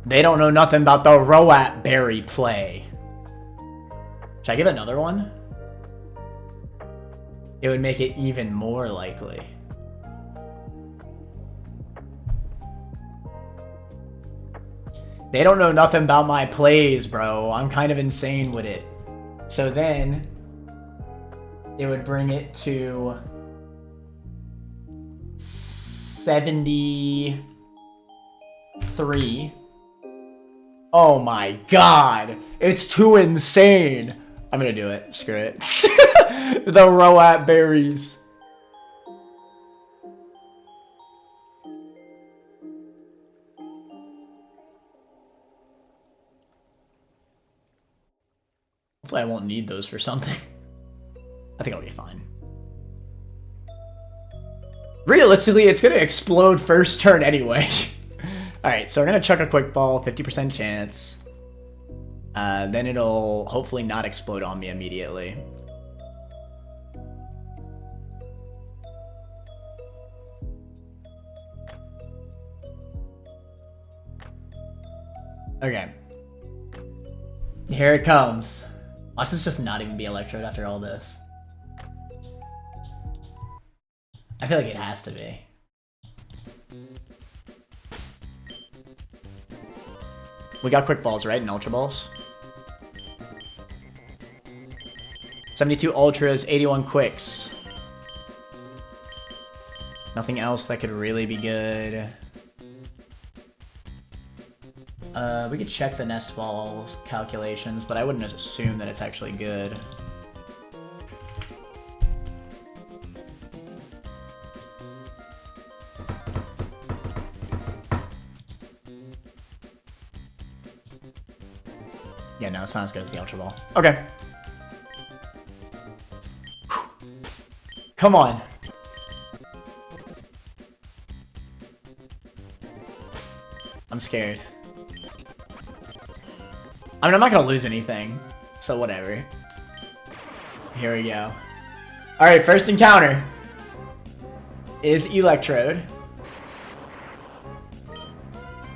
They don't know nothing about the Roat berry play. Should I give another one? It would make it even more likely. They don't know nothing about my plays, bro. I'm kind of insane with it. So then, it would bring it to 73. Oh my god. It's too insane. I'm gonna do it. Screw it. The Roat berries. Hopefully I won't need those for something. I think I'll be fine. Realistically, it's gonna explode first turn anyway. Alright, so we're gonna chuck a quick ball, 50% chance. Then it'll hopefully not explode on me immediately. Okay. Here it comes. Watch this just not even be Electrode after all this. I feel like it has to be. We got quick balls, right? And ultra balls. 72 ultras, 81 quicks. Nothing else that could really be good. We could check the nest ball calculations, but I wouldn't assume that it's actually good. Yeah, no, it's not as good as the Ultra Ball. Okay. Come on. I'm scared. I mean, I'm not gonna lose anything, so whatever. Here we go. Alright, first encounter is Electrode.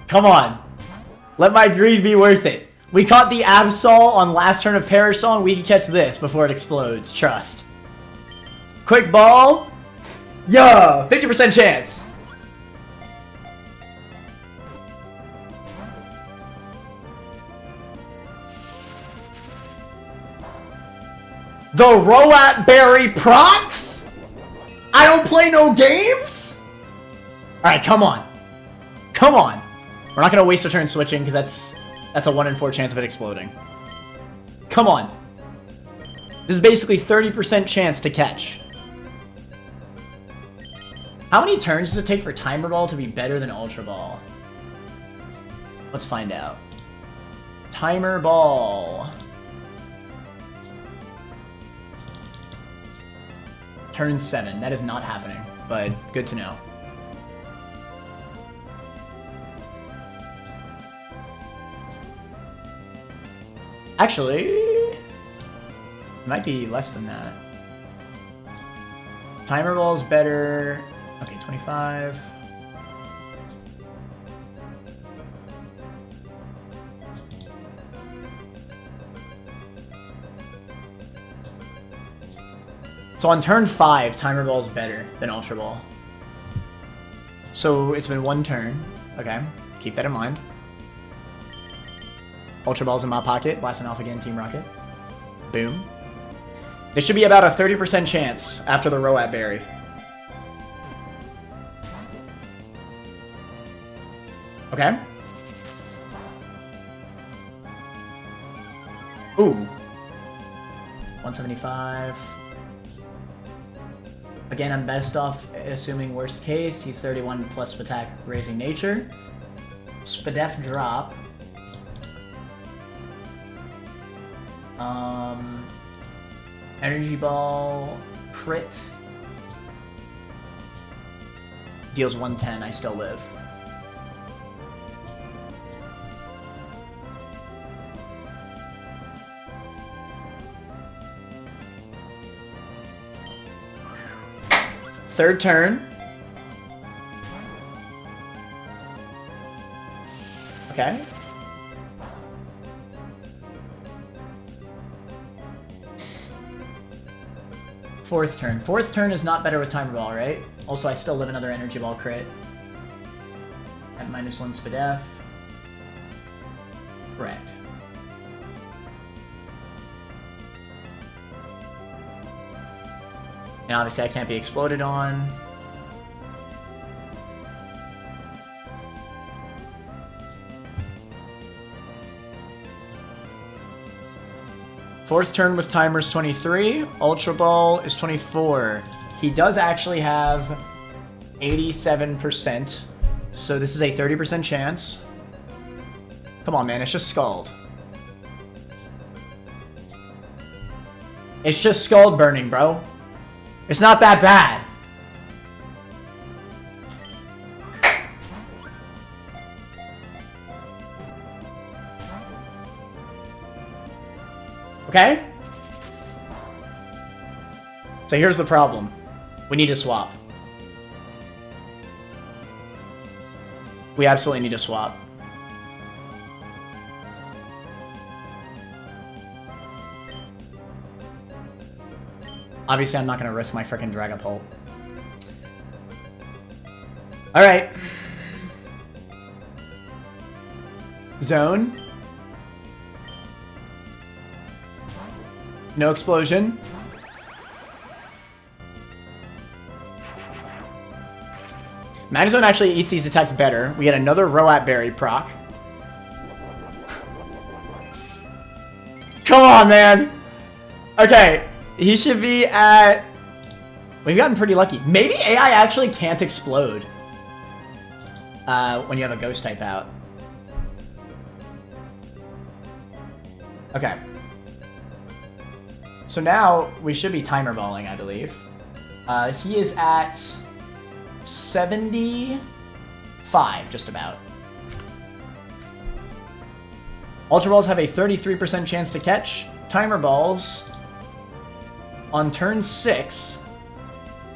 Come on. Let my greed be worth it. We caught the Absol on last turn of Parasong. We can catch this before it explodes. Trust. Quick ball. Yeah, 50% chance. The Roat Berry procs? I don't play no games? Alright, come on. Come on. We're not going to waste a turn switching because that's a 1 in 4 chance of it exploding. Come on. This is basically 30% chance to catch. How many turns does it take for Timer Ball to be better than Ultra Ball? Let's find out. Timer Ball. Turn 7. That is not happening, but good to know. Actually, it might be less than that. Timer Ball is better. Okay, 25. So on turn 5, Timer Ball is better than Ultra Ball. So it's been 1 turn. Okay, keep that in mind. Ultra Ball's in my pocket. Blasting off again, Team Rocket. Boom. There should be about a 30% chance after the Roat Berry. Okay. Ooh. 175. Again, I'm best off assuming worst case. He's 31 plus attack raising nature. Spadef drop. Energy Ball crit. Deals 110, I still live. Third turn. Okay. Fourth turn. Fourth turn is not better with Timer Ball, right? Also, I still live another Energy Ball crit. At -1 Spadef. Correct. And obviously I can't be exploded on. Fourth turn with timers 23. Ultra Ball is 24. He does actually have 87%. So this is a 30% chance. Come on, man. It's just Scald. It's just Scald burning, bro. It's not that bad. Okay? So here's the problem. We need to swap. We absolutely need to swap. Obviously, I'm not going to risk my frickin' Dragapult. Alright. Zone. No explosion. Magzone actually eats these attacks better. We get another Roat Berry proc. Come on, man! Okay. He should be at... We've gotten pretty lucky. Maybe AI actually can't explode when you have a ghost type out. Okay. So now we should be timer balling, I believe. He is at 75, just about. Ultra Balls have a 33% chance to catch. Timer Balls... on turn 6,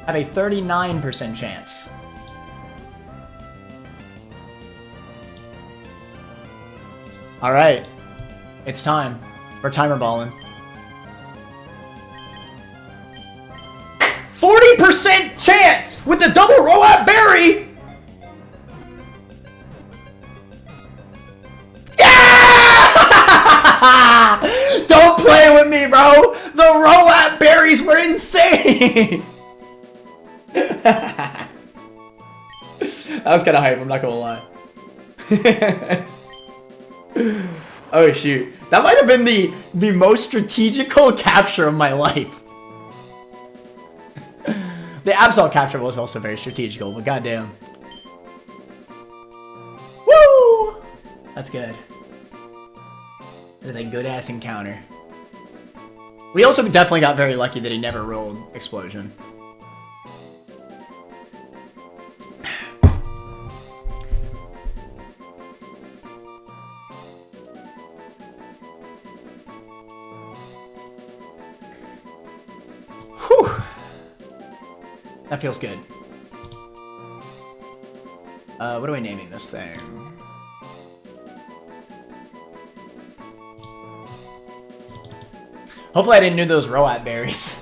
have a 39% chance. Alright. It's time. We're timer balling. 40% chance with the double roll at berry! Yeah! Don't play with me, bro! The roll at berries were insane! That was kind of hype, I'm not gonna lie. Oh shoot. That might have been the most strategical capture of my life. The Absol capture was also very strategical, but goddamn. Woo! That's good. That is a good ass encounter. We also definitely got very lucky that he never rolled Explosion. Whew. That feels good. What are we naming this thing? Hopefully I didn't do those Roat berries.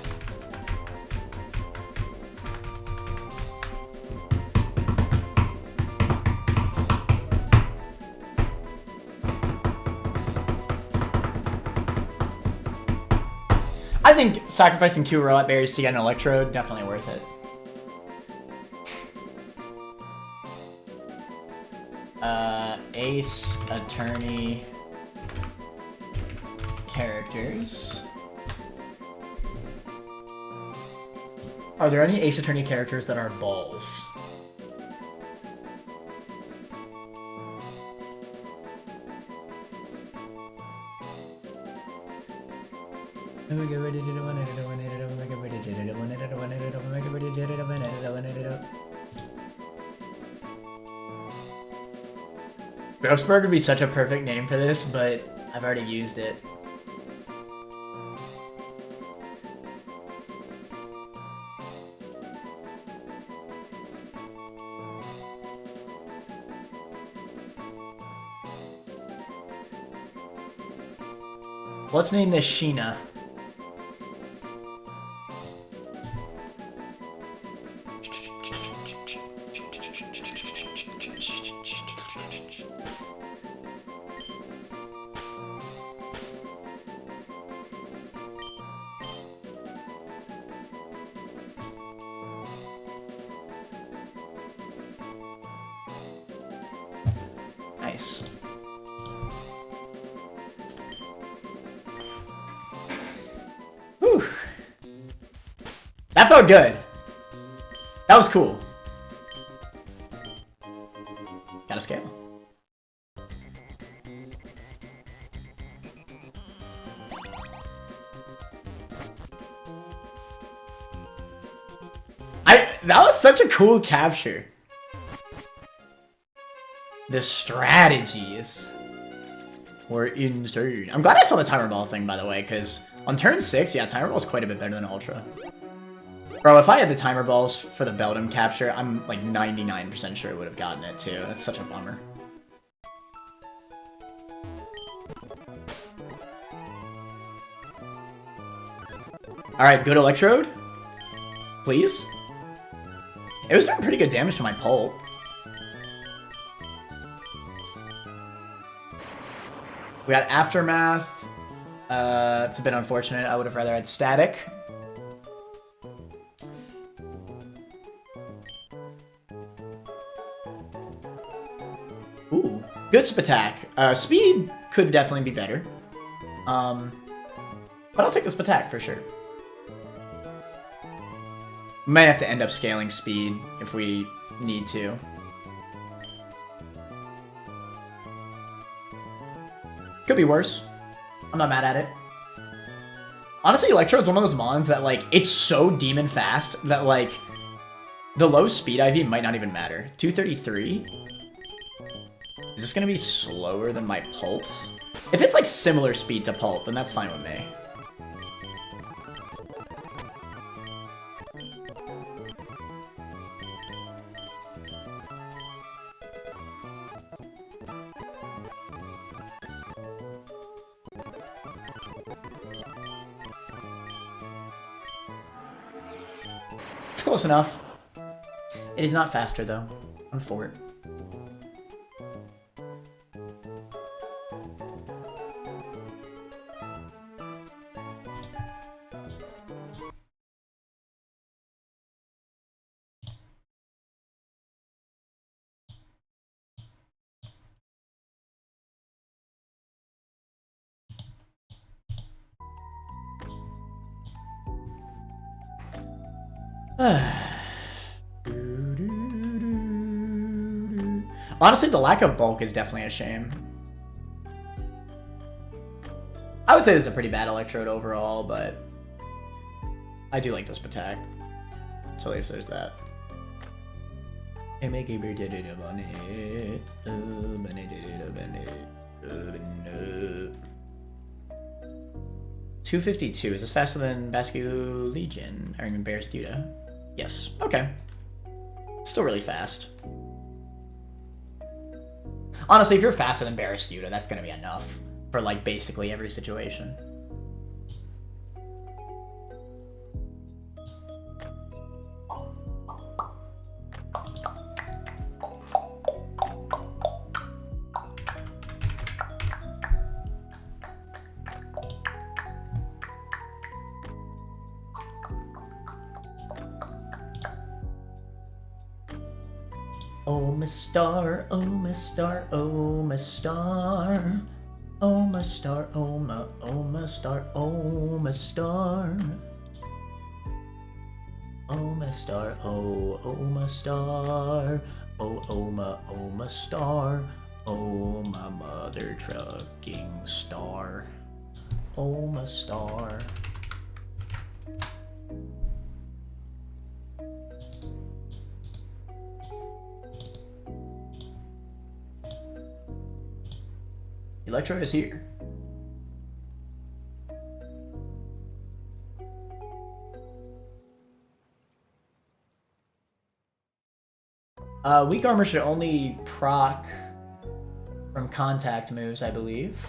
I think sacrificing 2 Roat berries to get an Electrode, definitely worth it. Ace, Attorney, characters. Are there any Ace Attorney characters that are balls? Grossberg would be such a perfect name for this, but I've already used it. Let's name this Sheena. Nice. Whew. That felt good. That was cool. Gotta scale. That was such a cool capture. The strategies were insane. I'm glad I saw the timer ball thing, by the way, because on turn 6, yeah, timer ball's quite a bit better than Ultra. Bro, if I had the timer balls for the Beldum capture, I'm like 99% sure I would have gotten it too. That's such a bummer. Alright, good Electrode. Please. It was doing pretty good damage to my Pulp. We got Aftermath. It's a bit unfortunate. I would have rather had Static. Ooh, good Spatak. Speed could definitely be better. But I'll take the Spatak for sure. We might have to end up scaling speed if we need to. Could be worse. I'm not mad at it. Honestly, Electrode's one of those mons that, like, it's so demon fast that, like, the low speed IV might not even matter. 233? Is this gonna be slower than my Pult? If it's, like, similar speed to Pult, then that's fine with me. It's close enough. It is not faster though. On fort. Honestly, the lack of bulk is definitely a shame. I would say this is a pretty bad electrode overall, but I do like this attack. So at least there's that. 252. Is this faster than Bascu Legion? Or even Barrascuda? Yes. Okay. Still really fast. Honestly, if you're faster than Barrascuda, that's gonna be enough for like basically every situation. Oh my star, oh my star, oh my star. Oh my star, oh my star, oh my star. Oh my star, oh my star. Oh my star. Oh my mother trucking star. Oh my star. Electrode is here. Weak armor should only proc from contact moves, I believe.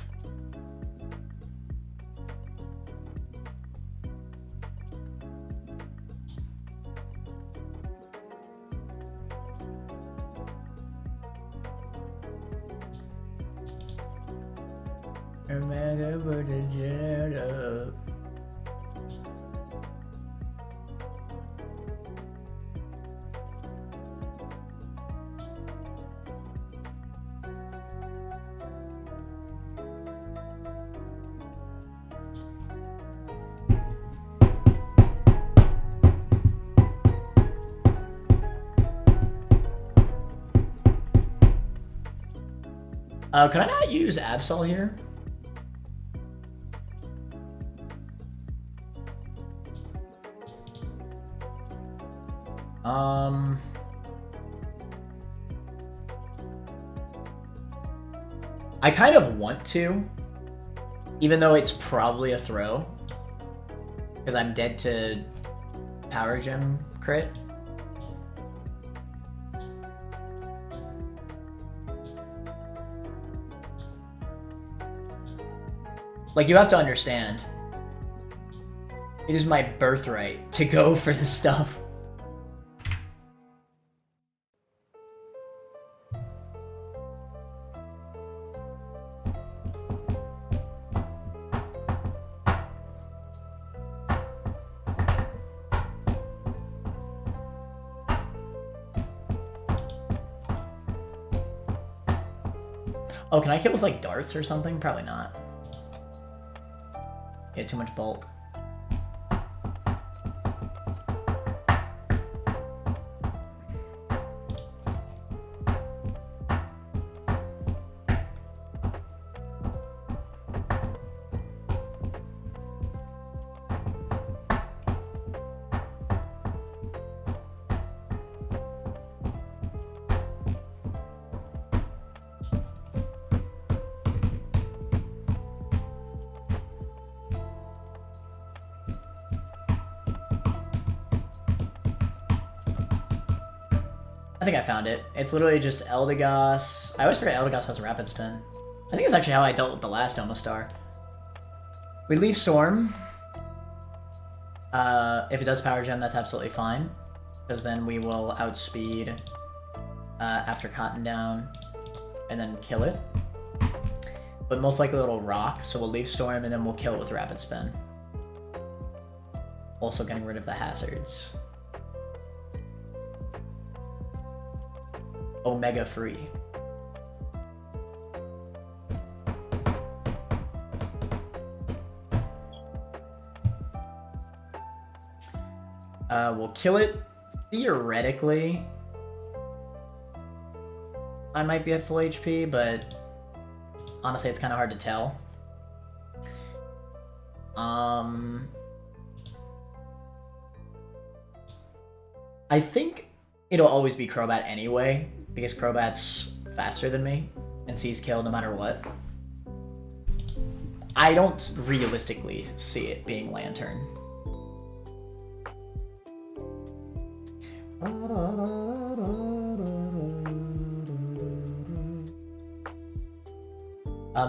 Can I not use Absol here? I kind of want to, even though it's probably a throw, because I'm dead to Power Gem crit. Like, you have to understand, it is my birthright to go for this stuff. Oh, can I kill with, like, darts or something? Probably not. Yeah, too much bulk. I think I found it. It's literally just Eldegoss. I always forget Eldegoss has Rapid Spin. I think it's actually how I dealt with the last Omastar. We leave Storm. If it does Power Gem, that's absolutely fine. because then we will outspeed after Cotton down and then kill it. But most likely it'll rock, so we'll leave Storm and then we'll kill it with Rapid Spin. Also getting rid of the hazards. Omega free. We'll kill it. Theoretically, I might be at full HP, but honestly, it's kind of hard to tell. I think it'll always be Crobat anyway, because Crobat's faster than me and sees kill no matter what. I don't realistically see it being Lantern.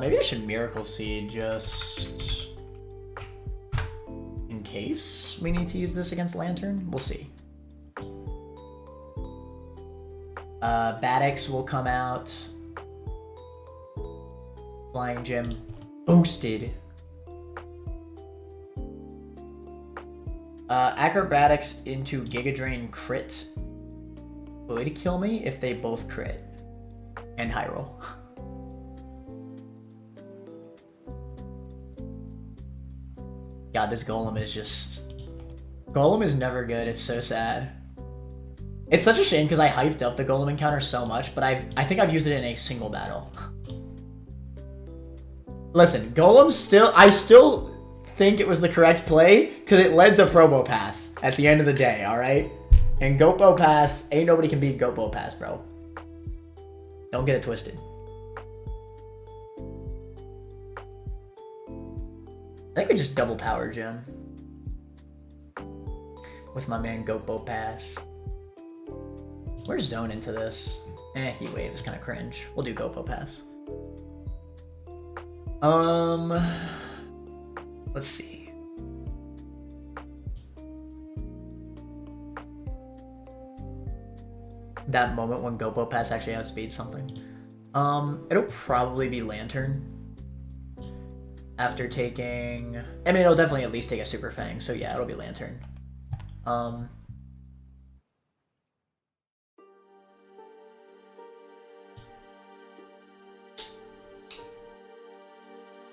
Maybe I should Miracle Seed just in case we need to use this against Lantern. We'll see. Badix will come out. Flying Gym boosted. Acrobatics into Giga Drain crit would kill me if they both crit. And high roll. God, this Golem is just... Golem is never good, it's so sad. It's such a shame because I hyped up the Golem encounter so much, but I think I've used it in a single battle. Listen, Golem I still think it was the correct play because it led to Probo Pass at the end of the day, alright? And Gopo Pass, ain't nobody can beat Gopo Pass, bro. Don't get it twisted. I think we just double power gem with my man Gopo Pass. Where's Zone into this? Heat Wave is kind of cringe. We'll do Gopo Pass. Let's see. That moment when Gopo Pass actually outspeeds something. It'll probably be Lantern. After taking... I mean, it'll definitely at least take a Super Fang, so yeah, it'll be Lantern.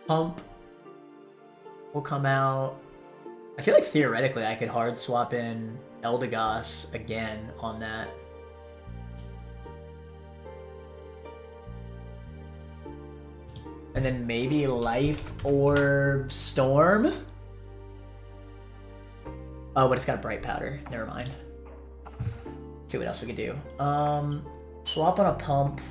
Pump will come out. I feel like theoretically I could hard swap in Eldegoss again on that. And then maybe Life Orb Storm? Oh, but it's got a Bright Powder. Never mind. See what else we could do. Swap on a Pump.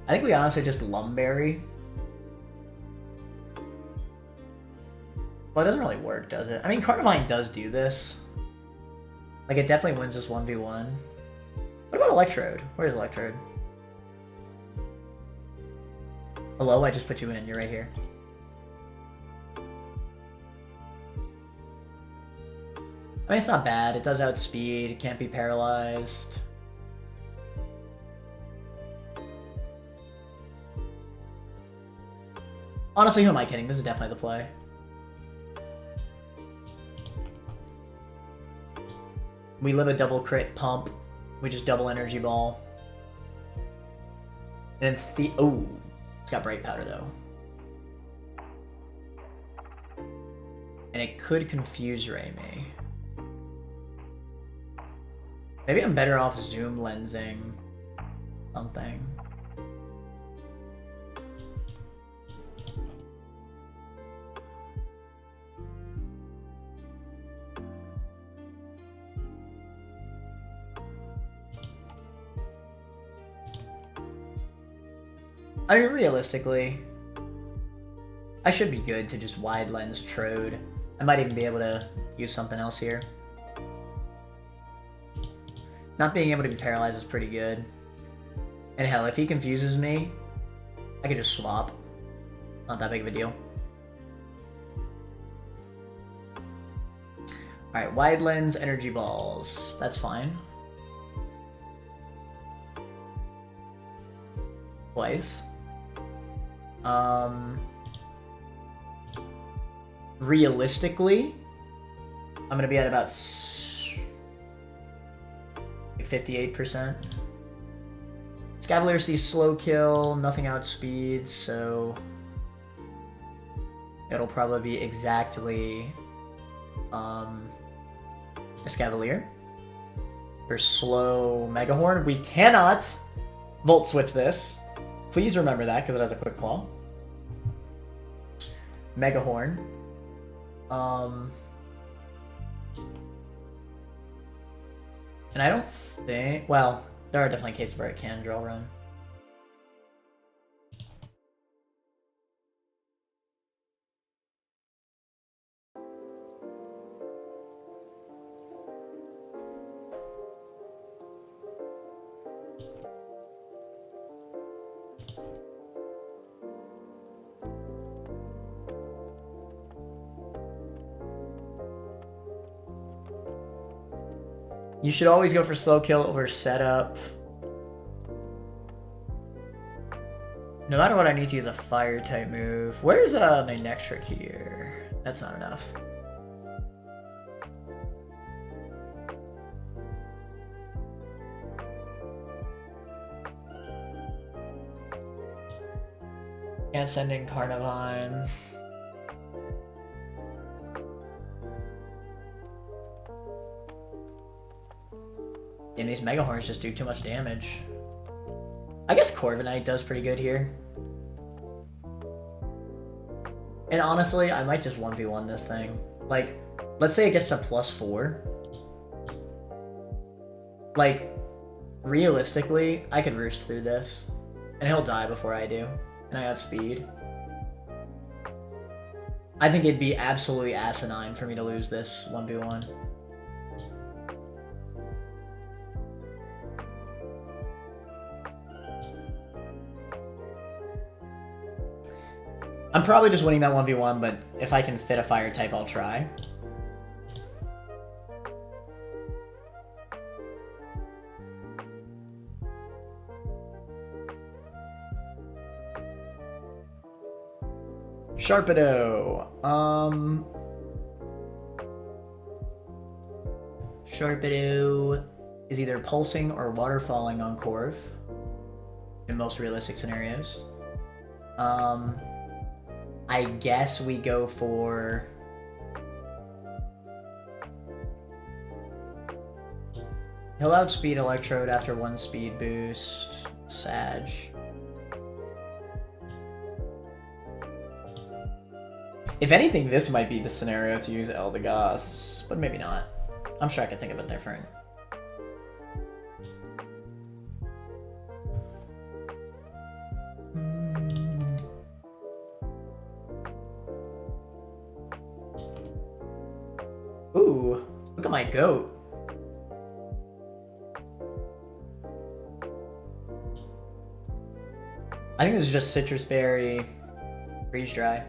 I think we honestly just Lumberry. Well, it doesn't really work, does it? I mean, Carnivine does do this. Like, it definitely wins this 1v1. What about Electrode? Where's Electrode? Hello, I just put you in. You're right here. I mean, it's not bad. It does outspeed. It can't be paralyzed. Honestly, who am I kidding? This is definitely the play. We live a double crit pump. We just double energy ball. And then oh, it's got Bright Powder though. And it could confuse Raimi. Maybe I'm better off zoom lensing something. I mean, realistically, I should be good to just wide lens Trode. I might even be able to use something else here. Not being able to be paralyzed is pretty good. And hell, if he confuses me, I could just swap. Not that big of a deal. Alright, wide lens energy balls. That's fine. Twice. Realistically, I'm gonna be at about 58%. Scavalier sees slow kill, nothing outspeeds, so it'll probably be exactly a Scavalier. For slow Megahorn, we cannot Volt Switch this. Please remember that, because it has a Quick Claw. Megahorn. And I don't think... Well, there are definitely cases where it can Drill Run. You should always go for slow kill over setup. No matter what, I need to use a fire type move. Where's my next trick here? That's not enough. Can't send in Carnivine. And these Megahorns just do too much damage. I guess Corviknight does pretty good here. And honestly, I might just 1v1 this thing. Like, let's say it gets to +4. Like, realistically, I could roost through this. And he'll die before I do. And I outspeed. I think it'd be absolutely asinine for me to lose this 1v1. I'm probably just winning that 1v1, but if I can fit a fire type, I'll try. Sharpedo. Sharpedo is either pulsing or waterfalling on Corv in most realistic scenarios. I guess we go for... He'll outspeed Electrode after 1 speed boost. Sag. If anything, this might be the scenario to use Eldegoss, but maybe not. I'm sure I could think of it different. Ooh, look at my goat. I think this is just Citrus Berry, Freeze Dry.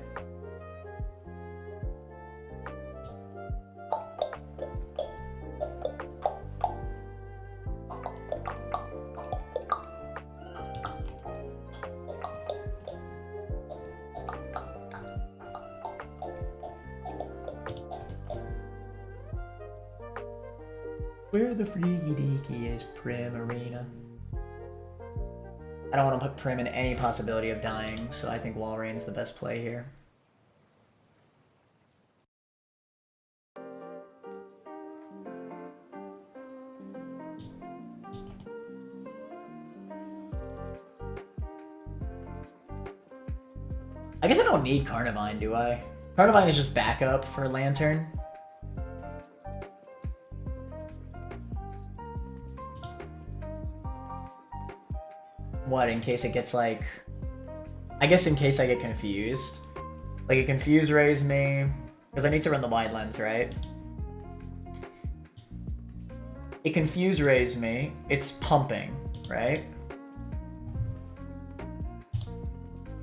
Where the freaky deaky is Primarina? I don't want to put Prim in any possibility of dying, so I think Walreign's the best play here. I guess I don't need Carnivine, do I? Carnivine is just backup for Lantern. What, in case it gets like... I guess in case I get confused. Like, it confuse rays me. Because I need to run the wide lens, right? It confuse rays me. It's pumping, right?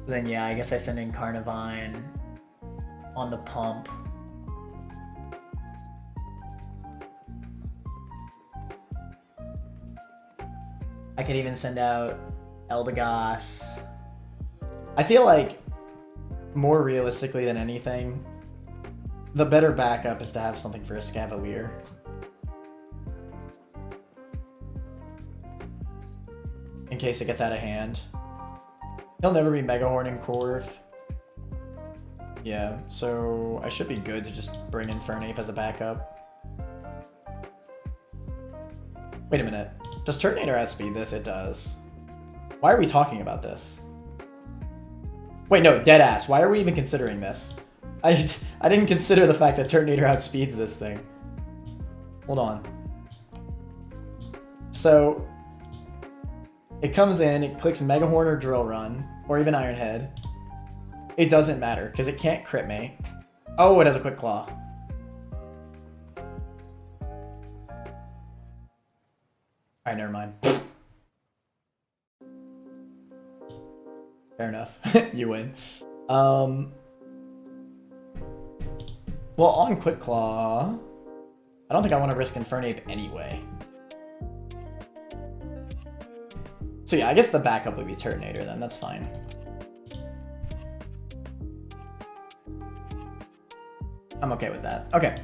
Then yeah, I guess I send in Carnivine on the pump. I could even send out Eldegoss. I feel like, more realistically than anything, the better backup is to have something for a Scavalier. In case it gets out of hand. He'll never be Mega Horn and Corv. Yeah, so I should be good to just bring in Fernape as a backup. Wait a minute. Does Turtonator outspeed this? It does. Why are we talking about this? Wait, no, deadass. Why are we even considering this? I didn't consider the fact that Turtonator outspeeds this thing. Hold on. So, it comes in, it clicks Mega Horn or Drill Run, or even Iron Head. It doesn't matter, because it can't crit me. Oh, it has a Quick Claw. Alright, never mind. Fair enough. You win. Well, on Quick Claw, I don't think I want to risk Infernape anyway. So yeah, I guess the backup would be Turtonator then, that's fine. I'm okay with that. Okay.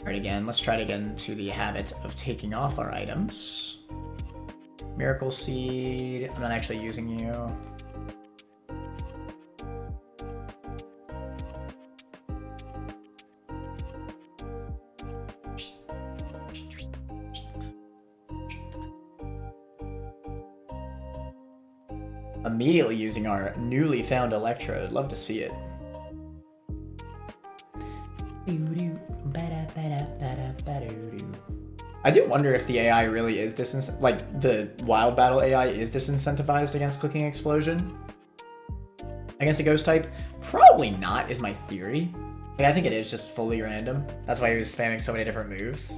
Alright, again, let's try to get into the habit of taking off our items. Miracle Seed, I'm not actually using you. Immediately using our newly found Electrode. Love to see it. I do wonder if the AI really is like the wild battle AI is disincentivized against clicking Explosion against a ghost type. Probably not, is my theory. Like, I think it is just fully random. That's why he was spamming so many different moves.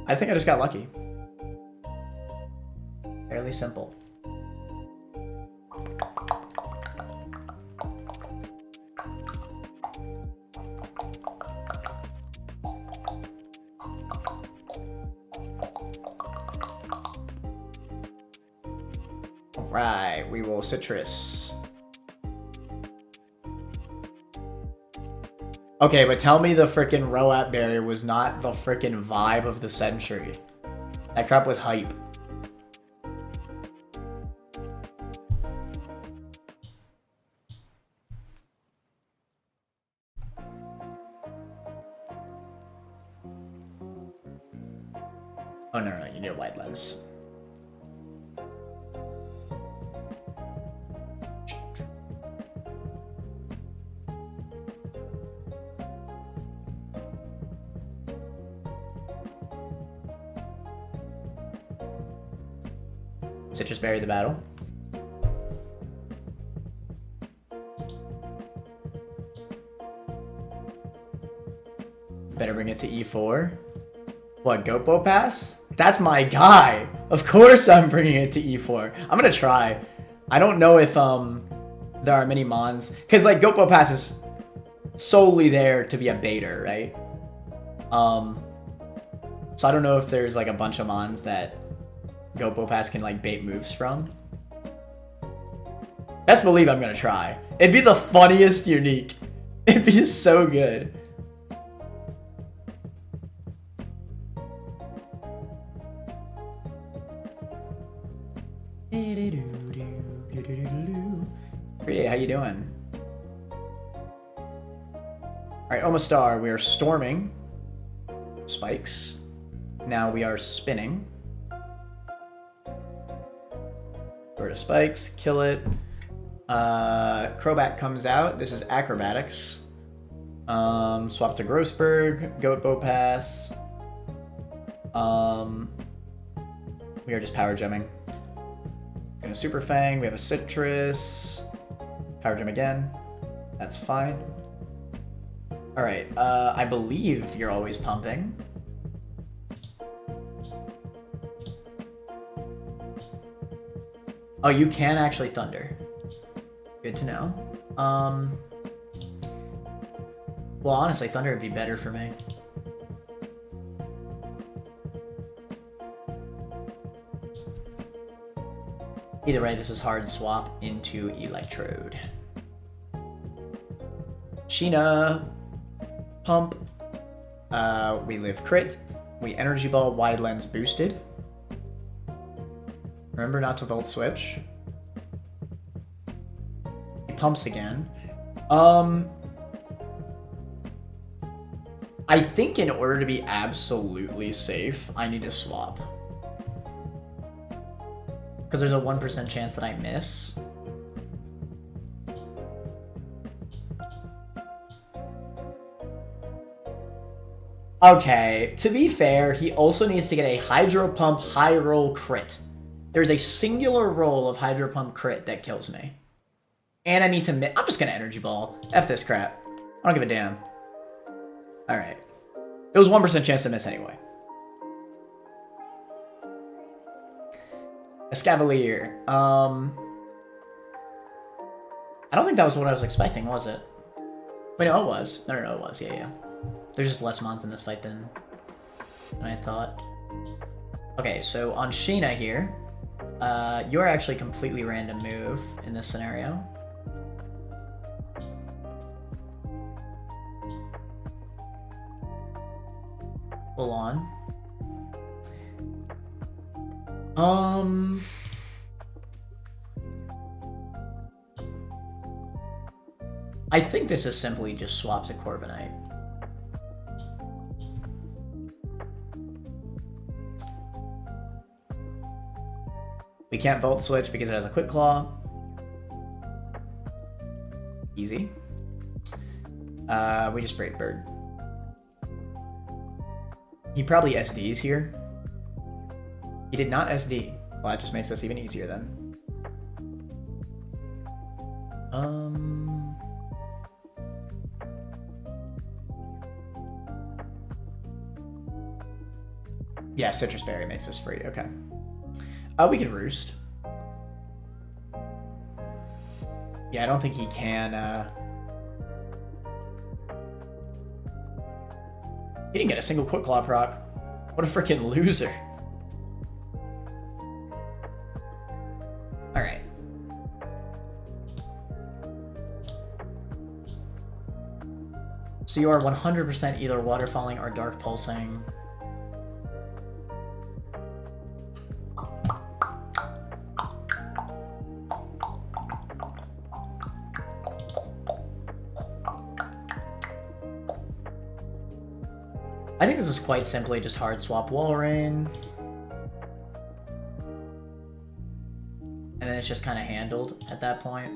I think I just got lucky. Fairly simple. Alright, we will Citrus. Okay, but tell me the frickin' Roat Barrier was not the frickin' vibe of the century. That crap was hype. Oh, no, you need a wide lens. Citrus Berry the battle. Better bring it to E4. What, Gopo Pass? That's my guy! Of course I'm bringing it to E4. I'm gonna try. I don't know if there are many Mons. Because, like, Gopo Pass is solely there to be a baiter, right? So I don't know if there's, like, a bunch of Mons that Gopo Pass can, like, bait moves from. Best believe I'm gonna try. It'd be the funniest unique. It'd be so good. Pretty, how you doing? Alright, Omastar, we are storming. Spikes. Now we are spinning. Go to spikes, kill it. Crobat comes out. This is acrobatics. Swap to Grossberg, Goat Bow Pass. We are just power gemming. Gonna Super Fang. We have a Citrus. Power gem again. That's fine. All right. I believe you're always pumping. Oh, you can actually Thunder. Good to know. Well, honestly, Thunder would be better for me. Either way, this is hard swap into Electrode. Sheena. Pump. We live crit. We Energy Ball, Wide Lens boosted. Remember not to Volt Switch. He pumps again. I think in order to be absolutely safe, I need to swap. Because there's a 1% chance that I miss. Okay, to be fair, he also needs to get a Hydro Pump High Roll crit. There's a singular roll of Hydro Pump crit that kills me. And I need to miss. I'm just gonna Energy Ball. F this crap. I don't give a damn. Alright. It was 1% chance to miss anyway. Escavalier. I don't think that was what I was expecting, was it? Wait, no, it was. No, it was. Yeah. There's just less mons in this fight than I thought. Okay, so on Sheena here, you're actually completely random move in this scenario. Full on. I think this is simply just swap to Corviknight. We can't Volt Switch because it has a Quick Claw. Easy. We just Brave Bird. He probably SDs here. He did not SD. Well, that just makes this even easier then. Yeah, Citrus Berry makes this free. Okay. We could Roost. Yeah, I don't think he can, He didn't get a single Quick Claw proc. What a freaking loser. Alright. So you are 100% either Waterfalling or Dark Pulsing. I think this is quite simply just hard swap Walrein. And then it's just kind of handled at that point.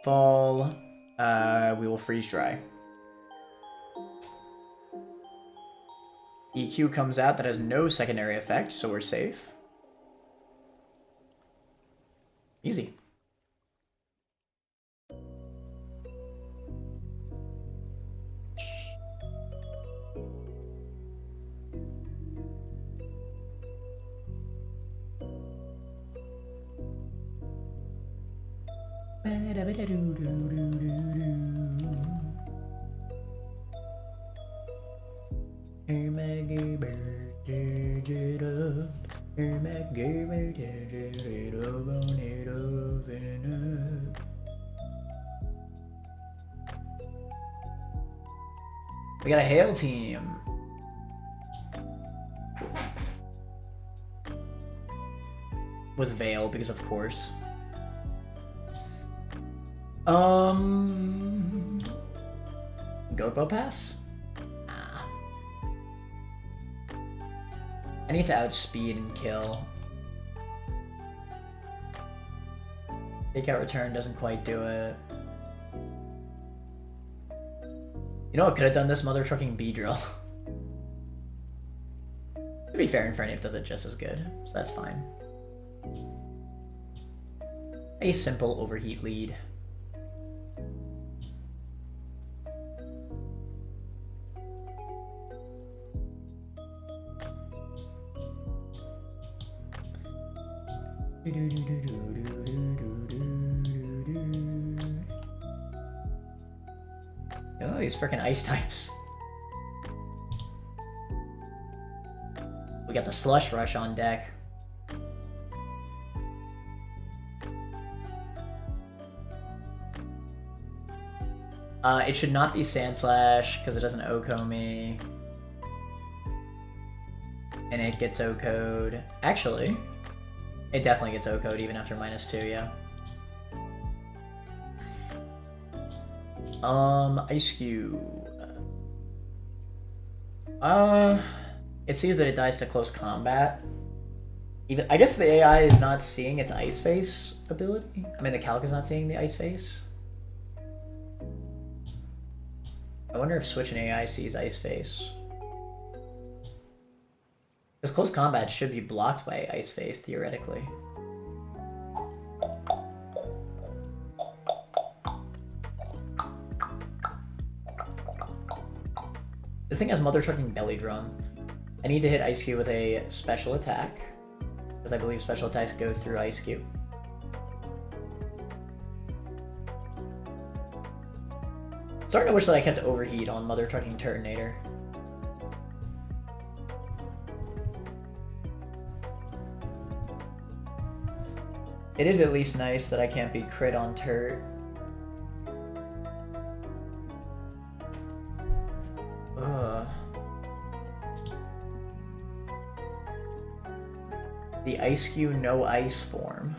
Fall. We will freeze dry. EQ comes out, that has no secondary effect, so we're safe. Easy. We got a Hail team. With Veil, because of course. Goat Bow Pass? I need to outspeed and kill. Takeout return doesn't quite do it. You know what could have done this? Mother trucking B drill. To be fair, Infernape does it just as good, so that's fine. A simple overheat lead. Oh, these freaking ice types. We got the Slush Rush on deck. It should not be Sand Slash because it doesn't OHKO me. And it gets OHKO'd. Actually, it definitely gets OHKO'd even after -2, yeah. Ice Cube. It sees that it dies to close combat. Even I guess the AI is not seeing its Ice Face ability. I mean, the Calc is not seeing the Ice Face. I wonder if Switch and AI sees Ice Face. Because close combat should be blocked by Ice Face, theoretically. This thing has Mother Trucking Belly Drum. I need to hit Ice Cube with a special attack, because I believe special attacks go through Ice Cube. Starting to wish that I kept Overheat on Mother Trucking Turtonator. It is at least nice that I can't be crit on Turt. Ugh. The Ice Cube no ice form.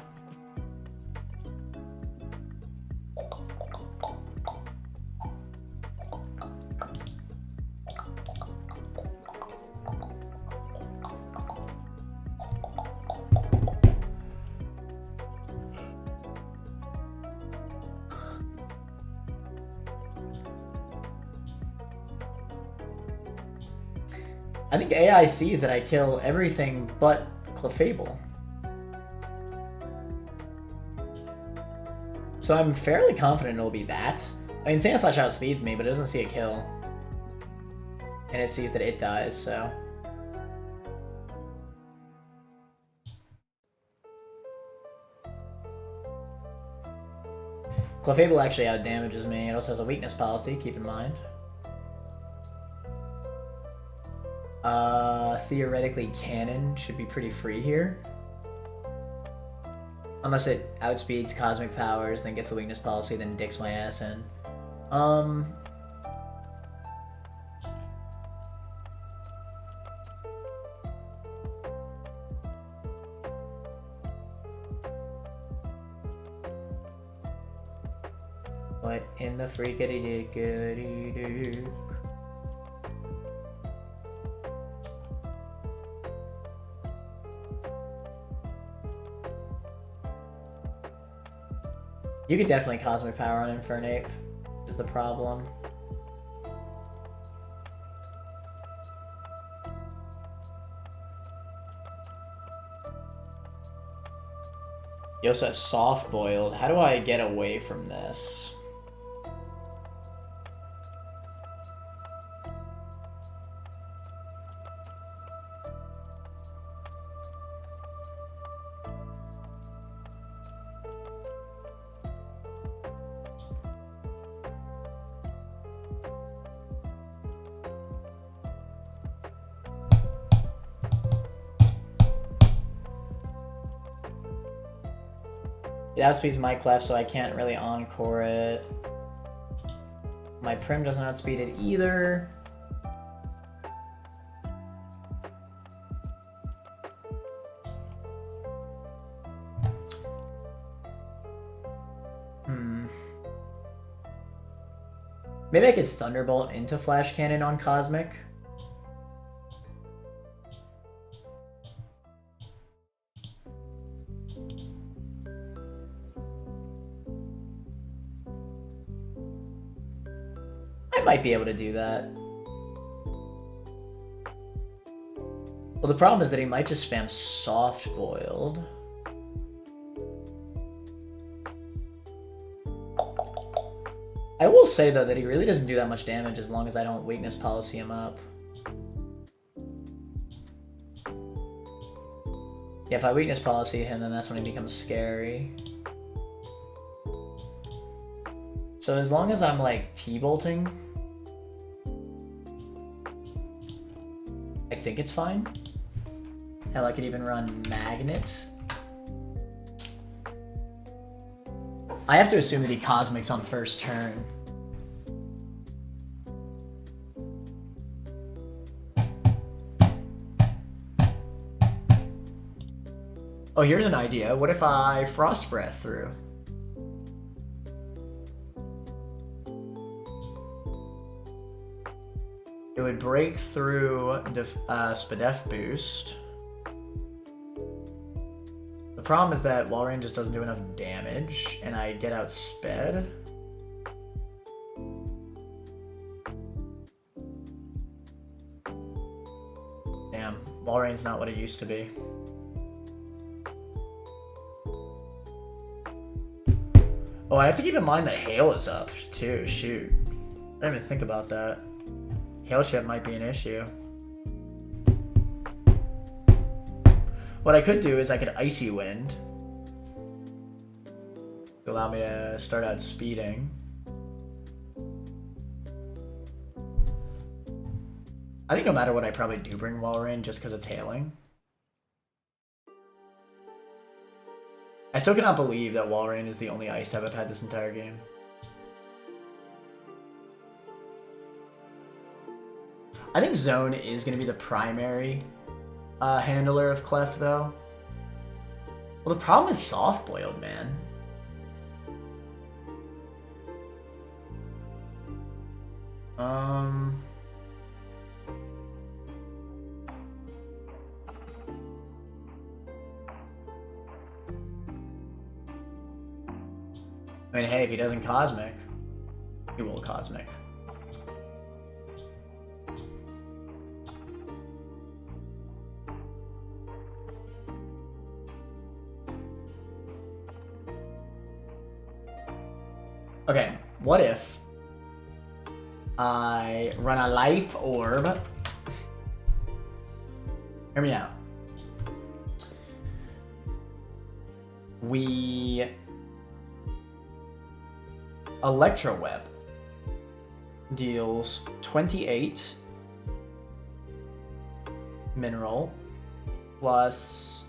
I think AI sees that I kill everything but Clefable. So I'm fairly confident it'll be that. I mean, Sand Slash outspeeds me, but it doesn't see a kill. And it sees that it dies, so... Clefable actually outdamages me. It also has a weakness policy, keep in mind. Theoretically, Cannon should be pretty free here. Unless it outspeeds Cosmic Powers, then gets the weakness policy, then dicks my ass in. What in the freakity-dickity-doo? You could definitely Cosmic Power on Infernape, is the problem. You also have Soft Boiled. How do I get away from this? It outspeeds my class, so I can't really encore it. My Prim doesn't outspeed it either. Maybe I could Thunderbolt into Flash Cannon on Cosmic. I might be able to do that. Well, the problem is that he might just spam soft-boiled. I will say, though, that he really doesn't do that much damage as long as I don't weakness policy him up. Yeah, if I weakness policy him, then that's when he becomes scary. So as long as I'm, like, T-bolting, I think it's fine. Hell, I could even run magnets. I have to assume that he cosmics on first turn. Oh, here's an idea. What if I Frost Breath through? It would break through Spadef boost. The problem is that Walrein just doesn't do enough damage, and I get outsped. Damn, Walrein's not what it used to be. Oh, I have to keep in mind that Hail is up, too. Shoot. I didn't even think about that. Hail ship might be an issue. What I could do is I could Icy Wind to allow me to start out speeding. I think no matter what, I probably do bring Walrein just because it's hailing. I still cannot believe that Walrein is the only ice type I've had this entire game. I think Zone is going to be the primary handler of Clef, though. Well, the problem is soft-boiled, man. I mean, hey, if he doesn't Cosmic, he will Cosmic. Okay, what if I run a Life Orb? Hear me out. We Electro Web deals 28 mineral plus...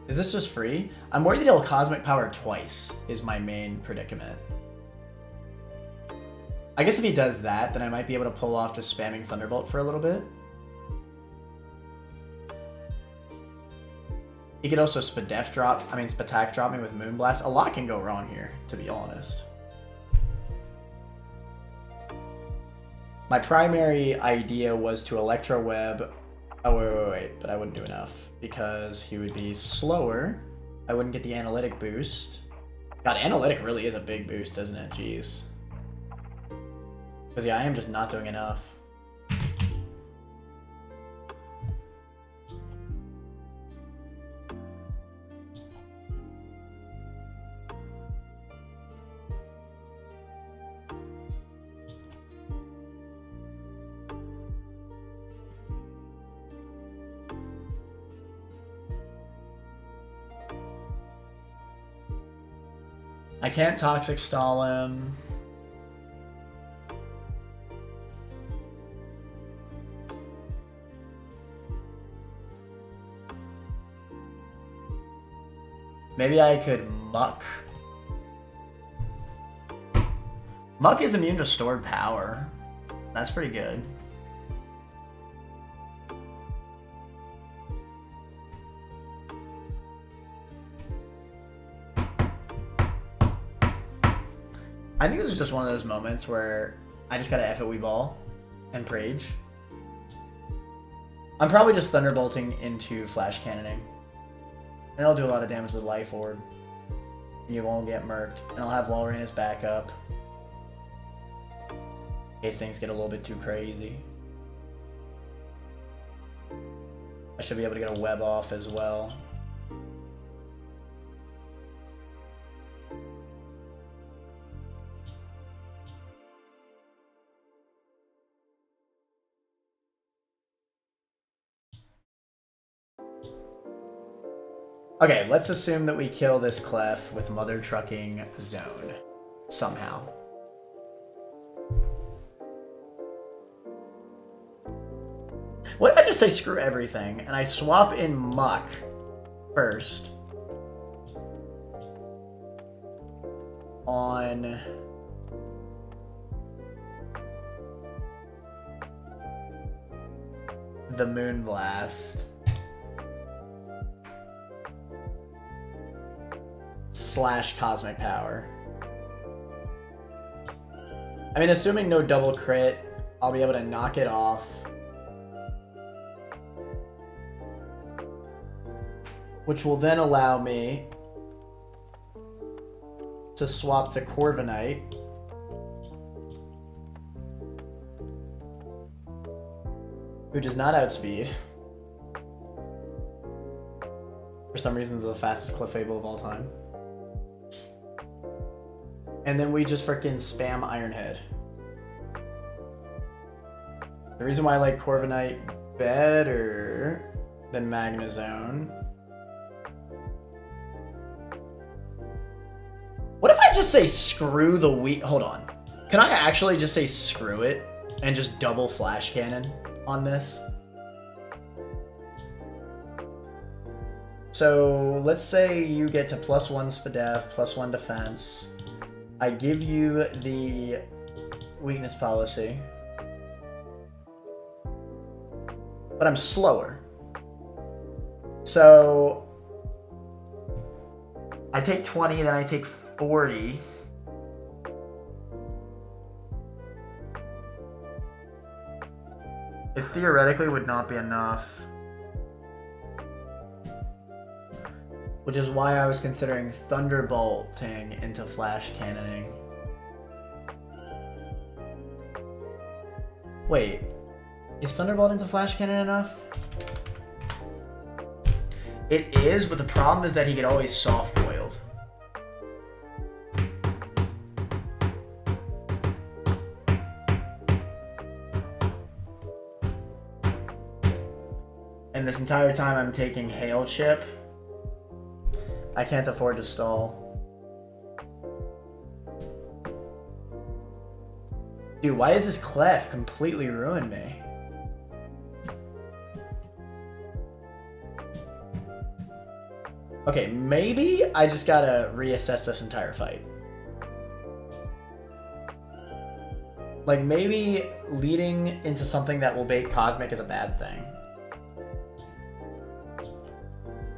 Is this just free? I'm worried that it'll Cosmic Power twice, is my main predicament. I guess if he does that, then I might be able to pull off just spamming Thunderbolt for a little bit. He could also Spadef drop, Spatak drop me with Moonblast. A lot can go wrong here, to be honest. My primary idea was to Electro Web. Oh, wait, but I wouldn't do enough because he would be slower. I wouldn't get the Analytic boost. God, Analytic really is a big boost, isn't it? Jeez. Because, yeah, I am just not doing enough. I can't Toxic Stall him. Maybe I could Muck. Muck is immune to stored power. That's pretty good. I think this is just one of those moments where I just gotta F it Weeball and Prage. I'm probably just Thunderbolting into Flash Cannoning. And I'll do a lot of damage with Life Orb. You won't get murked. And I'll have Walrein as backup. In case things get a little bit too crazy. I should be able to get a web off as well. Okay, let's assume that we kill this Clef with Mother Trucking Zone. Somehow. What if I just say screw everything and I swap in Muck first on the Moonblast / Cosmic Power. I mean, assuming no double crit, I'll be able to knock it off. Which will then allow me to swap to Corviknight. Who does not outspeed. For some reason, the fastest Clefable of all time. And then we just freaking spam Ironhead. The reason why I like Corviknight better than Magnezone. What if I just say screw the weak? Hold on. Can I actually just say screw it and just double Flash Cannon on this? So let's say you get to +1 Spadef, +1 defense. I give you the weakness policy. But I'm slower. So I take 20, then I take 40. It theoretically would not be enough. Which is why I was considering Thunderbolting into Flash Cannoning. Wait, is Thunderbolt into Flash Cannon enough? It is, but the problem is that he get always soft-boiled. And this entire time I'm taking Hail Chip. I can't afford to stall. Dude, why is this Clef completely ruined me? Okay, maybe I just gotta reassess this entire fight. Like, maybe leading into something that will bait Cosmic is a bad thing.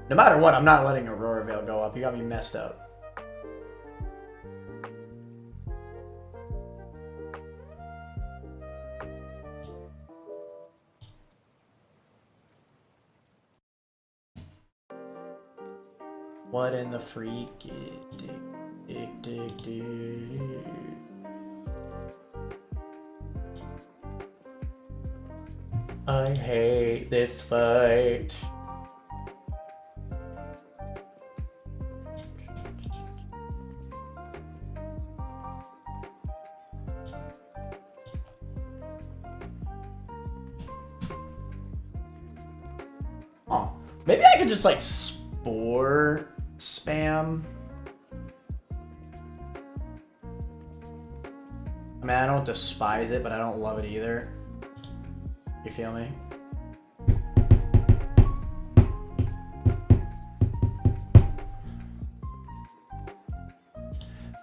No matter what, I'm not letting Aurora Veil go up. You got me messed up. What in the freak? Dig. I hate this fight. Oh, maybe I could just like Spore spam. I mean, I don't despise it, but I don't love it either. You feel me?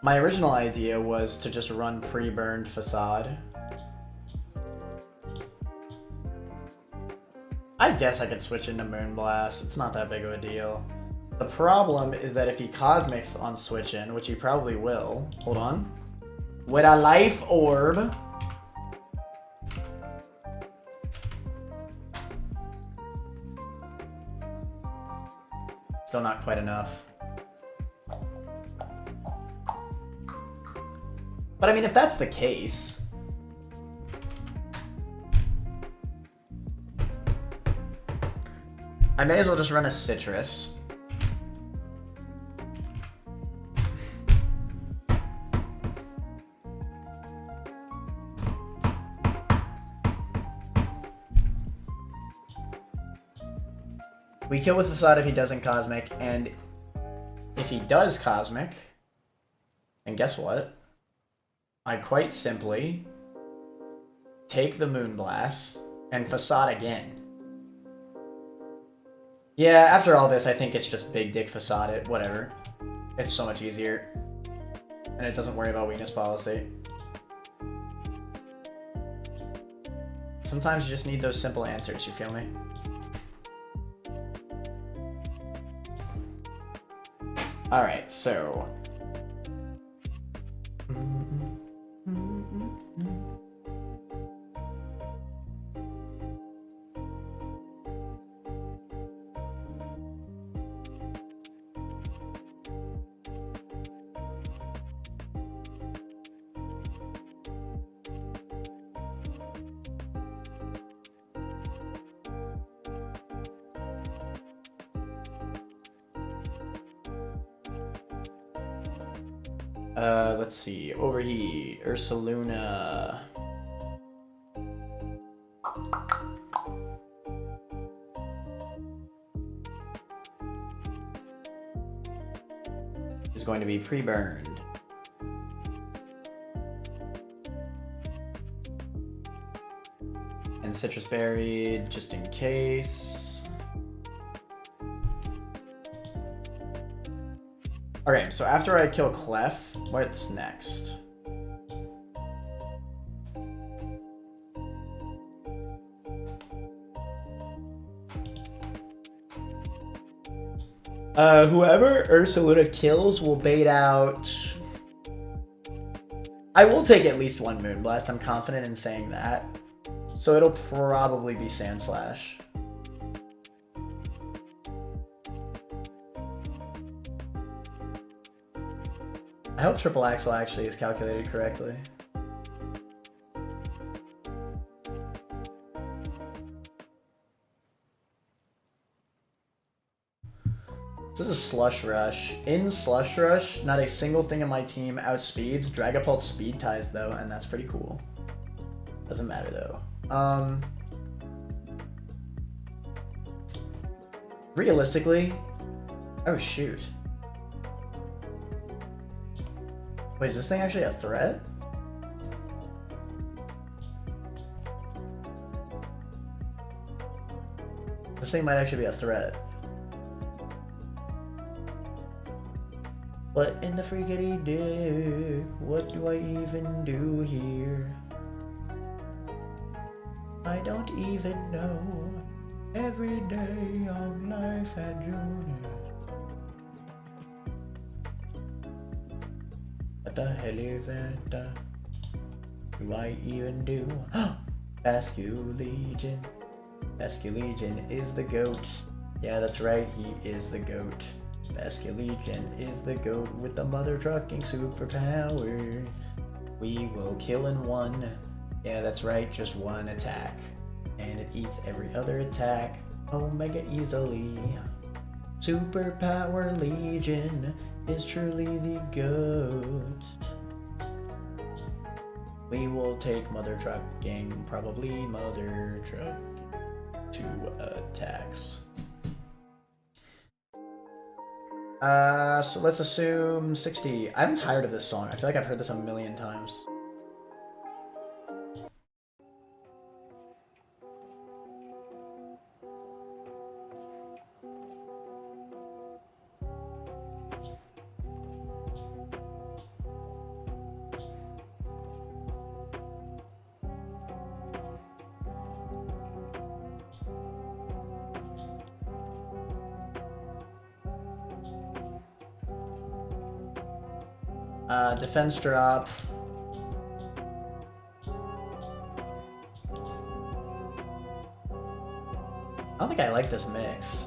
My original idea was to just run pre-burned Facade. I guess I could switch into Moonblast. It's not that big of a deal. The problem is that if he Cosmics on switch in, which he probably will, hold on, with a Life Orb, still not quite enough. But I mean, if that's the case... I may as well just run a Citrus. We kill with Facade if he doesn't Cosmic, and if he does Cosmic, and guess what? I quite simply take the Moonblast and Facade again. Yeah, after all this, I think it's just Big Dick Facade it, whatever. It's so much easier. And it doesn't worry about weakness policy. Sometimes you just need those simple answers, you feel me? Alright, so... let's see. Overheat, Ursaluna. Is going to be pre-burned. And Citrus Berry, just in case. Okay, so after I kill Clef, what's next? Whoever Ursaluna kills will bait out... I will take at least one Moonblast, I'm confident in saying that. So it'll probably be Sandslash. I hope Triple Axle actually is calculated correctly. This is a Slush Rush. In Slush Rush, not a single thing in my team outspeeds. Dragapult speed ties though, and that's pretty cool. Doesn't matter though. Realistically, oh shoot. Wait, is this thing actually a threat? This thing might actually be a threat. What in the freakity dick? What do I even do here? I don't even know. Every day of life at Junior. What the hell is that? Do I even do? Bascu Legion. Bascu Legion is the goat. Yeah, that's right, he is the goat. Bascu Legion is the goat with the mother trucking superpower. We will kill in one. Yeah, that's right, just one attack. And it eats every other attack. Omega easily. Superpower Legion is truly the goat. We will take mother trucking, probably mother truck, 2 attacks. So let's assume 60. I'm tired of this song. I feel like I've heard this a million times. Defense drop. I don't think I like this mix.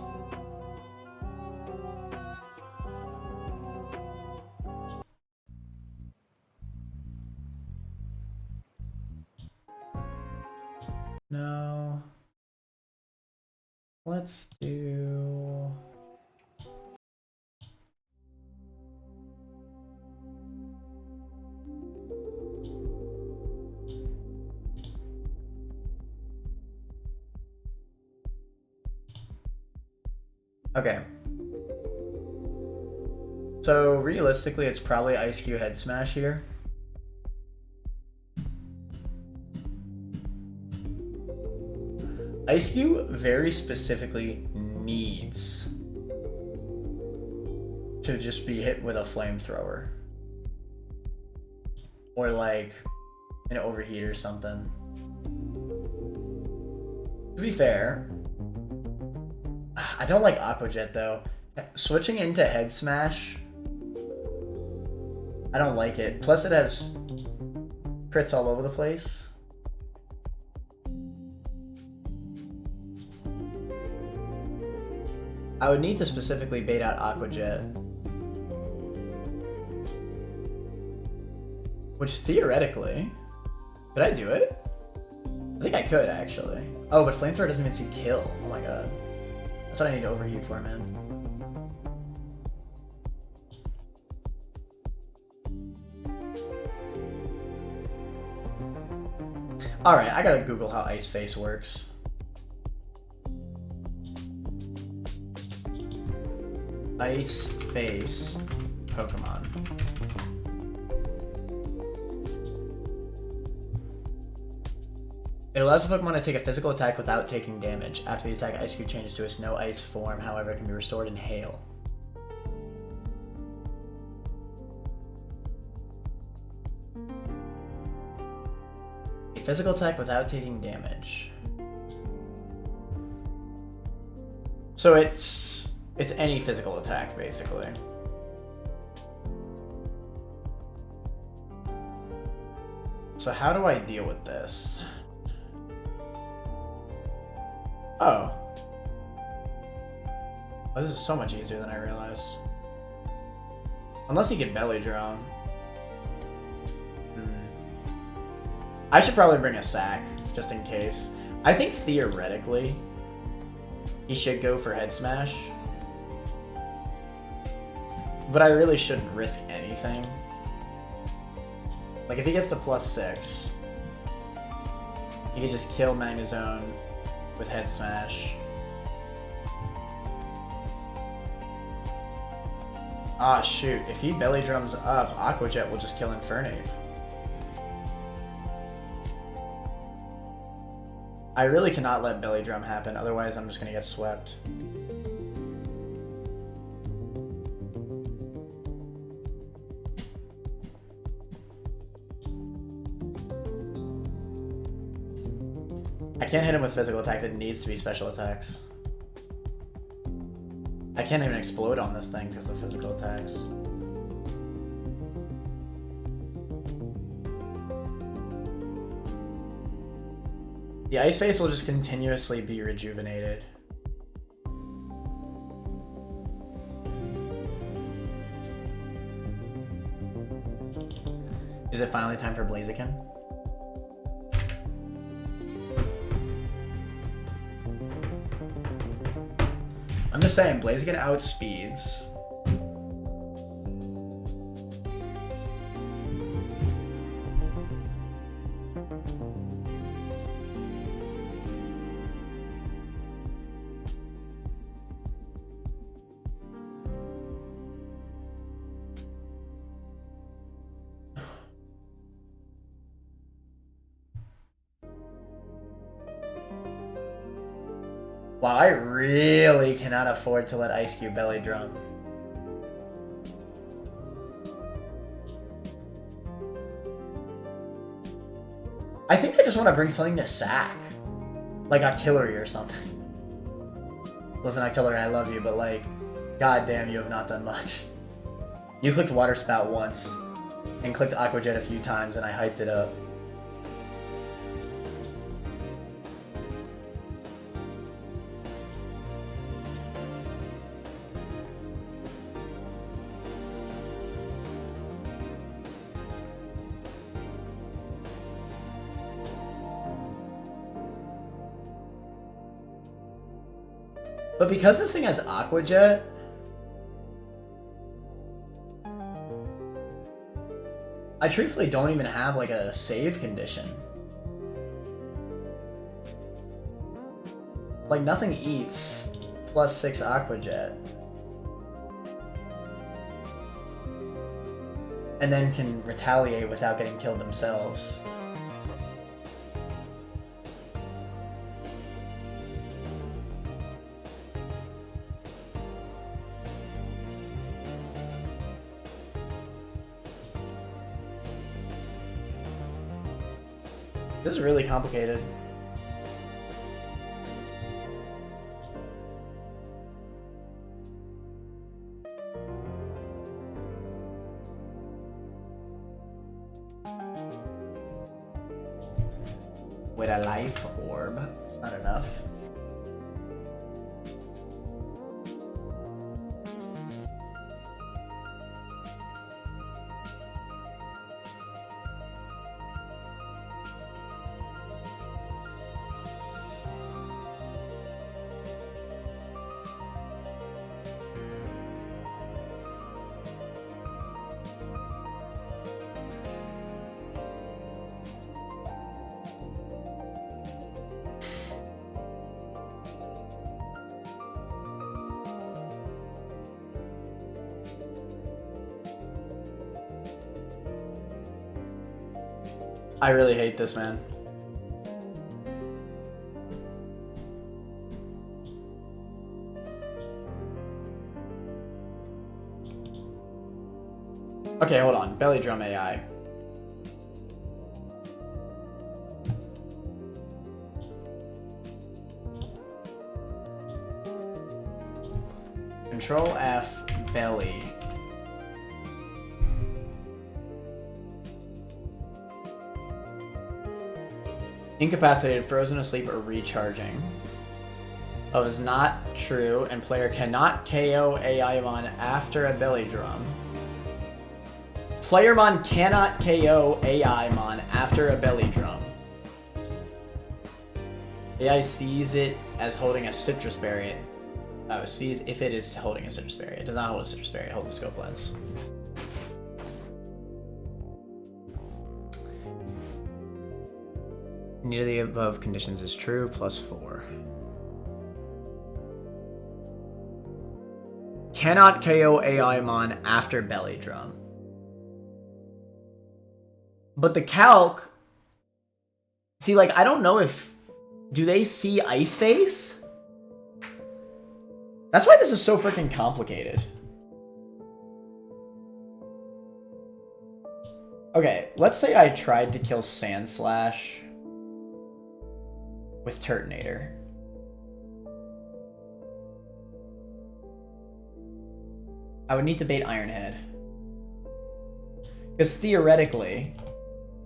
No. Let's do... Okay. So realistically, it's probably Ice Cube head smash here. Ice Cube very specifically needs to just be hit with a flamethrower. Or like an overheat or something. To be fair, I don't like Aqua Jet though. Switching into head smash, I don't like it. Plus it has crits all over the place. I would need to specifically bait out Aqua Jet. Which theoretically, could I do it? I think I could actually. Oh, but Flamethrower doesn't even see kill. Oh my god. That's what I need to overheat for, man. Alright, I gotta Google how Ice Face works. Ice Face Pokemon. It allows the Pokemon to take a physical attack without taking damage. After the attack, Ice Cube changes to a snow ice form, however, it can be restored in hail. A physical attack without taking damage. So it's any physical attack, basically. So how do I deal with this? Oh. Oh, this is so much easier than I realized. Unless he can belly drum. I should probably bring a sack, just in case. I think theoretically, he should go for head smash. But I really shouldn't risk anything. Like if he gets to +6, he could just kill Magnezone with head smash. Ah shoot, if he belly drums up, Aqua Jet will just kill Infernape. I really cannot let belly drum happen, otherwise I'm just gonna get swept. I can't hit him with physical attacks, it needs to be special attacks. I can't even explode on this thing because of physical attacks. The Ice Face will just continuously be rejuvenated. Is it finally time for Blaziken? I'm just saying, Blaziken outspeeds. Wow, I really cannot afford to let Ice Cube belly drum. I think I just want to bring something to sack. Like Octillery or something. Listen, Octillery, I love you, but like, goddamn, you have not done much. You clicked Water Spout once, and clicked Aqua Jet a few times, and I hyped it up. But because this thing has Aqua Jet, I truthfully don't even have like a save condition. Like nothing eats +6 Aqua Jet. And then can retaliate without getting killed themselves. This is really complicated. With a life orb, it's not enough. I really hate this, man. Okay, hold on. Belly drum AI. Control F belly. Incapacitated, frozen asleep, or recharging. That was not true, and player cannot KO AImon after a belly drum. Playermon cannot KO AImon after a belly drum. AI sees it as holding a citrus berry. Oh, sees if it is holding a citrus berry. It does not hold a citrus berry, it holds a scope lens. Neither of the above conditions is true, +4. Cannot KO AImon after belly drum. But the calc... See, like, I don't know if... Do they see Ice Face? That's why this is so freaking complicated. Okay, let's say I tried to kill Sand Slash with Turtonator. I would need to bait Ironhead. Because theoretically,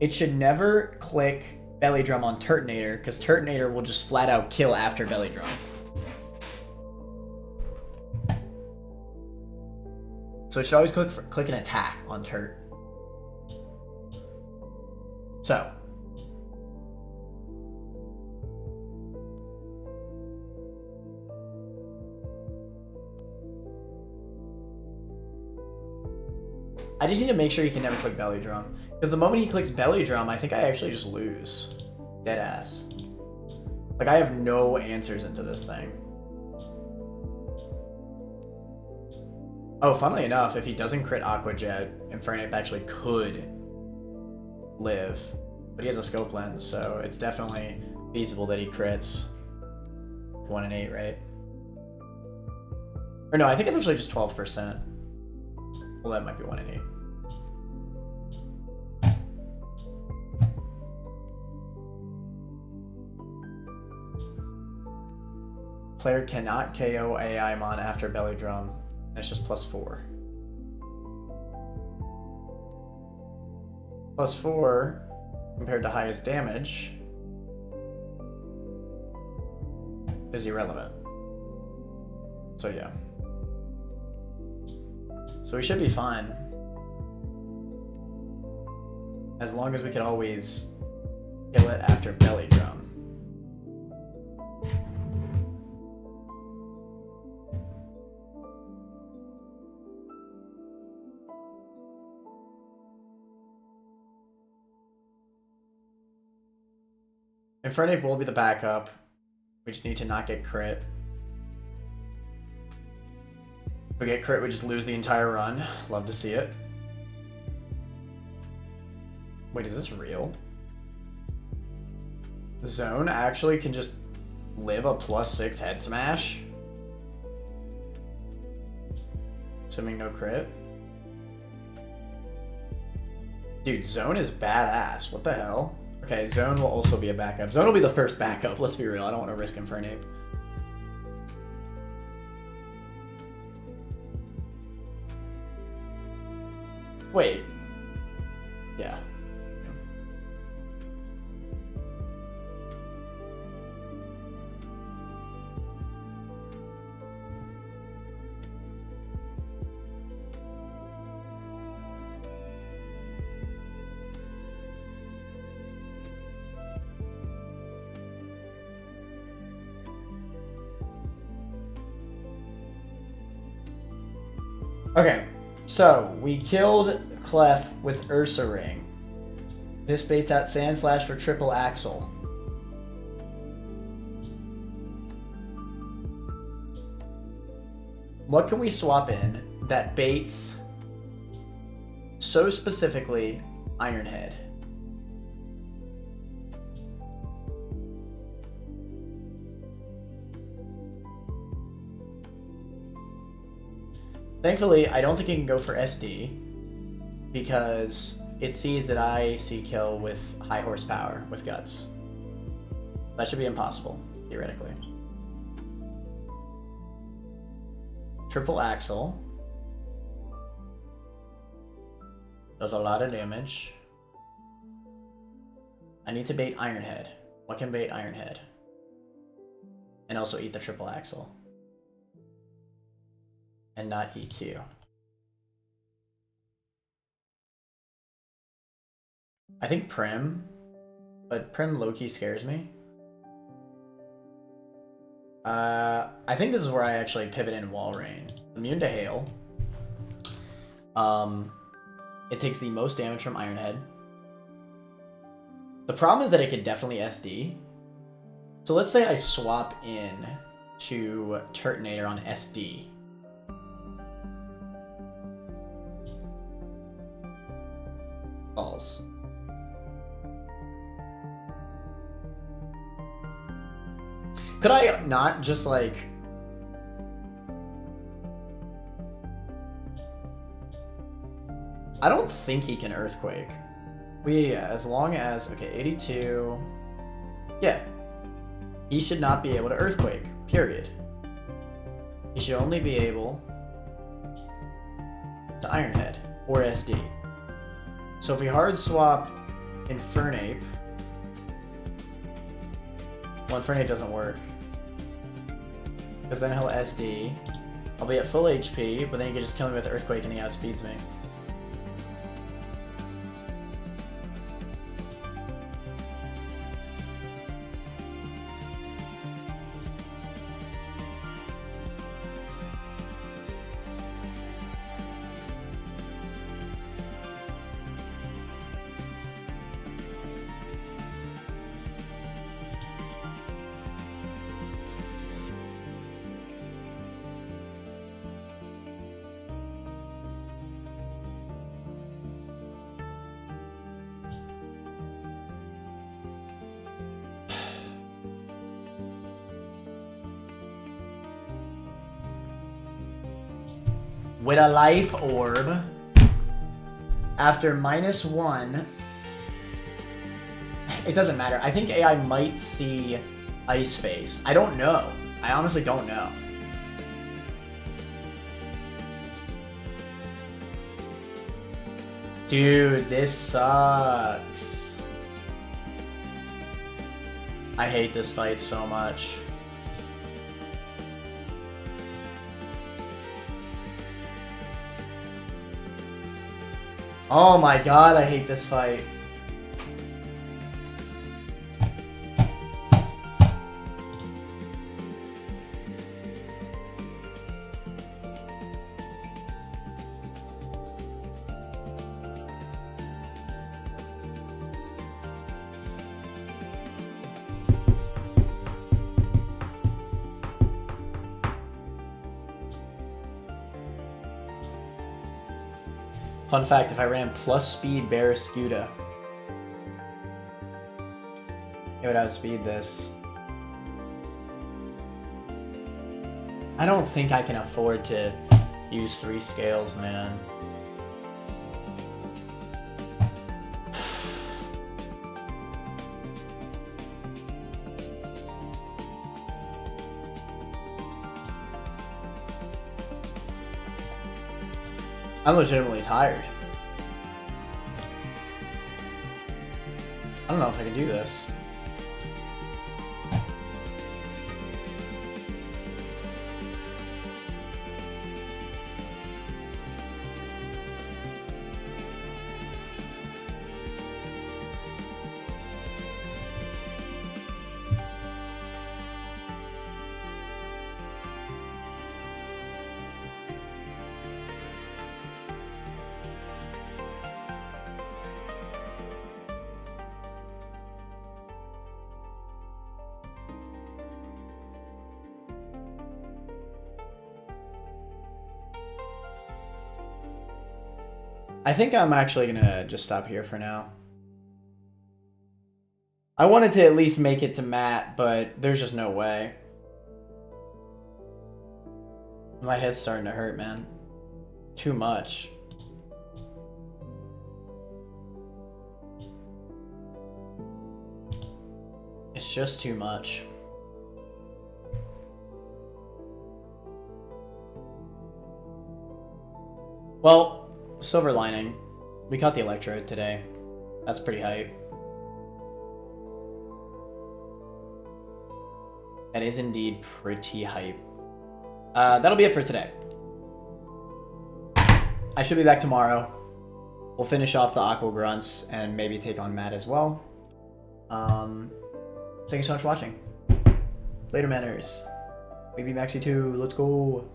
it should never click Belly Drum on Turtonator, because Turtonator will just flat out kill after Belly Drum. So it should always click an attack on Turt. So. I just need to make sure he can never click Belly Drum. Because the moment he clicks Belly Drum, I think I actually just lose. Deadass. Like, I have no answers into this thing. Oh, funnily enough, if he doesn't crit Aqua Jet, Infernape actually could live. But he has a scope lens, so it's definitely feasible that he crits. 1 in 8, right? Or no, I think it's actually just 12%. Well, that might be 1 in 8. Player cannot KO AImon after Belly Drum. That's just +4. +4 compared to highest damage is irrelevant. So yeah. So we should be fine. As long as we can always kill it after Belly Drum. Infernape will be the backup. We just need to not get crit. If we get crit, we just lose the entire run. Love to see it. Wait, is this real? Zone actually can just live a +6 head smash? Assuming no crit? Dude, Zone is badass. What the hell? Okay, Zone will also be a backup. Zone will be the first backup, let's be real. I don't want to risk Infernape. Wait. Yeah. Okay, so we killed Clef with Ursa Ring. This baits out Sand Slash for triple Axle. What can we swap in that baits so specifically Iron Head? Thankfully, I don't think it can go for SD because it sees that I see kill with high horsepower with Guts. That should be impossible, theoretically. Triple Axle. Does a lot of damage. I need to bait Iron Head. What can bait Iron Head? And also eat the triple Axle. And not EQ. I think Prim, but Prim low-key scares me. I think this is where I actually pivot in Wall Rain. Immune to Hail. It takes the most damage from Iron Head. The problem is that it could definitely SD. So let's say I swap in to Turtonator on SD. Balls. Could I not just like... I don't think he can Earthquake. As long as... Okay, 82... Yeah. He should not be able to Earthquake, period. He should only be able to Iron Head or SD. So if we hard swap Infernape... Well, Infernape doesn't work. Because then he'll SD. I'll be at full HP, but then he can just kill me with Earthquake and he outspeeds me. With a life orb, after -1, it doesn't matter. I think AI might see Ice Face. I don't know. I honestly don't know. Dude, this sucks. I hate this fight so much. Oh my god, I hate this fight. Fun fact, if I ran plus speed Barraskewda, it would outspeed this. I don't think I can afford to use 3 scales, man. I'm legitimately tired. I don't know if I can do this. I think I'm actually gonna just stop here for now. I wanted to at least make it to Matt, but there's just no way. My head's starting to hurt, man. Too much. It's just too much. Well, silver lining. We caught the Electrode today. That's pretty hype. That is indeed pretty hype. That'll be it for today. I should be back tomorrow. We'll finish off the Aqua Grunts and maybe take on Matt as well. Thank you so much for watching. Later, manners. Maybe Maxie too. Let's go.